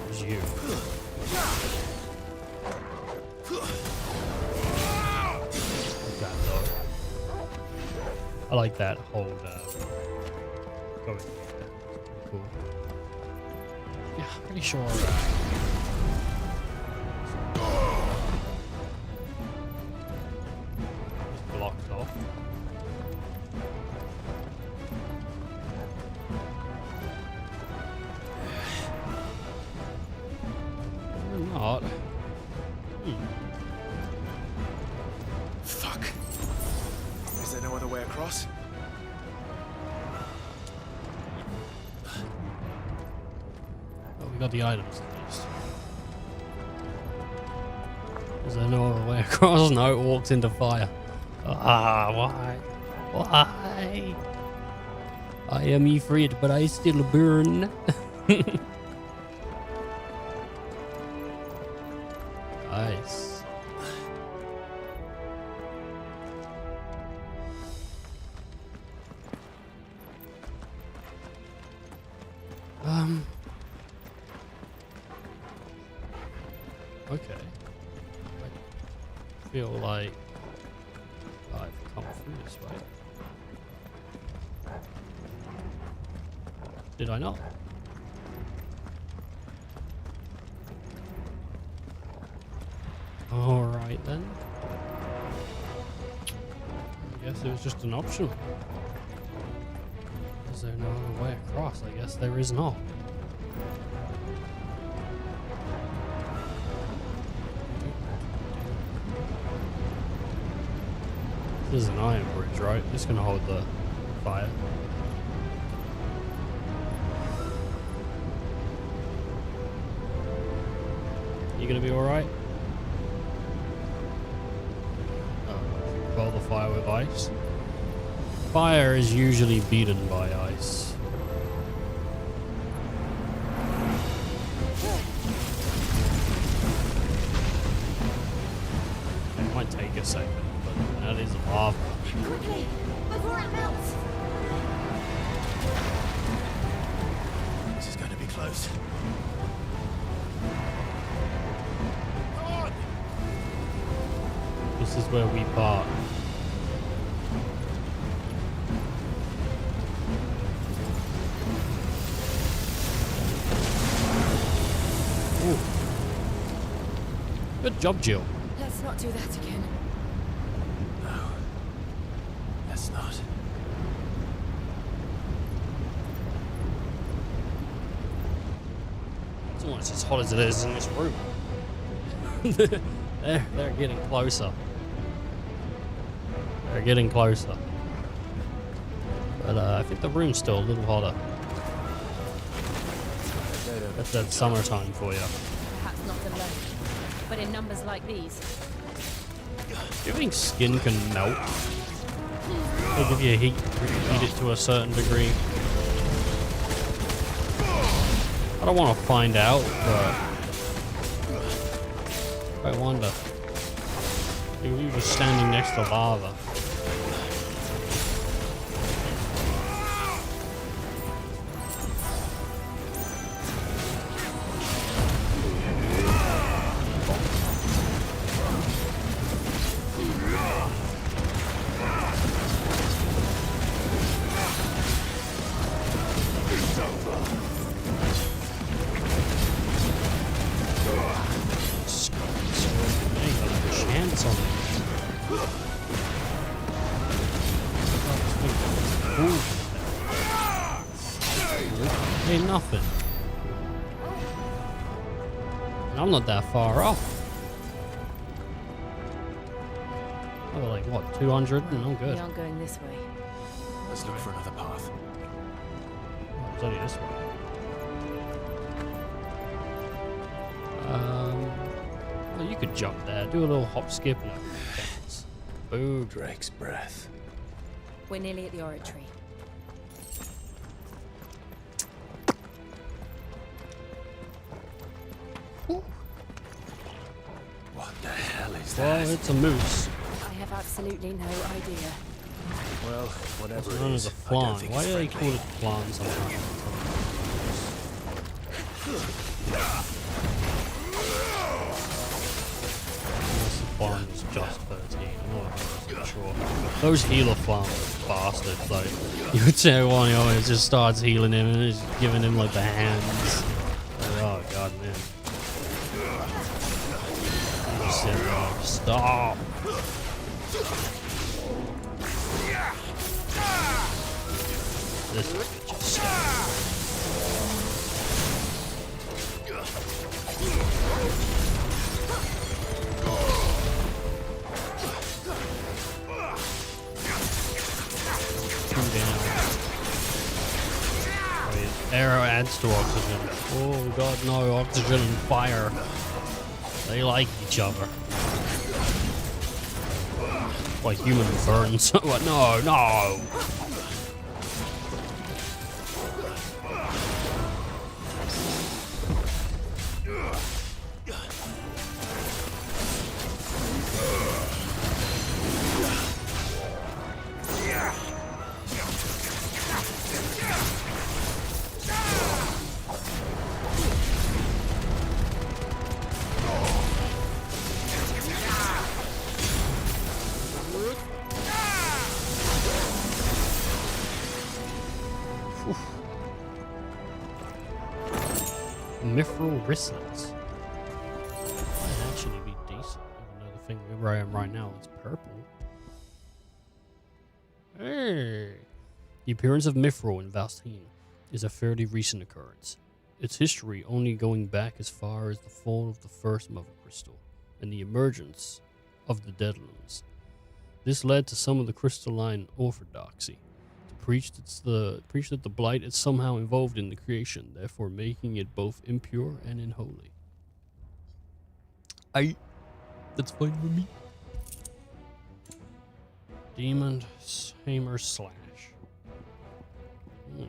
Who's you? That though. I like that hold going there. Cool. Yeah, I'm pretty sure blocked off. Or not. Fuck. Is there no other way across? Oh, we got the items at least. Is there no other way across? No, it walked into fire. Ah, why? Why? I am afraid, but I still burn. Nice. Okay. I feel like I've come through this way. Did I not? Alright then. I guess it was just an option. Is there no other way across? I guess there is not. This is an iron bridge, right? It's gonna hold the fire. You gonna be alright? Quell the fire with ice. Fire is usually beaten by ice. It might take a second, but that is lava. Quickly, before it melts. This is going to be close. This is where we part. Ooh. Good job, Jill. Let's not do that again. No. Let's not. It's almost as hot as it is in this room. They're getting closer. They're getting closer. But I think the room's still a little hotter. That's that summertime for you. Perhaps not alone, but in numbers like these. Do you think skin can melt? Like if you heat it to a certain degree? I don't want to find out, but I wonder. You were just standing next to lava. Ain't nothing. And I'm not that far off. Oh, like what, 200? And I'm good. We aren't going this way. Let's look for another path. Oh, it's only this way. Well, you could jump there. Do a little hop skip and bounce. Boom. Drake's breath. We're nearly at the oratory. What the hell is that? Well, it's a moose. I have absolutely no idea. Well, whatever it's known as a flan. Why do they call it flan sometimes? Flan was just 13. I'm not sure. Those healer flans are bastards. Like, you would say one, it just starts healing him and it's giving him like the hands. Like, oh god, man. Stop. This is just stop. Arrow adds to oxygen. Oh god, no, oxygen and fire. They like each other. Like human burns. No, no! Mithril wristlets. Might actually be decent, even though the thing where I am right now is purple. Hey. The appearance of mithril in Vastine is a fairly recent occurrence. Its history only going back as far as the fall of the first Mother Crystal and the emergence of the Deadlands. This led to some of the crystalline orthodoxy. Preached that the blight is somehow involved in the creation, therefore making it both impure and unholy. That's fine with me. Demon Hammer Slash. I'm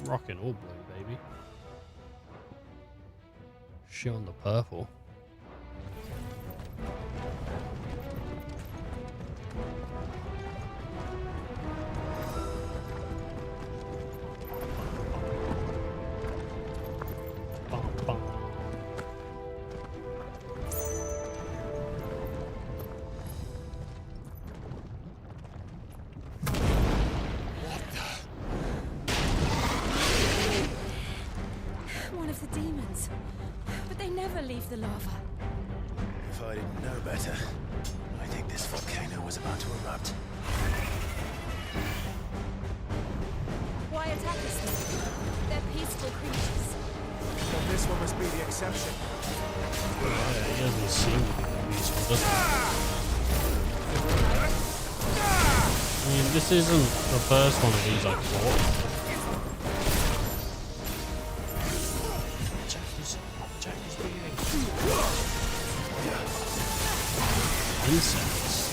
rocking all blue, baby. Showing the purple. The lava. If I didn't know better, I think this volcano was about to erupt. Why attack us then? They're peaceful creatures. Well, this one must be the exception. Yeah, he doesn't seem to be the peaceful, does he? I mean, this isn't the first one of these I've fought. Insects.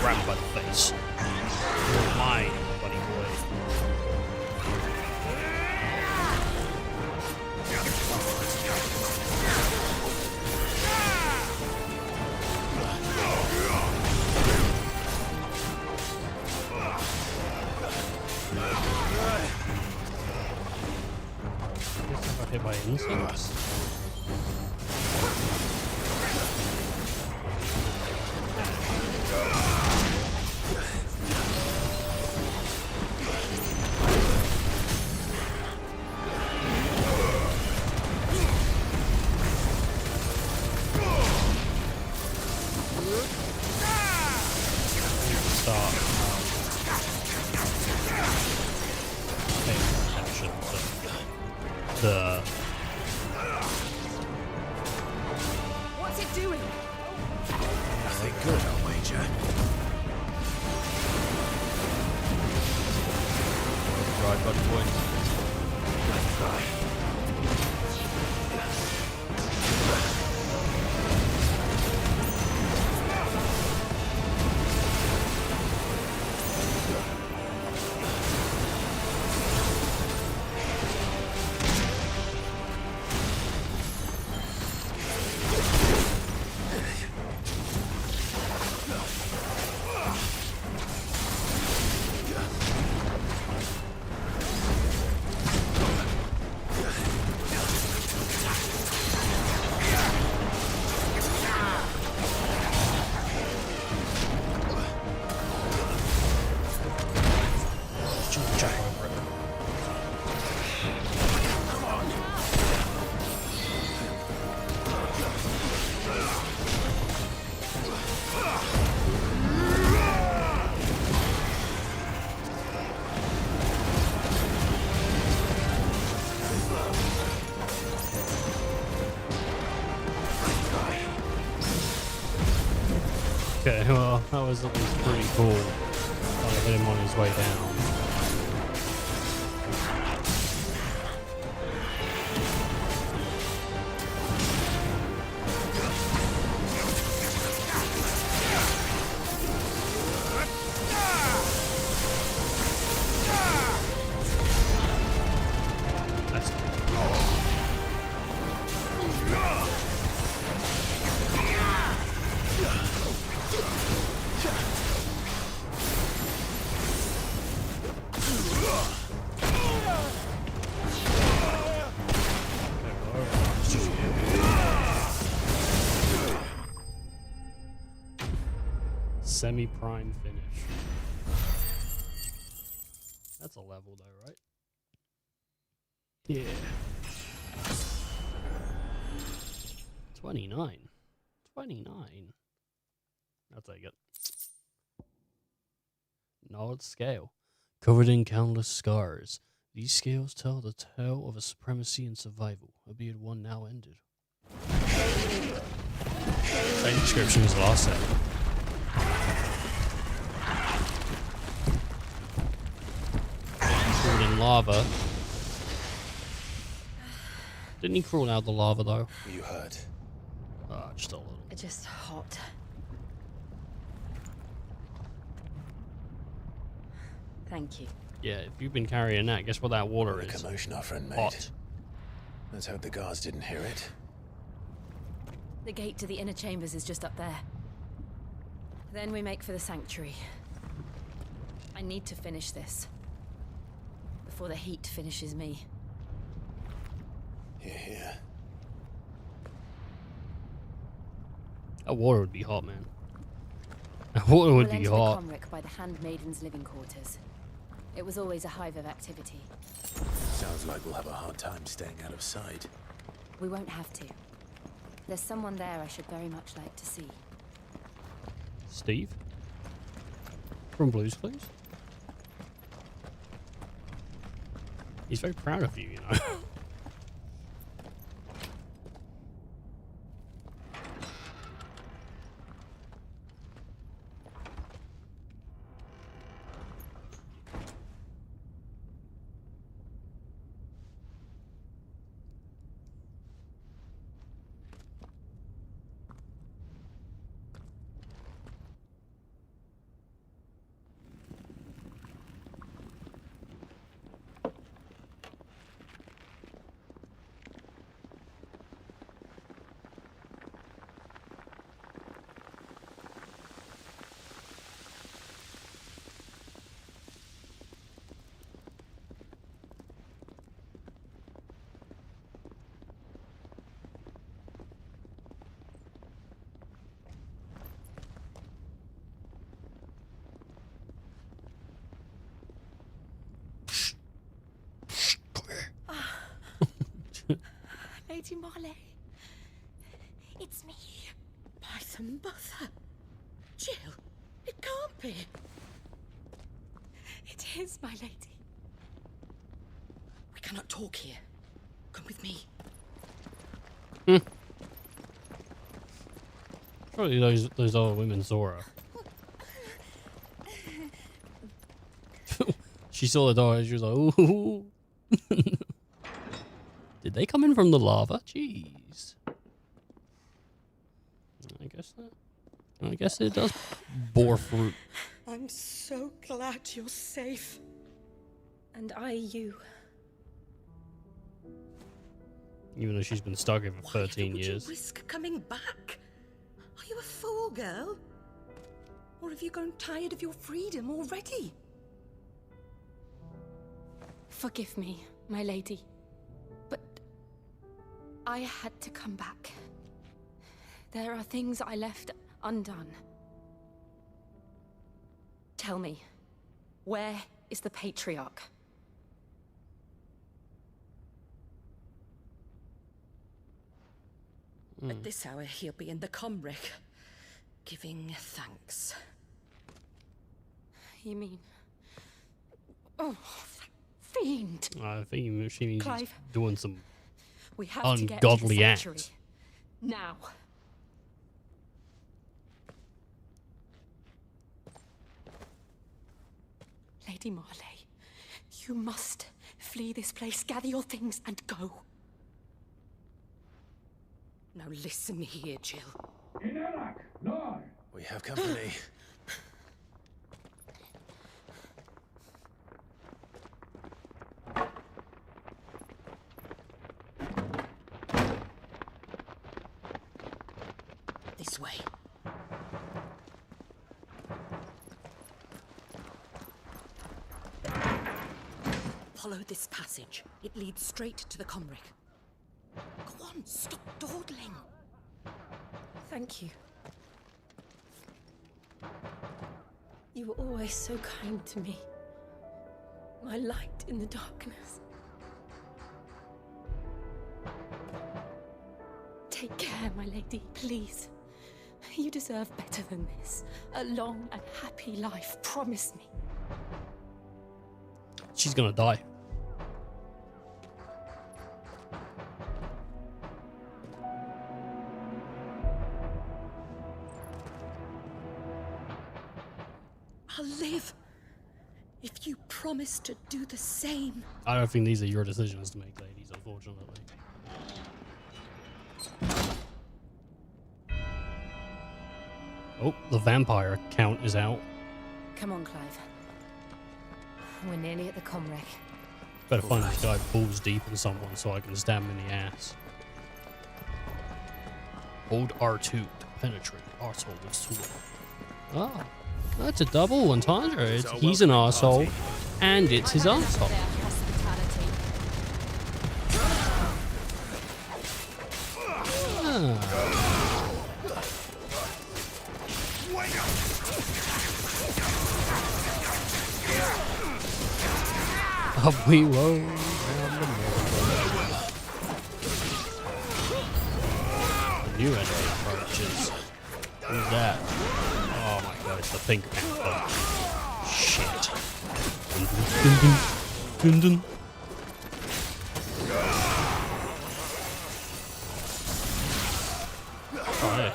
Grab him by the face. You're mine, buddy boy. Hit by insects. Okay, well, that was at least pretty cool. Trying to hit him on his way down. Semi-prime finish. That's a level though, right? Yeah. 29. 29. I'll take it. Knowledge scale. Covered in countless scars. These scales tell the tale of a supremacy and survival, albeit one now ended. Same description as the last set. Crawled in lava. Didn't he crawl out of the lava though? You heard. Just a little. It's just hot. Thank you. Yeah, if you've been carrying that, guess what that water What a is? commotion our friend made. Hot. Let's hope the guards didn't hear it. The gate to the inner chambers is just up there. Then we make for the sanctuary. I need to finish this. Before the heat finishes me. Here, here. That water would be hot, man. That water would We'll be enter hot. the Comric by the Handmaiden's living quarters. It was always a hive of activity. Sounds like we'll have a hard time staying out of sight. We won't have to. There's someone there I should very much like to see. Steve? From Blue's Clues? He's very proud of you, you know. Lady Marley. It's me. Python Mother. Jill, it can't be. It is, my lady. We cannot talk here. Come with me. Probably those other women saw her. She saw the door and she was like, ooh. Did they come in from the lava? Jeez. I guess it does bore fruit. I'm so glad you're safe. And I you. Even though she's been stuck here for 13 years. Risk coming back? Are you a fool, girl? Or have you grown tired of your freedom already? Forgive me, my lady. But I had to come back. There are things I left undone. Tell me, where is the Patriarch? At this hour, he'll be in the Comric, giving thanks. You mean... Oh, that fiend! I think she means Clive, he's doing some we have to get to the ungodly sanctuary. act. Now. Lady Marley, you must flee this place. Gather your things and go. Now listen here, Jill. We have company. This way. Follow this passage. It leads straight to the Comric. Go on, stop dawdling. Thank you. You were always so kind to me. My light in the darkness. Take care, my lady, please. You deserve better than this. A long and happy life, promise me. She's gonna die. I'll live if you promise to do the same. I don't think these are your decisions to make, ladies, unfortunately. Oh, the vampire count is out. Come on, Clive. We're nearly at the Comrec. Better find this guy balls deep in someone so I can stab him in the ass. Hold R2 to penetrate arsehole with sword. Oh, that's a double entendre. He's an arsehole, and it's his arsehole. Up we roll round the merry-go-round. New enemy approaches. Who's that? Oh my god, it's the Pink Panther. Shit. Dun dun dun dun dun. Oh, yeah.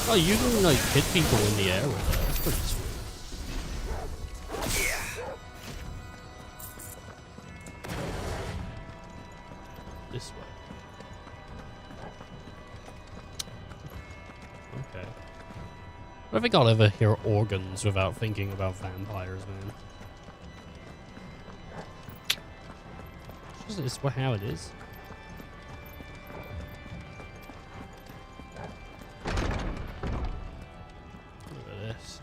Oh, you can like hit people in the air with that. That's pretty sweet. This way. Okay. I don't think I'll ever hear organs without thinking about vampires, man. It's just how it is. Look at this.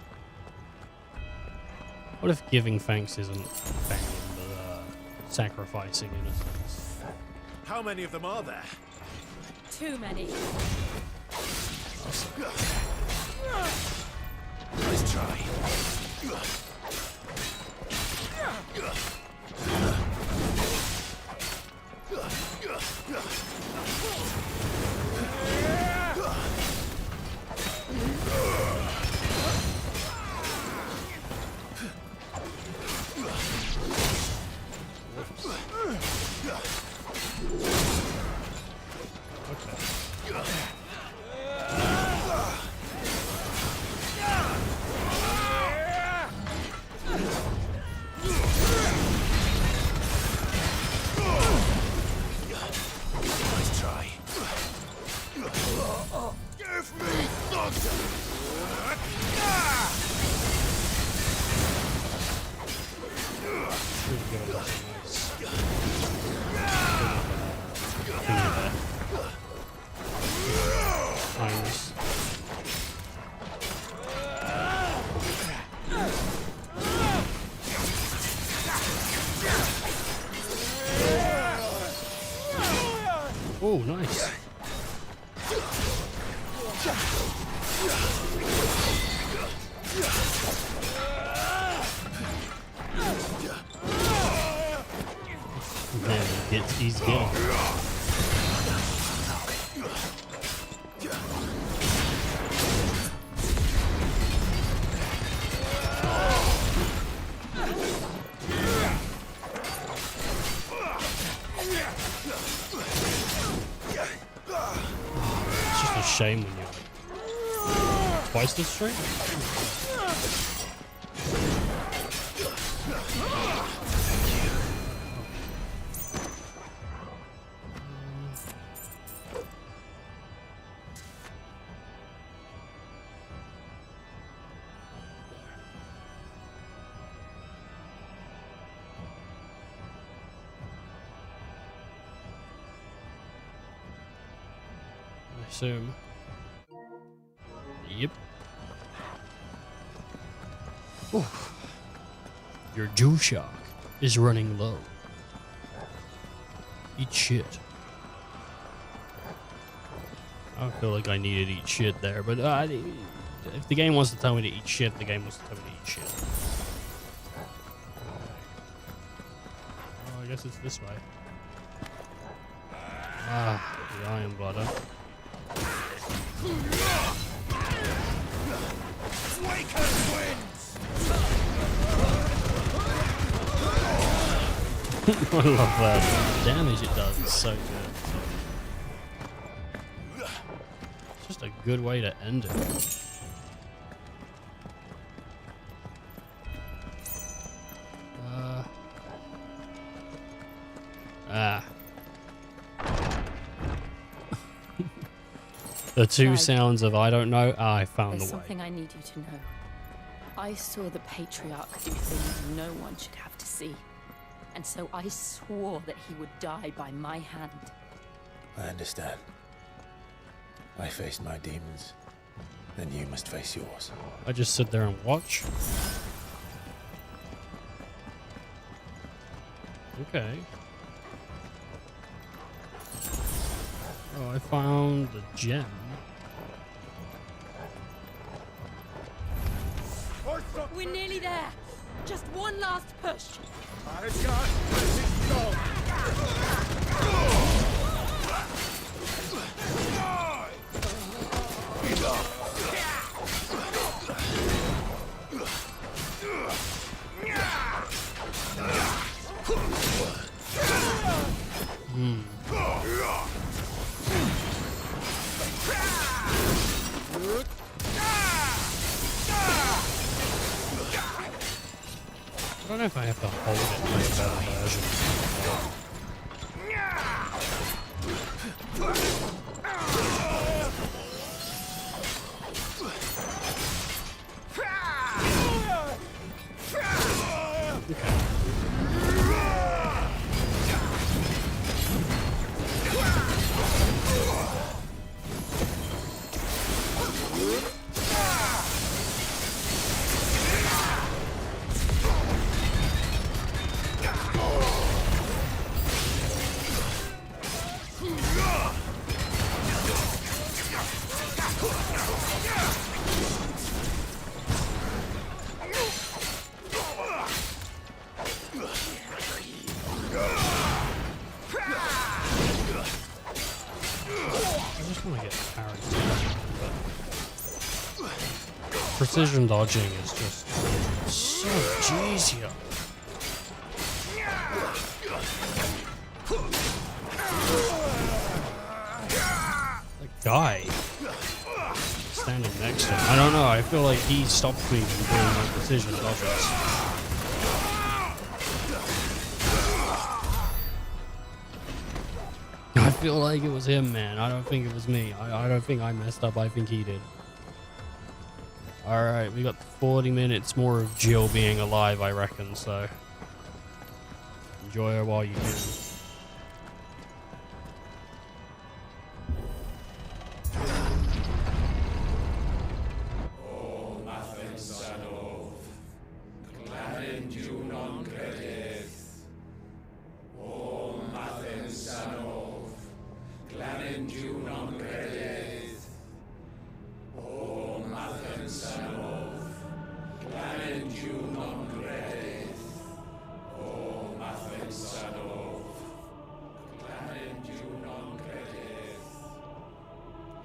What if giving thanks isn't banging, but sacrificing innocence? How many of them are there? Too many. Nice try. Oh, nice. Man, he's getting. It's just a shame when you're twice this straight. I assume. Yep. Oof. Your Jew shark is running low. Eat shit. I don't feel like I needed to eat shit there, but if the game wants to tell me to eat shit, the game wants to tell me to eat shit. Oh, I guess it's this way. Ah, the Iron Bladder. I love that. The damage it does is so good. It's just a good way to end it. The two sounds of I don't know. I found There's the way. something I need you to know. I saw the Patriarch do things no one should have to see. And so I swore that he would die by my hand. I understand. I faced my demons. Then you must face yours. I just sit there and watch. Okay. Oh, I found the gem. We're nearly there. Just one last push. I don't know if I have to hold it for a better version. Precision dodging is just so much easier. The guy standing next to him, I don't know, I feel like he stopped me from doing my precision dodges. I feel like it was him, man. I don't think it was me. I don't think I messed up. I think he did. Alright, we got 40 minutes more of Jill being alive, I reckon, so enjoy her while you can.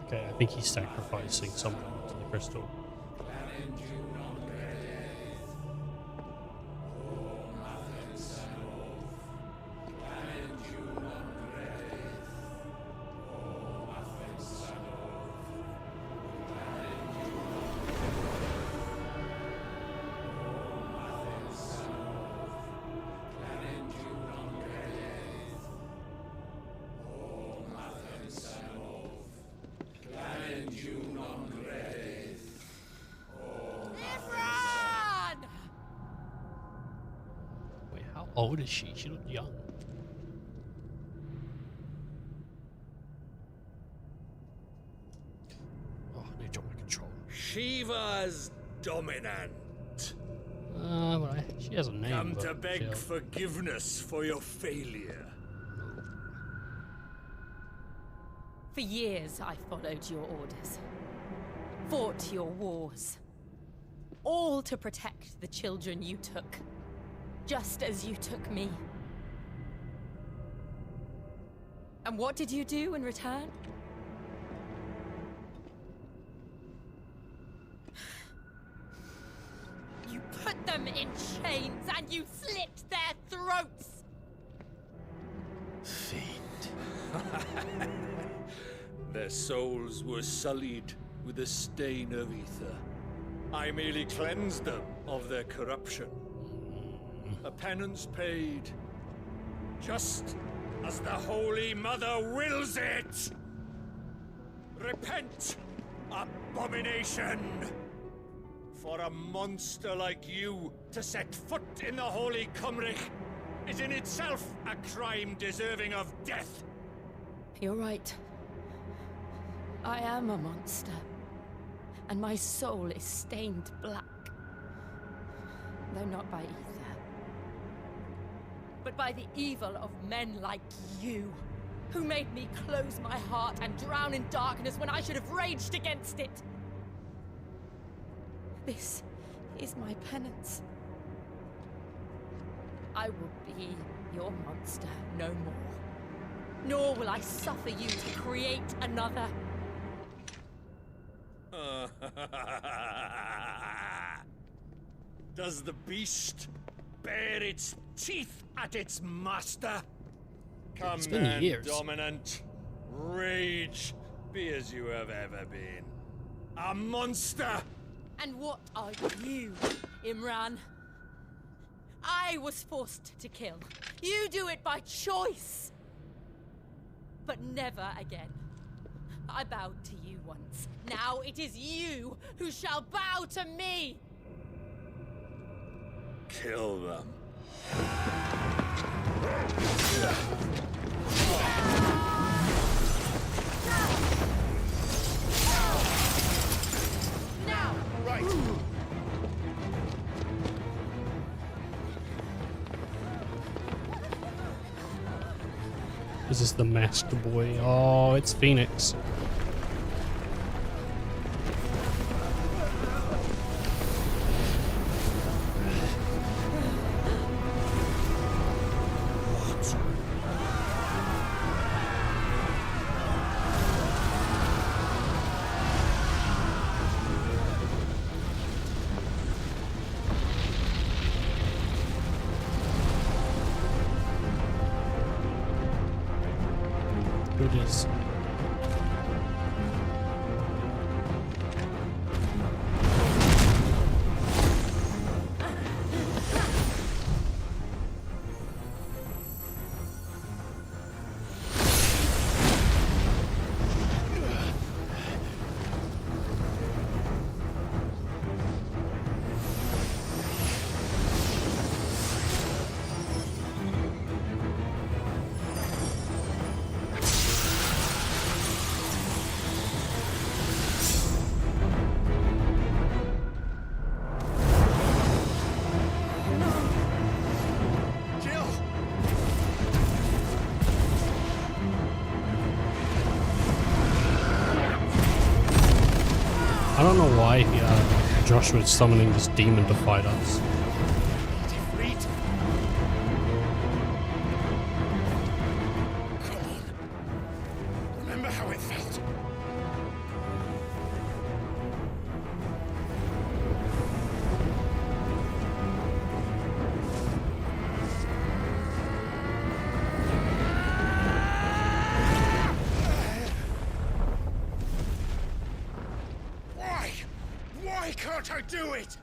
Okay, I think he's sacrificing someone to the crystal. old is she? She looked young. Oh, I need to drop my control. Shiva's dominant. Well, she has a name. Come but to beg she- forgiveness for your failure. For years, I followed your orders, fought your wars, all to protect the children you took, just as you took me. And what did you do in return? You put them in chains and you slit their throats! Their souls were sullied with a stain of ether. I merely cleansed them of their corruption. A penance paid, just as the Holy Mother wills it! Repent, abomination! For a monster like you to set foot in the Holy Cymric is in itself a crime deserving of death. You're right. I am a monster. And my soul is stained black. Though not by ether. But by the evil of men like you, who made me close my heart and drown in darkness when I should have raged against it. This is my penance. I will be your monster no more. Nor will I suffer you to create another. Does the beast bare its teeth at its master? Come It's been then, years. dominant. Rage, be as you have ever been. A monster! And what are you, Imran? I was forced to kill. You do it by choice. But never again. I bowed to you once. Now it is you who shall bow to me! Kill them. Now! Right. Is this the masked boy? Oh, it's Phoenix. Who it is? I don't know why Joshua is summoning this demon to fight us. Remember how it felt? Why? Why can't I do it?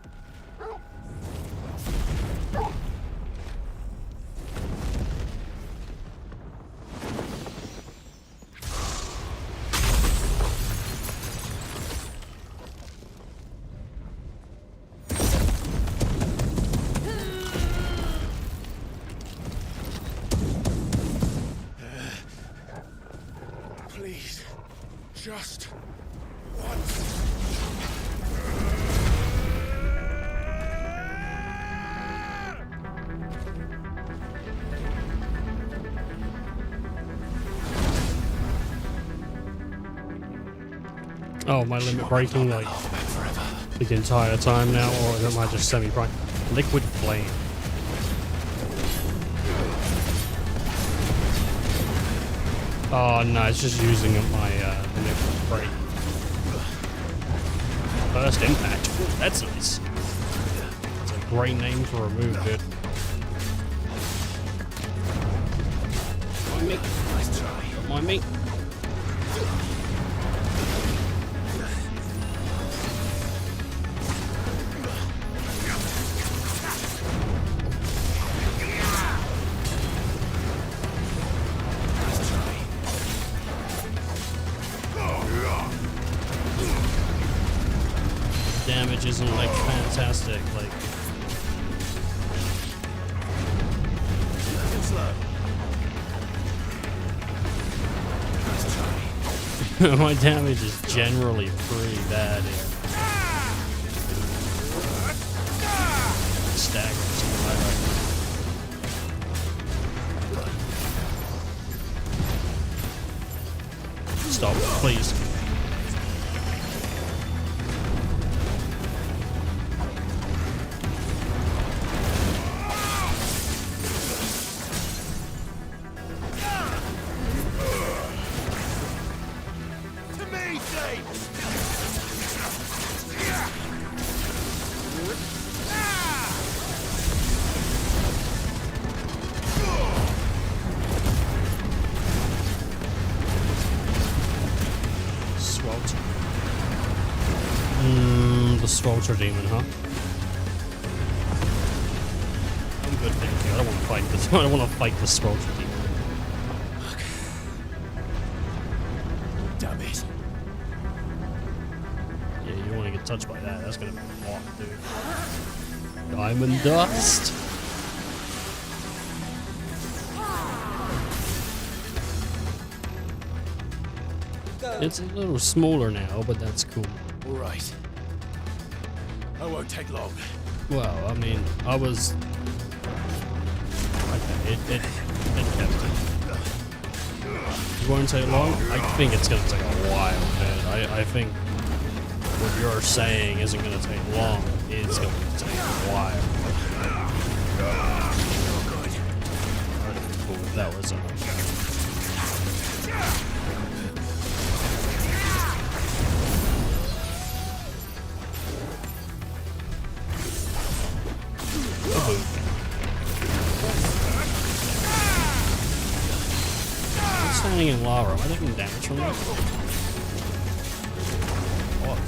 Please. Just once. Oh, my limit breaking like the entire time now, or am I just semi-prime? Liquid flame. Oh no, it's just using up my limit break. First impact. Ooh, that's nice. It's a great name to remove, dude. Don't mind me. Nice try. Don't mind me. Damage isn't like fantastic, like my damage is generally pretty bad here. Staggering to my right. Stop, please. Swelter demon, huh? I'm good, thank you. I don't want to fight this. I don't want to fight the Swelter demon. Damn it. Yeah, you don't want to get touched by that. That's gonna be hot, dude. Diamond dust. It's a little smaller now, but that's cool. All right. I won't take long. Well, I mean, I was... Okay, it kept it. It won't take long? I think it's going to take a while, man. I think what you're saying isn't going to take long. It's going to take a while. I'd be cool if that was standing in lava. Am I taking damage from that? What?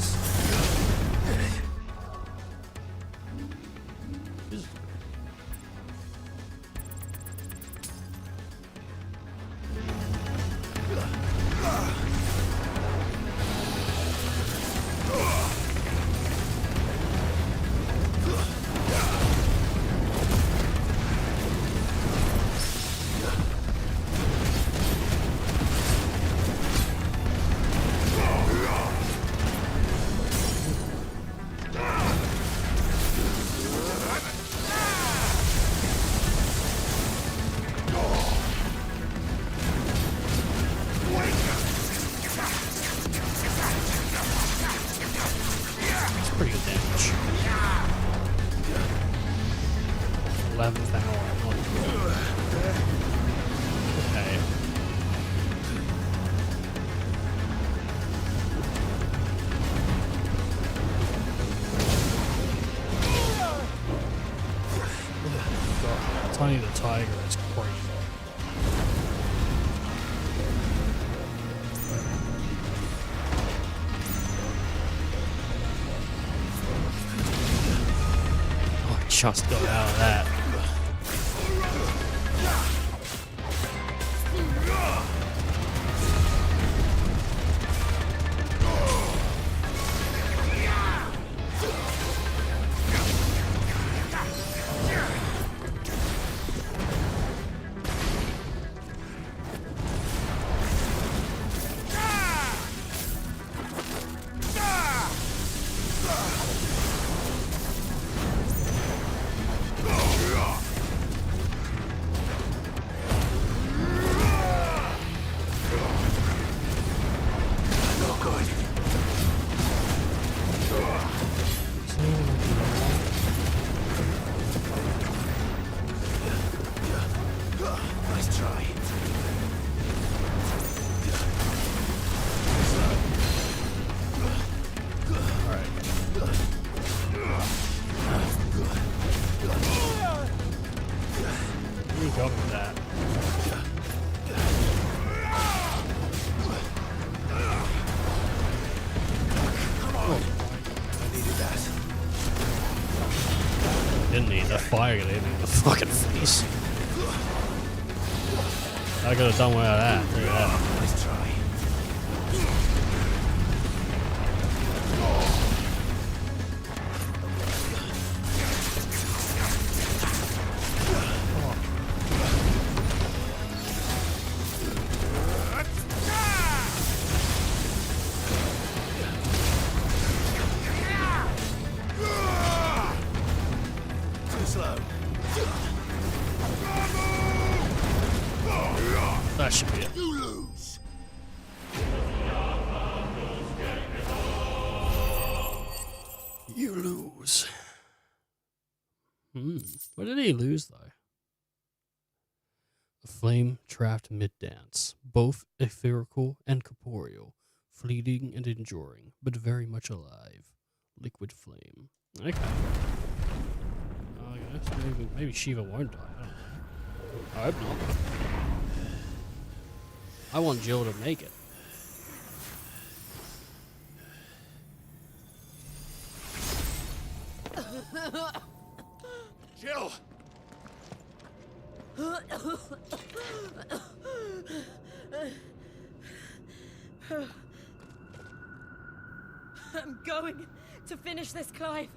Pretty good damage. 11th hour. Okay. Tiny the Tiger is crazy. Just got out of that. that fire grenade in the fucking face. I could have done without that. Look at that. Nice try. Too slow. That should be it. You lose. You lose. What did he lose, though? A flame-trapped mid-dance, both etherical and corporeal, fleeting and enduring, but very much alive. Liquid flame. Okay. I guess maybe Shiva won't die. I don't know. I hope not. I want Jill to make it. Jill! I'm going to finish this, Clive.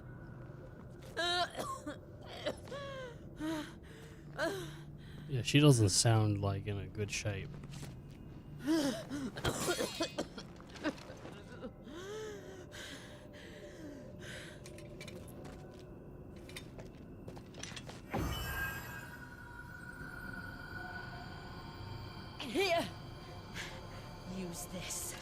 Yeah, she doesn't sound like in a good shape. Here. Use this.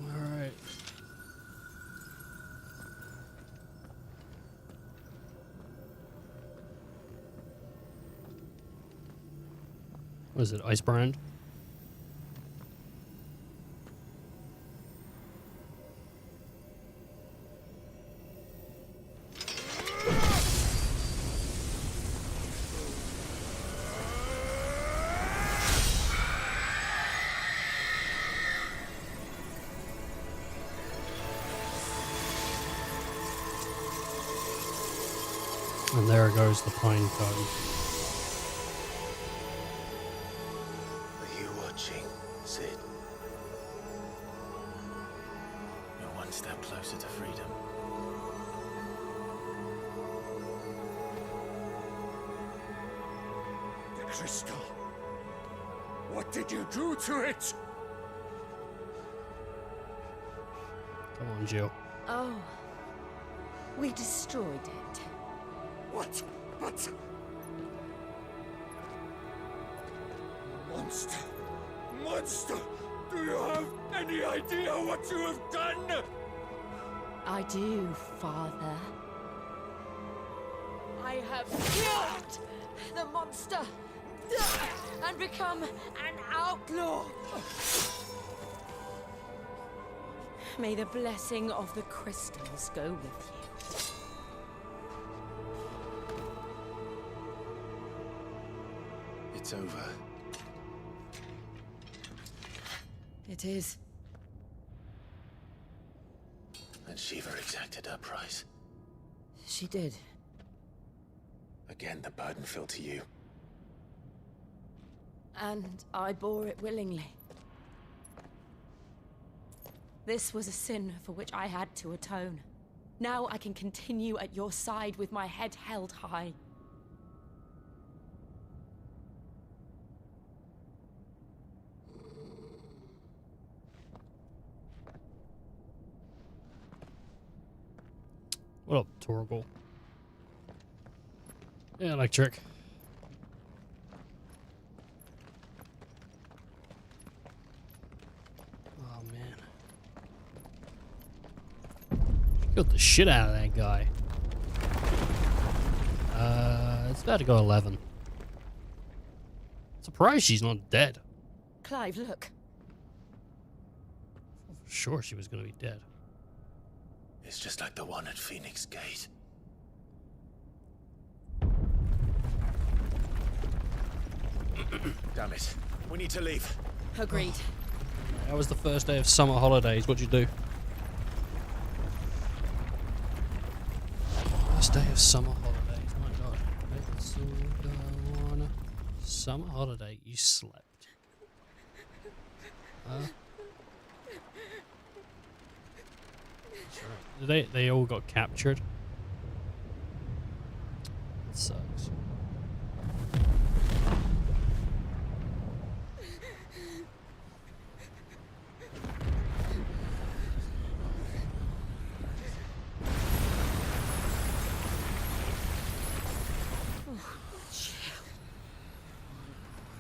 Alright. What is it, Ice Brand? And there goes the pine cone. Are you watching, Sid? You're one step closer to freedom. The crystal. What did you do to it? Come on, Jill. Oh. We destroyed it. What? But... Monster! Monster! Do you have any idea what you have done? I do, Father. I have killed the monster and become an outlaw. May the blessing of the crystals go with you. It's over. It is. And Shiva exacted her price. She did. Again, the burden fell to you. And I bore it willingly. This was a sin for which I had to atone. Now I can continue at your side with my head held high. What up, Torgal? Yeah, electric. Oh, man. Killed the shit out of that guy. It's about to go 11. Surprised she's not dead. Clive, look. Sure she was gonna be dead. It's just like the one at Phoenix Gate. Damn it. We need to leave. Agreed. That was the first day of summer holidays. What'd you do? First day of summer holidays. My god. Let's all go on a summer holiday. You slept. They all got captured. It sucks.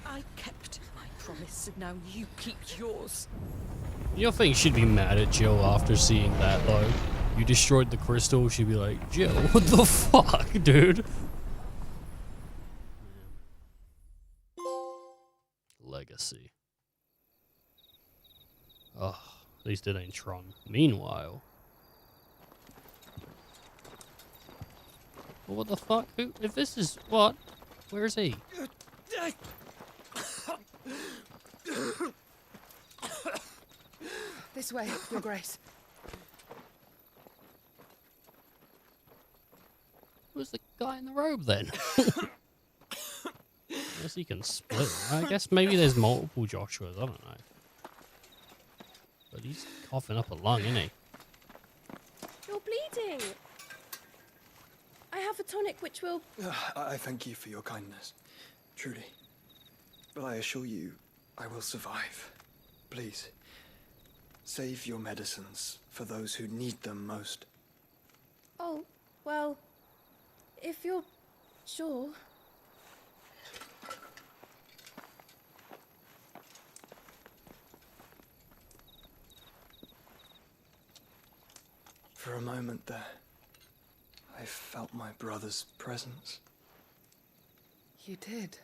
I kept my promise, and now you keep yours. You don't think she'd be mad at Jill after seeing that, though? You destroyed the crystal, she'd be like, Jill, what the fuck, dude? Legacy. Oh, at least it ain't Tron. Meanwhile... Well, what the fuck? Who, if this is... What? Where is he? This way, Your Grace. Who's the guy in the robe then? Unless he can split. I guess maybe there's multiple Joshuas. I don't know. But he's coughing up a lung, isn't he? You're bleeding. I have a tonic which will... I thank you for your kindness, truly. But I assure you, I will survive. Please, save your medicines for those who need them most. Oh, well, if you're sure. For a moment there, I felt my brother's presence. You did?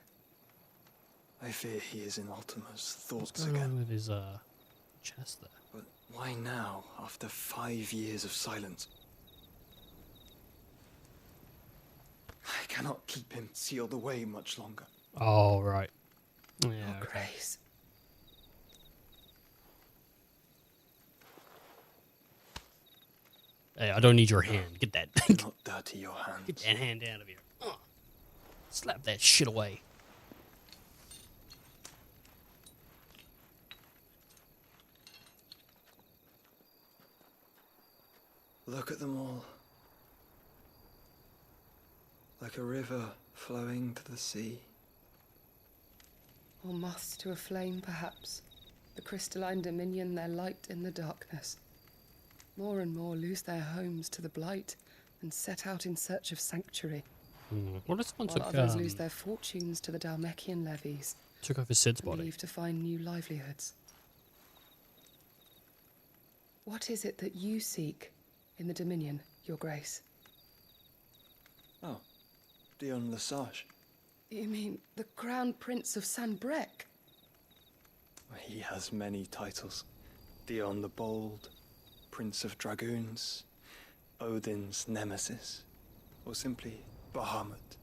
I fear he is in Ultima's thoughts What's going again. on with his chest there? But why now, after 5 years of silence? I cannot keep him sealed away much longer. Oh, right. Yeah, Your okay. Grace. Hey, I don't need your hand. Get that. Do not dirty your hands. Get that hand out of here. Slap that shit away. Look at them all. Like a river flowing to the sea. Or moths to a flame, perhaps. The crystalline dominion, their light in the darkness. More and more lose their homes to the blight and set out in search of sanctuary. What if someone While others lose their fortunes to the Dalmekian levies. took off his Sid's and body? leave to find new livelihoods. What is it that you seek in the Dominion, Your Grace? Oh, Dion Lesage. You mean the Crown Prince of Sanbrec? He has many titles. Dion the Bold, Prince of Dragoons, Odin's Nemesis, or simply Bahamut.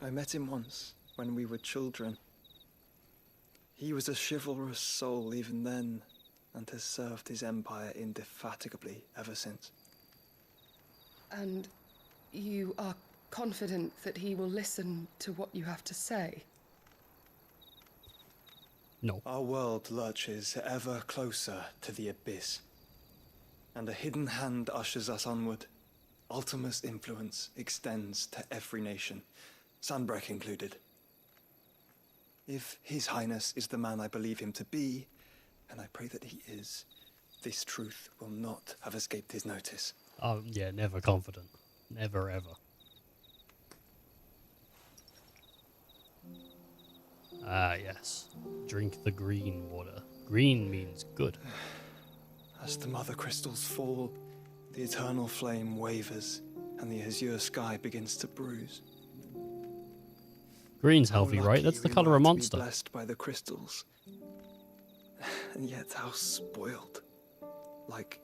I met him once, when we were children. He was a chivalrous soul even then, and has served his empire indefatigably ever since. And you are confident that he will listen to what you have to say? No. Our world lurches ever closer to the abyss, and a hidden hand ushers us onward. Ultima's influence extends to every nation, Sanbrec included. If His Highness is the man I believe him to be, and I pray that he is, this truth will not have escaped his notice. Oh, yeah, never confident. Never, ever. Ah, yes. Drink the green water. Green means good. As the mother crystals fall, the eternal flame wavers, and the azure sky begins to bruise. Green's How healthy, right? lucky That's the we color were of to be monster. blessed by the crystals, and yet how spoiled, like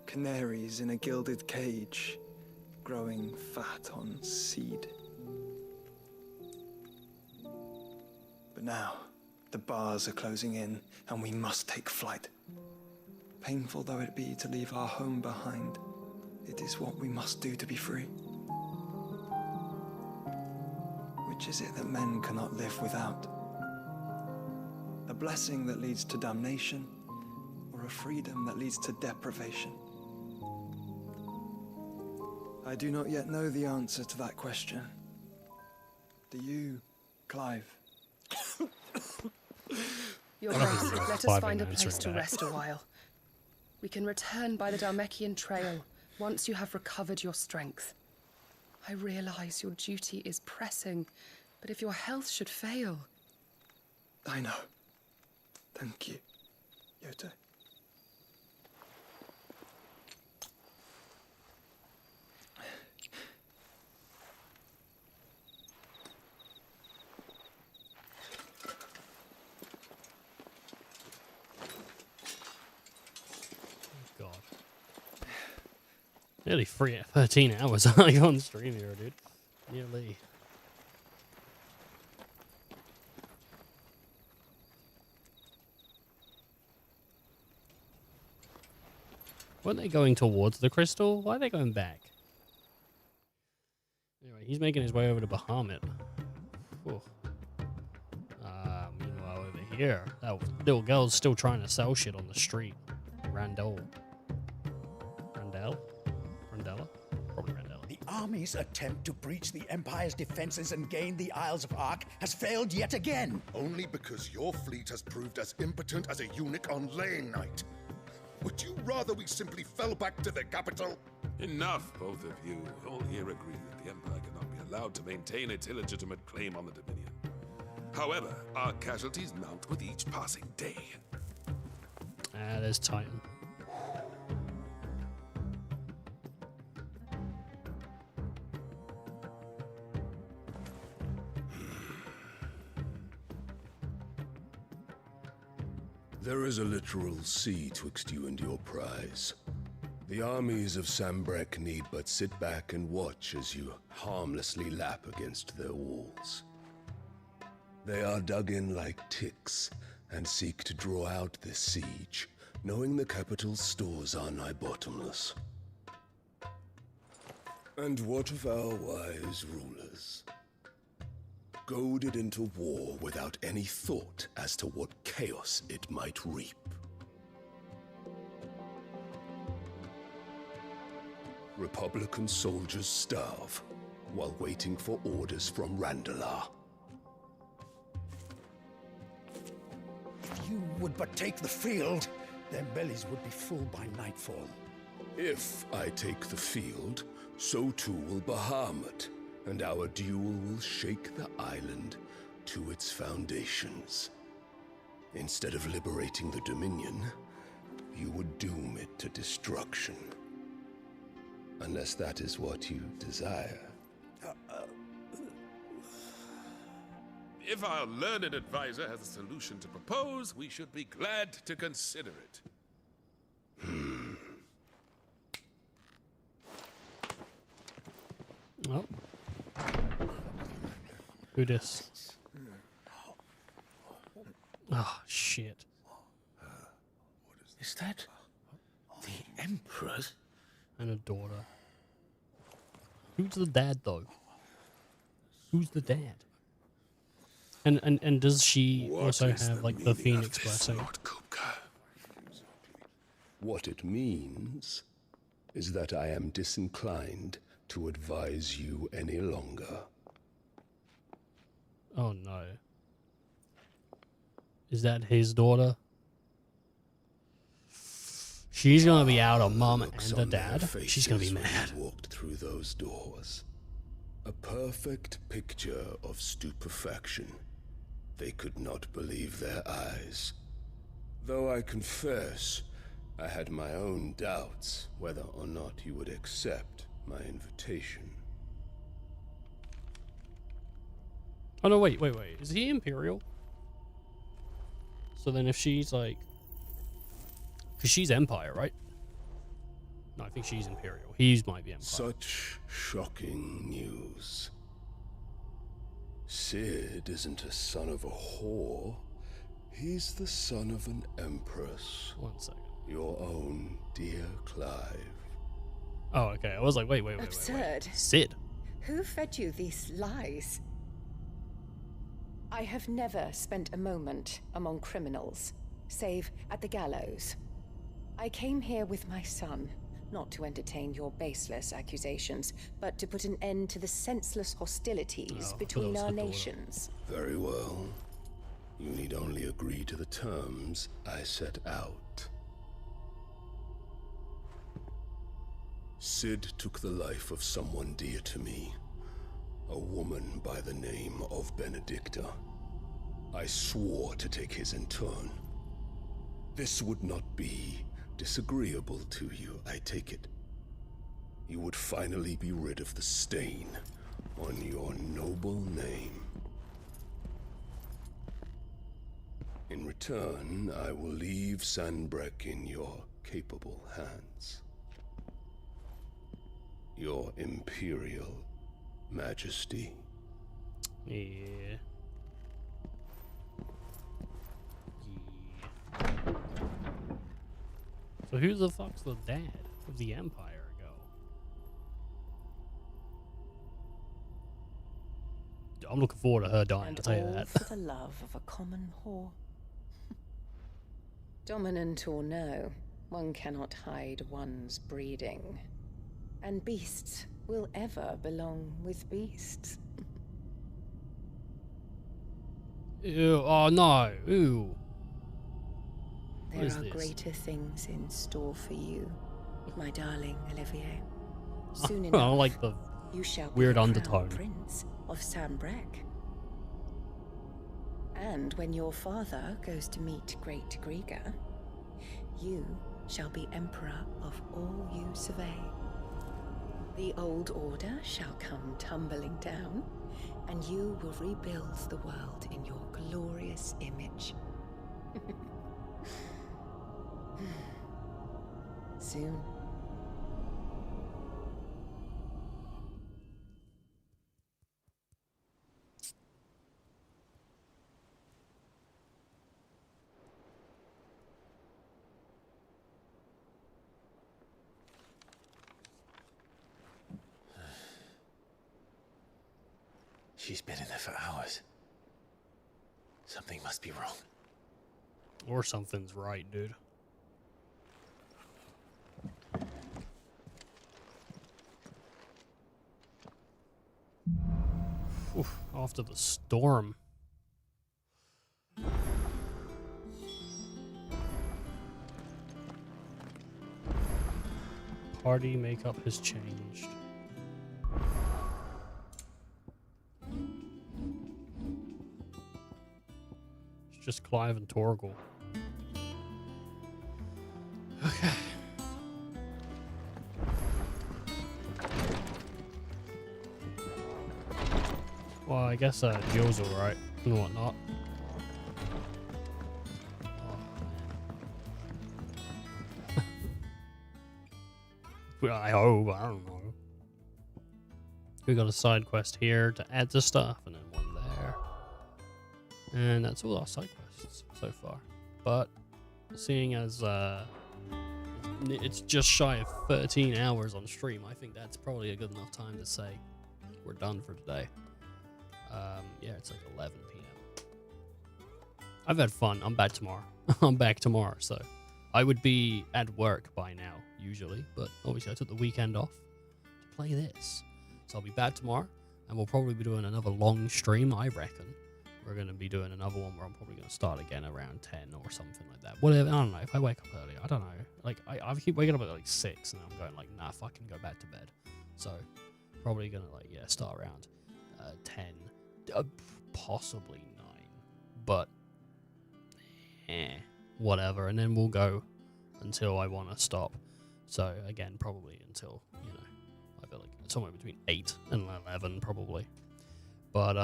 canaries in a gilded cage, growing fat on seed. But now, the bars are closing in, and we must take flight. Painful though it be to leave our home behind, it is what we must do to be free. Which is it that men cannot live without? A blessing that leads to damnation, or a freedom that leads to deprivation? I do not yet know the answer to that question. Do you, Clive? Your Grace, let us find a place to rest a while. We can return by the Dalmekian trail once you have recovered your strength. I realize your duty is pressing, but if your health should fail... I know. Thank you, Yote. God. Nearly 13 hours on stream here, dude. Nearly. Weren't they going towards the crystal? Why are they going back? Anyway, he's making his way over to Bahamut. Meanwhile, over here, that little girl's still trying to sell shit on the street. Randall? Probably Randall. The army's attempt to breach the Empire's defenses and gain the Isles of Ark has failed yet again. Only because your fleet has proved as impotent as a eunuch on laying night. Would you rather we simply fell back to the capital? Enough, both of you. All here agree that the Empire cannot be allowed to maintain its illegitimate claim on the Dominion. However, our casualties mount with each passing day. There's Titan. There is a literal sea twixt you and your prize. The armies of Sambrek need but sit back and watch as you harmlessly lap against their walls. They are dug in like ticks and seek to draw out this siege, knowing the capital's stores are nigh bottomless. And what of our wise rulers? Goaded into war without any thought as to what chaos it might reap. Republican soldiers starve while waiting for orders from Randalar. If you would but take the field, their bellies would be full by nightfall. If I take the field, so too will Bahamut, and our duel will shake the island to its foundations. Instead of liberating the Dominion, you would doom it to destruction. Unless that is what you desire. If our learned advisor has a solution to propose, we should be glad to consider it. Oh. Who dis? Oh, shit. Is that the Emperor's? And a daughter. Who's the dad, though? Who's the dad? And does she also have, like, the Phoenix blessing? What it means is that I am disinclined to advise you any longer. Oh no. Is that his daughter? She's gonna be out on mom and the dad. She's gonna be mad. Walked through those doors. A perfect picture of stupefaction. They could not believe their eyes. Though I confess, I had my own doubts whether or not you would accept my invitation. Oh no, wait. Is he Imperial? So then if she's like... Because she's Empire, right? No, I think she's Imperial. He might be Empire. Such shocking news. Sid isn't a son of a whore. He's the son of an empress. 1 second. Your own dear Clive. Oh, okay. I was like, wait. Absurd. Sid. Who fed you these lies? I have never spent a moment among criminals, save at the gallows. I came here with my son, not to entertain your baseless accusations, but to put an end to the senseless hostilities between our nations. Very well. You need only agree to the terms I set out. Sid took the life of someone dear to me, a woman by the name of Benedicta. I swore to take his in turn. This would not be disagreeable to you, I take it. You would finally be rid of the stain on your noble name. In return, I will leave Sanbreque in your capable hands. Your Imperial Majesty. Yeah. So who the fuck's the dad of the Empire go? I'm looking forward to her dying, I'll tell you that. For the love of a common whore. Dominant or no, one cannot hide one's breeding. And beasts will ever belong with beasts. Ew, oh no, ew. There are greater things in store for you, my darling Olivier. Soon enough, I like the you shall weird be the undertone. crown prince of Sanbreque. And when your father goes to meet Great Griga, you shall be emperor of all you survey. The old order shall come tumbling down, and you will rebuild the world in your glorious image. Soon. She's been in there for hours. Something must be wrong. Or something's right, dude. Oof, after the storm. Party makeup has changed. It's just Clive and Torgal. Okay. Well, I guess Jill's alright and whatnot. Well, I hope, I don't know. We got a side quest here to add to stuff, and then one there. And that's all our side quests so far. But, seeing as it's just shy of 13 hours on stream, I think that's probably a good enough time to say we're done for today. Yeah, it's like 11 p.m. I've had fun. I'm back tomorrow. I'm back tomorrow, so I would be at work by now, usually, but obviously I took the weekend off to play this. So I'll be back tomorrow, and we'll probably be doing another long stream, I reckon. We're going to be doing another one where I'm probably going to start again around 10 or something like that. Whatever, I don't know. If I wake up early, I don't know. Like, I keep waking up at like 6, and I'm going like, nah, fucking go back to bed. So, probably going to, like, yeah, start around 10, possibly 9. But, whatever. And then we'll go until I want to stop. So, again, probably until, you know, I feel like somewhere between 8 and 11, probably. But,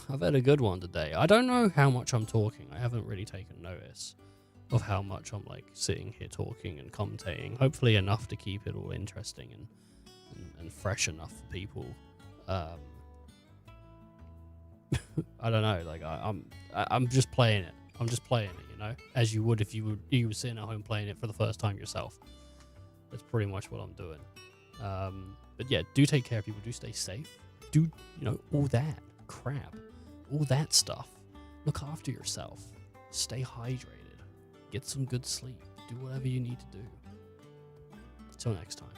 I've had a good one today. I don't know how much I'm talking. I haven't really taken notice of how much I'm like sitting here talking and commentating. Hopefully enough to keep it all interesting and fresh enough for people. I don't know. Like I'm just playing it. I'm just playing it, you know, as you would if you were sitting at home playing it for the first time yourself. That's pretty much what I'm doing. But yeah, do take care of people. Do stay safe. Do, you know, all that crap, all that stuff. Look after yourself. Stay hydrated. Get some good sleep. Do whatever you need to do. Until next time.